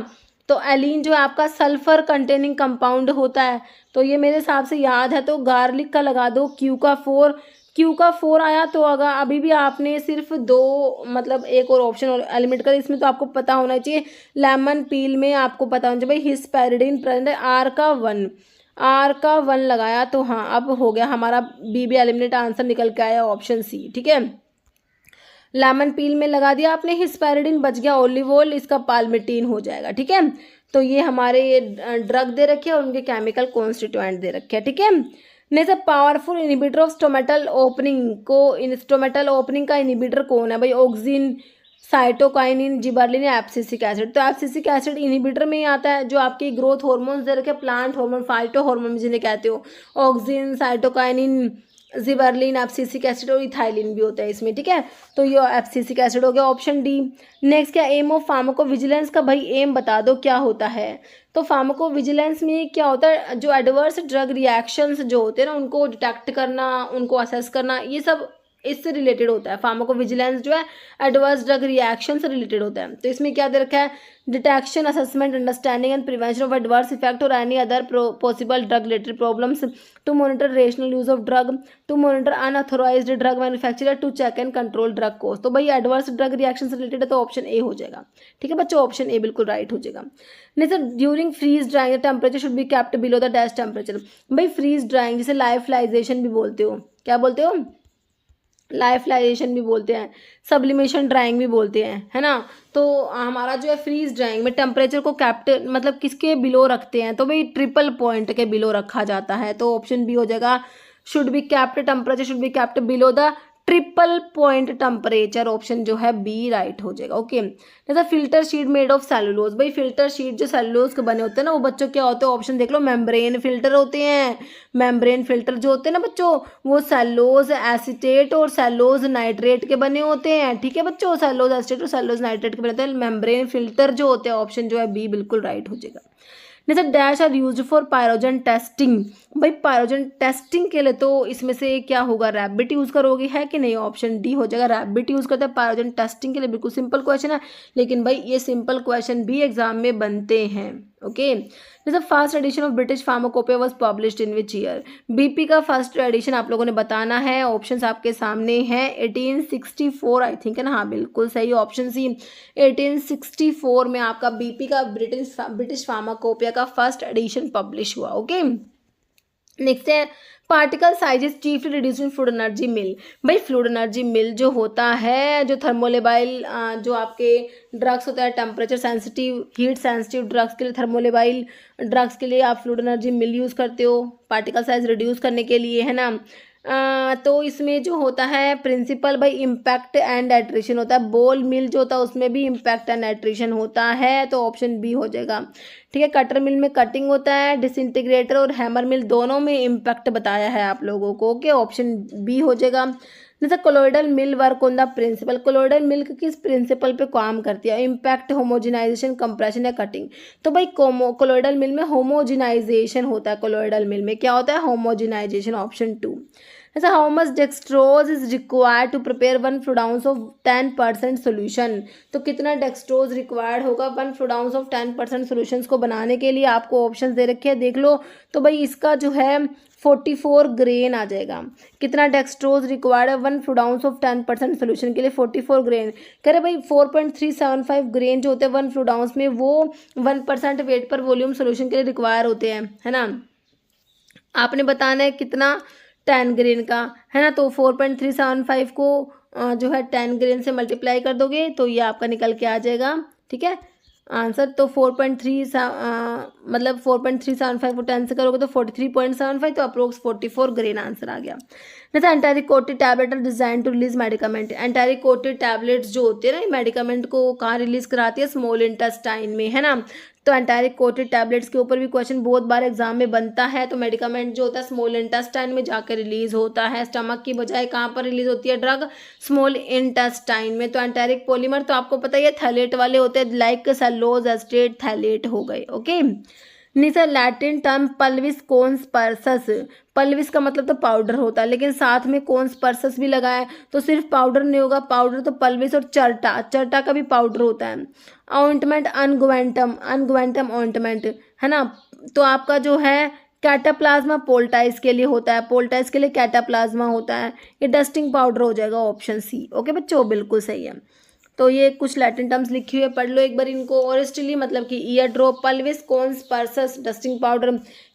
तो एलीन जो है आपका सल्फर कंटेनिंग कंपाउंड होता है, तो ये मेरे हिसाब से याद है। तो गार्लिक का लगा दो क्यू का 4। क्यू का 4 आया, तो अगर अभी भी आपने सिर्फ 2 मतलब एक और ऑप्शन एलिमिनेट कर, इसमें तो आपको पता होना चाहिए। लेमन पील में आपको पता होना चाहिए भाई हिस्पैरिडीन प्रेजेंट है। आर का 1 लगाया, तो हाँ अब हो गया हमारा बी भी एलिमिनेट, आंसर निकल के आया ऑप्शन सी। ठीक है, लेमन पील में लगा दिया आपने हिस्पैरिडीन, बच गया ओलिव ऑयल, इसका पाल्मिटीन हो जाएगा। ठीक है, तो ये हमारे ये ड्रग दे रखे हैं और उनके केमिकल कॉन्स्टिट्यूएंट दे रखे हैं। ठीक है, next powerful inhibitor of stomatal opening को, स्टोमेटल ओपनिंग का इनिबिटर कौन है भाई? ऑक्सिन, साइटोकाइनिन, जिबरलिन या एब्सिसिक एसिड। तो एब्सिसिक एसिड इनिबिटर में ही आता है, जो आपकी ग्रोथ हार्मोन्स दे रखे, प्लांट हार्मोन, फाइटो हार्मोन जिन्हें कहते हो, auxin, cytokinin, gibberellin, abscisic acid और इथाइलिन भी होता है इसमें। ठीक है, तो ये एब्सिसिक एसिड हो गया ऑप्शन डी। नेक्स्ट क्या एम ऑफ फार्माकोविजिलेंस का? भाई एम बता दो क्या होता है। तो फार्माकोविजिलेंस में क्या होता है? जो एडवर्स ड्रग रिएक्शंस जो होते हैं ना, उनको डिटेक्ट करना, उनको असेस करना, ये सब इससे रिलेटेड होता है। फार्माकोविजिलेंस जो है एडवर्स ड्रग रिएक्शन से रिलेटेड होता है। तो इसमें क्या दे रखा है? Detection, assessment, understanding and prevention of adverse effect और any other possible drug related problems, to monitor rational use of drug, to monitor unauthorized drug manufacturer, to check and control drug cost. तो भाई adverse drug reaction से related है, तो option A हो जाएगा। ठीक है बच्चों, ऑप्शन ए बिल्कुल राइट हो जाएगा। नहीं sir, during freeze drying temperature should be kept below the dash temperature. भाई फ्रीज ड्राइंग जिसे लाइफलाइजेशन भी बोलते हो, क्या बोलते हो? लाइफलाइजेशन भी बोलते हैं, सब्लिमेशन ड्राइंग भी बोलते हैं, है ना। तो हमारा जो है फ्रीज ड्राइंग में टेम्परेचर को कैप्ट मतलब किसके बिलो रखते हैं, तो भाई ट्रिपल पॉइंट के बिलो रखा जाता है। तो ऑप्शन बी हो जाएगा, should be kept temperature should be kept below the triple point temperature, option जो है बी राइट हो जाएगा। ओके, जैसा filter sheet made of cellulose, भाई फिल्टर शीट जो सेलुलोज के बने होते हैं ना वो बच्चों क्या होते हैं, ऑप्शन देख लो, मेम्ब्रेन फिल्टर होते हैं। मेम्ब्रेन फिल्टर जो होते हैं ना बच्चों, वो सेलुलोज एसीटेट और सेलुलोज नाइट्रेट के बने होते हैं। ठीक है बच्चों, सेलुलोज एसीटेट और सेलुलोज नाइट्रेट के बने होते हैं। मेम्ब्रेन फिल्टर जो होते हैं, ऑप्शन जो है बी बिल्कुल राइट हो जाएगा। जैसे dash are used for pyrogen testing, भाई पायरोजन टेस्टिंग के लिए तो इसमें से क्या होगा, रैबिट यूज़ करोगे, है कि नहीं, ऑप्शन डी हो जाएगा, रैबिट यूज़ करते हैं पायरोजन टेस्टिंग के लिए। बिल्कुल सिंपल क्वेश्चन है, लेकिन भाई ये सिंपल क्वेश्चन भी एग्जाम में बनते हैं। ओके, जैसे first edition of British pharmacopoeia was published in which year, BP का फर्स्ट एडिशन आप लोगों ने बताना है। ऑप्शंस आपके सामने हैं, 1864 आई थिंक है ना, हाँ बिल्कुल सही, ऑप्शन सी 1864 में आपका बीपी का ब्रिटिश फार्माकोपिया का फर्स्ट एडिशन पब्लिश हुआ। ओके, नेक्स्ट है particle size is chiefly reduce in fluid energy mill, भाई फ्लूइड एनर्जी मिल जो होता है, जो थर्मोलेबाइल जो आपके ड्रग्स होता है temperature sensitive heat sensitive drugs के लिए, थर्मोलेबाइल ड्रग्स के लिए आप फ्लूइड एनर्जी मिल यूज़ करते हो पार्टिकल साइज रिड्यूस करने के लिए, है ना। तो इसमें जो होता है प्रिंसिपल भाई इम्पैक्ट एंड एट्रिशन होता है, बोल मिल जो होता है उसमें भी इम्पैक्ट एंड एट्रिशन होता है, तो ऑप्शन बी हो जाएगा। ठीक है, कटर मिल में कटिंग होता है, डिसइंटीग्रेटर और हैमर मिल दोनों में इम्पैक्ट बताया है आप लोगों को। ओके, ऑप्शन बी हो जाएगा। जैसे colloidal mill work on the principle, colloidal mill किस प्रिंसिपल पे काम करती है, इम्पैक्ट, होमोजिनाइजेशन, कंप्रेशन या कटिंग, तो भाई कोलोइडल मिल में होमोजिनाइजेशन होता है, कोलोइडल मिल में क्या होता है, होमोजिनाइजेशन, ऑप्शन 2। ऐसा how much dextrose is required to prepare 1 fluid ounce of 10% solution, तो कितना डेक्सट्रोज रिक्वायर्ड होगा 1 फ्लूइड आउंस ऑफ 10% सोल्यूशंस को बनाने के लिए, आपको ऑप्शंस दे रखे हैं देख लो। तो भाई इसका जो है 44 ग्रेन आ जाएगा। कितना डेक्सट्रोज रिक्वायर्ड है 1 फ्लूइड आउंस ऑफ 10% सोल्यूशन के लिए, 44 ग्रेन। कह रहे भाई 4.375 ग्रेन जो होते हैं 1 फ्लूइड आउंस में, वो 1% वेट पर वॉल्यूम सोल्यूशन के लिए रिक्वायर होते हैं, है ना। आपने बताना है कितना, 10 ग्रेन का, है ना। तो 4.375 को जो है 10 ग्रेन से मल्टीप्लाई कर दोगे तो ये आपका निकल के आ जाएगा। ठीक है आंसर, तो 4.3 मतलब 4.375 को 10 से करोगे तो 43.75, तो अप्रोक्स 44 ग्रेन आंसर आ गया। जैसे enteric coated tablet are design to release medicament, enteric coated tablets जो होते हैं ना, मेडिकामेंट को कहाँ रिलीज कराती है, स्मॉल इंटेस्टाइन में, है ना। तो एंटारिक कोटेड टैबलेट्स के ऊपर भी क्वेश्चन बहुत बार एग्जाम में बनता है। तो मेडिकामेंट जो होता है स्मॉल इंटेस्टाइन में जाकर रिलीज होता है, स्टमक की बजाय कहाँ पर रिलीज होती है ड्रग, स्मॉल इंटेस्टाइन में। तो एंटारिक पॉलीमर तो आपको पता ही है थैलेट वाले होते हैं, लाइक सेलुलोज एस्टेट थैलेट हो गए। ओके, नीचे लैटिन टर्म पल्विस कॉन्स्पर्सस, पल्विस का मतलब तो पाउडर होता है, लेकिन साथ में कॉन्स्पर्सस भी लगा है तो सिर्फ पाउडर नहीं होगा, पाउडर तो पल्विस और चर्टा, चर्टा का भी पाउडर होता है। ऑइंटमेंट अनगुवेंटम, अनगुवेंटम ऑइंटमेंट, है ना। तो आपका जो है कैटाप्लाज्मा पोल्टाइस के लिए होता है, पोल्टाइस के लिए कैटाप्लाज्मा होता है, ये डस्टिंग पाउडर हो जाएगा, ऑप्शन सी। ओके बच्चों, बिल्कुल सही है। तो ये कुछ लैटिन टर्म्स लिखी हुई है, पढ़ लो एक बार इनको। ओरेस्टिली मतलब कि ear drop, pulvis conspersus dusting powder,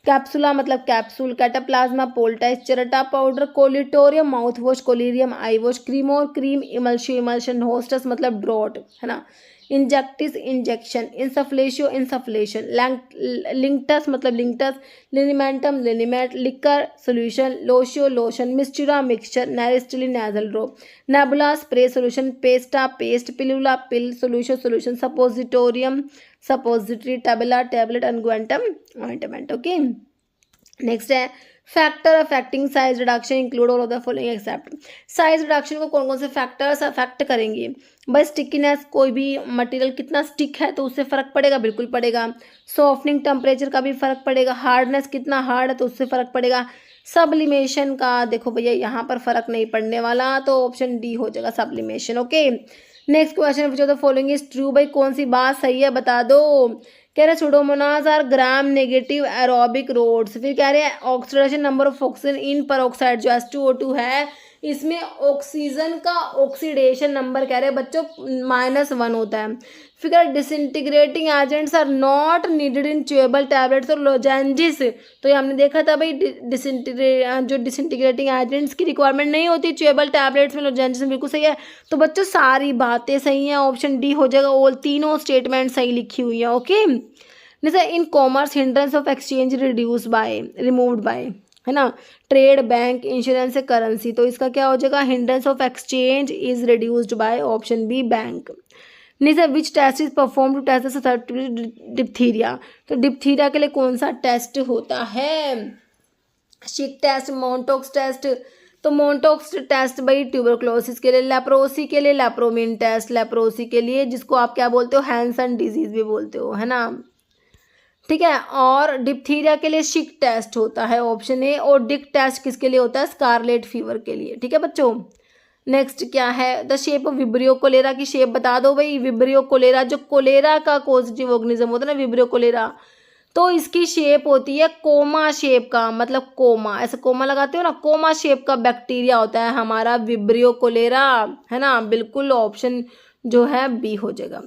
capsula मतलब capsule, cataplasma poultice charta powder, collutorium mouth wash, collyrium eye wash, cremor cream, emulsio emulsion, haustus मतलब ड्रॉट, है ना। Injectio injection, insufflatio insufflation, linctus मतलब linctus, linimentum liniment, liquor solution, lotio lotion, mistura mixture, naristillae nasal drop, nebula spray solution, pasta paste, pilula pill, solution solution, suppositorium suppository, tabella tablet, unguentum ointment. Okay, next है factor affecting size reduction include all of the following except, size reduction को कौन कौन से factors affect करेंगे, भाई stickiness, कोई भी material कितना स्टिक है तो उससे फर्क पड़ेगा, बिल्कुल पड़ेगा। सॉफ्टनिंग टेम्परेचर का भी फर्क पड़ेगा, हार्डनेस कितना हार्ड है तो उससे फर्क पड़ेगा। सब्लिमेशन का देखो भैया यहाँ पर फर्क नहीं पड़ने वाला, तो ऑप्शन डी हो जाएगा sublimation. Okay, next question which of the following is true, भाई कौन सी बात सही है बता दो। कह रहे pseudomonas are gram negative aerobic rods, फिर कह रहे हैं oxidation number of oxygen in peroxide जो H2O2 है इसमें ऑक्सीजन का ऑक्सीडेशन नंबर कह रहे हैं बच्चों -1 होता है। फिर disintegrating agents are not needed in chewable tablets और लोजेंजिस। तो ये हमने देखा था भाई डिसइंटीग्रेटिंग एजेंट्स की रिक्वायरमेंट नहीं होती च्यूएबल टैबलेट्स में, लोजेंजिस में, बिल्कुल सही है। तो बच्चों सारी बातें सही हैं, ऑप्शन डी हो जाएगा, ऑल तीनों स्टेटमेंट सही लिखी हुई है। ओके, जैसे in commerce hindrance of exchange removed by, है ना, ट्रेड, बैंक, इंश्योरेंस, करेंसी। तो इसका क्या हो जाएगा, hindrance of exchange is reduced by option B bank. नहीं sir, which test is perform to test the susceptibility diphtheria. तो डिप्थीरिया के लिए कौन सा टेस्ट होता है, शिक टेस्ट, मोन्टोक्स टेस्ट। तो मोन्टोक्स टेस्ट भाई ट्यूबरक्लोसिस के लिए, लेप्रोसी के लिए लेप्रोमिन टेस्ट, लेप्रोसी के लिए जिसको आप क्या बोलते हो, हैंसन डिजीज भी बोलते हो, है ना, ठीक है। और डिप्थीरिया के लिए शिक टेस्ट होता है ऑप्शन ए, और डिक टेस्ट किसके लिए होता है, स्कारलेट फीवर के लिए, ठीक है बच्चों। नेक्स्ट क्या है, the shape of vibrio cholera की शेप बता दो भाई। विब्रियो कोलेरा जो कोलेरा का पॉजिटिव ऑर्गेनिज्म होता है ना, विब्रियो कोलेरा, तो इसकी शेप होती है कोमा शेप का, मतलब कोमा, ऐसे कोमा लगाते हो ना, कोमा शेप का बैक्टीरिया होता है हमारा विब्रियो कोलेरा, है ना, बिल्कुल ऑप्शन जो है बी हो जाएगा।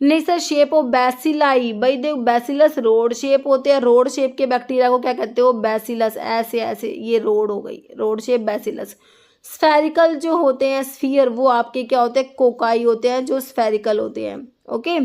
नहीं सर, शेप ऑफ बैसिलाई, भाई देखो बैसिलस रोड शेप होते हैं, रोड शेप के बैक्टीरिया को क्या कहते हो, बैसिलस, ऐसे ऐसे, ये रोड हो गई, रोड शेप बैसिलस। स्फेरिकल जो होते हैं, स्फीयर, वो आपके क्या होते हैं, कोकाई होते हैं जो स्फेरिकल होते हैं। ओके,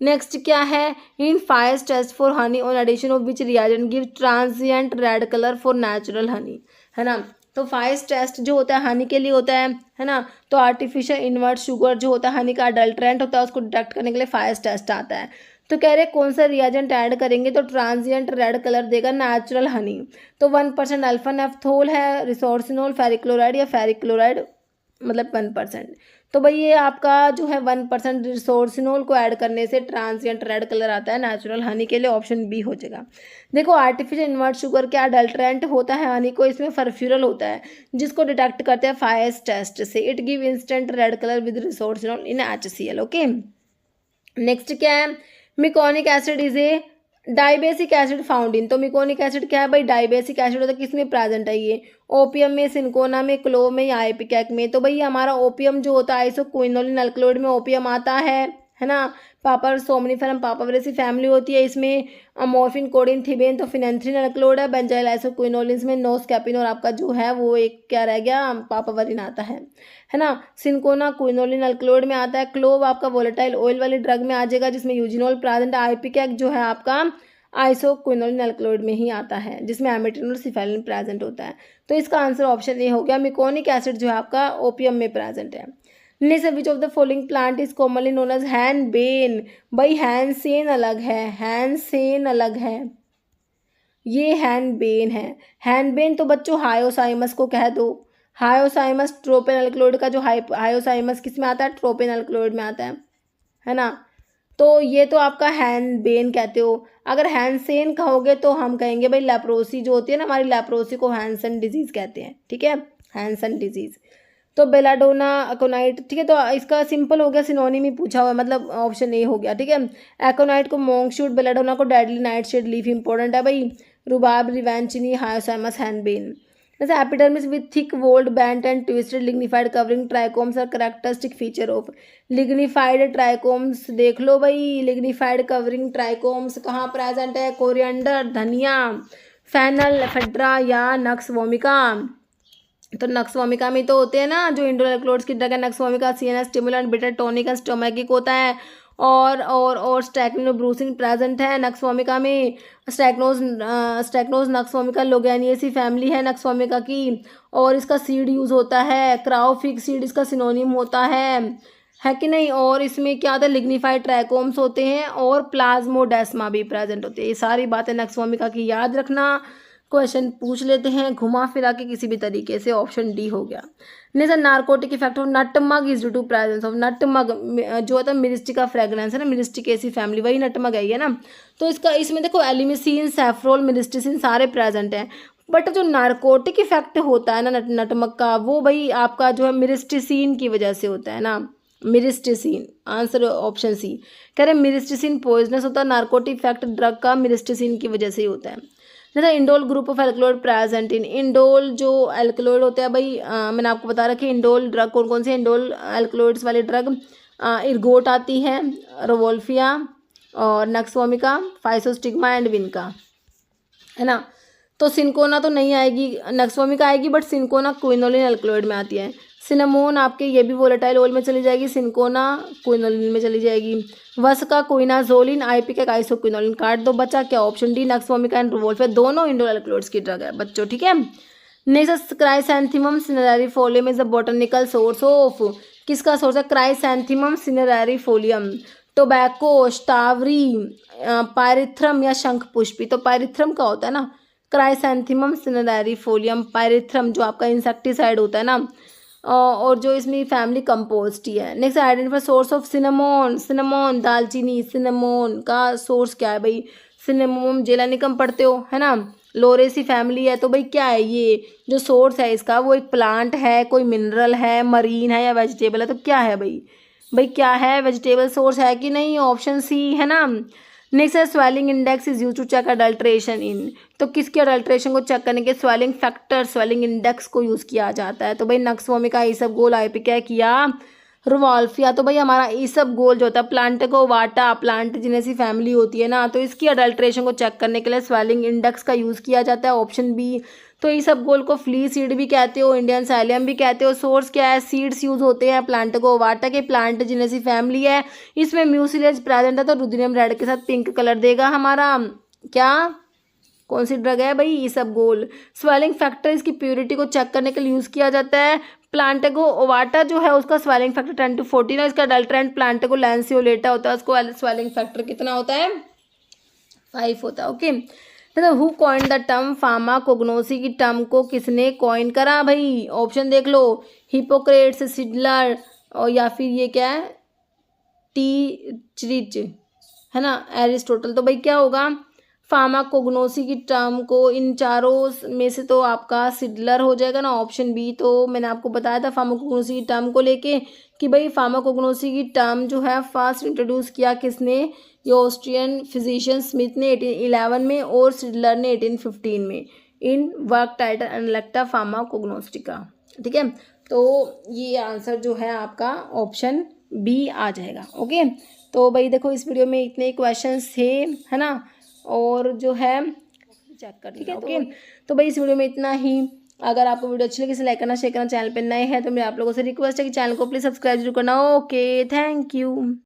नेक्स्ट क्या है, in Fiehe's test for honey on addition of which reagent give transient red colour for natural honey, है ना। तो फायर्स टेस्ट जो होता है हनी के लिए होता है ना। तो आर्टिफिशियल इन्वर्ट शुगर जो होता है हनी का अडल्ट्रेंट होता है, उसको डिटेक्ट करने के लिए फायर्स टेस्ट आता है। तो कह रहे कौन सा रिएजेंट ऐड करेंगे तो ट्रांजिएंट रेड कलर देगा नेचुरल हनी। तो 1% अल्फा नेफ्थोल है, रिसोर्सिनोल, फेरिक्लोराइड या फेरिक्लोराइड, मतलब 1%। तो भाई ये आपका जो है 1% रिसोर्सिनोल को ऐड करने से ट्रांजिएंट रेड कलर आता है नेचुरल हनी के लिए, ऑप्शन बी हो जाएगा। देखो आर्टिफिशियल इन्वर्ट शुगर के अडल्ट्रेंट होता है हनी को, इसमें फर्फ्यूरल होता है जिसको डिटेक्ट करते हैं फायर्स टेस्ट से। It give instant red colour with resorcinol in HCl। Okay, next क्या है, meconic acid is a dibasic acid found in. तो मिकोनिक एसिड क्या है भाई, डाइबेसिक एसिड होता है, किसमें प्रेजेंट है ये, ओपियम में, सिनकोना में, क्लोव में या आइपिकैक में। तो भाई हमारा ओपियम जो होता है आइसोक्विनोलिन अल्कलॉइड में ओपियम आता है ना। पापर सोमनिफरम पापावरेसी फैमिली होती है, इसमें अमोर्फिन, कोडिन, थिबेन, तो फिनेंथ्रीन अल्कलॉइड है। बेंजाइल आइसोक्विनोलिन में नोस्कैपिन और आपका जो है वो एक क्या रह गया, पापावरिन आता है ना। सिनकोना क्विनोलिन अल्कलॉइड में आता है। क्लोव आपका वोलेटाइल ऑयल वाली ड्रग में आ जाएगा जिसमें यूजिनोल प्रेजेंट है। आइपिकैक जो है आपका आइसोक्विनोलिन अल्कलॉइड में ही आता है जिसमें एमेटिन और सिफेलिन प्रेजेंट होता है। तो इसका आंसर ऑप्शन ए हो गया, मिकोनिक एसिड जो है आपका ओपियम में प्रेजेंट है। Next, which of the following plant is commonly known as henbane. भाई हैनसेन अलग है, हैनसेन अलग है, ये हैनबेन है। हैनबेन तो बच्चों हायोसाइमस को कह दो, हायोसाइमस ट्रोपेन अल्कलॉइड का जो हायोसाइमस किस में आता है, ट्रोपेन अल्कलॉइड में आता है ना। तो ये तो आपका हैनबेन कहते हो। अगर हैनसेन कहोगे तो हम कहेंगे भाई लेप्रोसी जो होती है ना हमारी, लेप्रोसी को हैंसन डिजीज कहते हैं, ठीक है, हैंसन डिजीज। तो बेलाडोना एकोनाइट, ठीक है, तो इसका सिंपल हो गया, सिनोनिम ही पूछा हुआ है, मतलब ऑप्शन ए हो गया, ठीक है। एकोनाइट को मोंक शूट, बेलाडोना को deadly nightshade leaf important है भाई, रुबाब, रिवेंचिनी, हायोसाइमस, हैनबेन। जैसे epidermis with thick walled band and twisted lignified covering trichomes are characteristic feature of. Lignified trichomes देख लो भाई, लिग्निफाइड कवरिंग ट्राइकोम्स कहाँ प्रेजेंट है, कोरिएंडर, धनिया, फेनल, एफेड्रा या नक्स वोमिका। तो नक्स वोमिका में तो होते हैं ना जो इंडोर अल्कलॉइड्स की ड्रग है, nux vomica CNS stimulant, bitter tonic and स्टोमैकिक होता है। और स्टैक्नो ब्रूसिन प्रेजेंट है नक्स वोमिका में। स्टैक्नोज नक्स वोमिका लोगैनिएसी फैमिली है नक्स वोमिका की, और इसका सीड यूज होता है, क्राउफिक सीड इसका सिनोनिम होता है कि नहीं। और इसमें क्या होता है, लिग्निफाइड ट्राइकोम्स होते हैं और प्लाज्मोडेस्मा भी प्रेजेंट होते हैं। ये सारी बातें नक्स वोमिका की याद रखना, क्वेश्चन पूछ लेते हैं घुमा फिरा के किसी भी तरीके से, ऑप्शन डी हो गया। नहीं sir, narcotic effect of nutmeg is due to presence of nutmeg, जो होता है मिरिस्टिका फ्रेगनेंस है ना, मिरिस्टिकेसी फैमिली, वही नटमग है ना। तो इसमें देखो एलिमिसिन, सैफ्रोल, मिरिस्टिसिन सारे प्रेजेंट हैं। बट जो नार्कोटिक इफेक्ट होता है ना नटमग का, वो भाई आपका जो है मिरिस्टिसिन की वजह से होता है ना, मिरिस्टिसिन। आंसर ऑप्शन सी कह रहे मिरिस्टिसिन पॉइजनस होता है, नार्कोटिक इफेक्ट ड्रग का मिरिस्टिसिन की वजह से ही होता है। जैसे indole group of alkaloid present in indole जो एल्कलॉइड होते हैं भाई, मैंने आपको बता रखा है इंडोल ड्रग कौन कौन से इंडोल एल्कलॉइड्स वाले ड्रग, इर्गोट आती है, रोवोल्फिया और नक्सवोमिका, फाइसोस्टिग्मा एंड विनका, है ना। तो सिंकोना तो नहीं आएगी, नक्सवोमिका आएगी, बट सिंकोना क्विनोलिन एल्कलॉइड में आती है। सिनेमोन आपके ये भी वोलेटाइल ओल में चली जाएगी, सिंकोना क्विनोलिन में चली जाएगी। वस्का क्विनाजोलिन, आईपीके आइसोक्विनोलिन, काट दो, बचा क्या option D nux vomica and rauwolfia, दोनों इंडोल एल्कलॉइड्स की ड्रग है बच्चों, ठीक है। Next Chrysanthemum cinerariifolium is the botanical source of, किसका सोर्स है, Chrysanthemum cinerariifolium. Tobacco, strawberry, pyrethrum या शंख पुष्पी, तो पायरिथ्रम का होता है ना, क्राइसैंथेमम सिनेरेरिफोलियम, पायरिथ्रम जो आपका इंसेक्टिसाइड होता है ना, और जो इसमें फैमिली कंपोस्ट ही है। Next identify source of cinnamon, cinnamon दालचीनी, सिनेमोन का सोर्स क्या है भाई, सिनेमोम जेलानिकम पढ़ते हो है ना, लोरेसी फैमिली है, तो भाई क्या है ये जो सोर्स है इसका, वो एक प्लांट है, कोई मिनरल है, मरीन है या वेजिटेबल है, तो क्या है भाई, भाई क्या है, वेजिटेबल सोर्स है कि नहीं, ऑप्शन सी है ना। नेक्स्ट है swelling index is use to check adulteration in, तो किसके अडल्ट्रेशन को चेक करने के स्वेलिंग फैक्टर, स्वेलिंग इंडेक्स को यूज़ किया जाता है, तो भाई नक्सवोमिका ईसबगोल, आईपीके किया, रोवोल्फिया, तो भाई हमारा ईसबगोल जो होता है प्लांटिकोवाटा, प्लांट जिनेसी फैमिली होती है ना, तो इसकी अडल्ट्रेशन को चेक करने के लिए स्वेलिंग इंडेक्स का यूज़ किया जाता है, ऑप्शन बी। तो ईसबगोल को फ्ली सीड भी कहते हो, इंडियन साइलियम भी कहते हो। सोर्स क्या है, सीड्स यूज होते हैं, प्लांटिकोवाटा के, प्लांट जिनेसी फैमिली है, इसमें म्यूसिलेज प्रेजेंट है, तो रुद्रियम रेड के साथ पिंक कलर देगा हमारा, क्या कौन सी ड्रग है भाई, ईसबगोल। स्वेलिंग फैक्टर इसकी प्योरिटी को चेक करने के लिए यूज़ किया जाता है। प्लांटिकोवाटा जो है उसका स्वेलिंग फैक्टर 10 to 14 है, इसका अडल्ट्रेंट प्लांटिको लैंसियोलेटा होता है, उसको स्वेलिंग फैक्टर कितना होता है, 5 होता है, ओके। तो who coin the term pharmacognosy, की टर्म को किसने कॉइन करा भाई, ऑप्शन देख लो, हिपोक्रेट्स, सिडलर, और या फिर ये क्या है, टीचरिच, है ना, एरिस्टोटल। तो भाई क्या होगा, फार्माकोग्नोसी की टर्म को इन चारों में से तो आपका सिडलर हो जाएगा ना, ऑप्शन बी। तो मैंने आपको बताया था फार्माकोग्नोसी की टर्म को लेके कि भाई फार्माकोग्नोसी की टर्म जो है फर्स्ट इंट्रोड्यूस किया किसने, ये ऑस्ट्रियन फिजिशियन स्मिथ ने 1811 में और सिडलर ने 1815 में, इन वर्क टाइटल एनालेक्टा फार्माकोग्नोस्टिका, ठीक है। तो ये आंसर जो है आपका ऑप्शन बी आ जाएगा, ओके। तो भाई देखो इस वीडियो में इतने क्वेश्चंस थे, है ना, और जो है चेक कर, ठीक है, ओके। तो भाई इस वीडियो में इतना ही। अगर आपको वीडियो अच्छी लगी इसे लाइक करना, शेयर करना, चैनल पे नए हैं तो मेरे आप लोगों से रिक्वेस्ट है कि चैनल को प्लीज़ सब्सक्राइब जरूर करना, ओके, थैंक यू।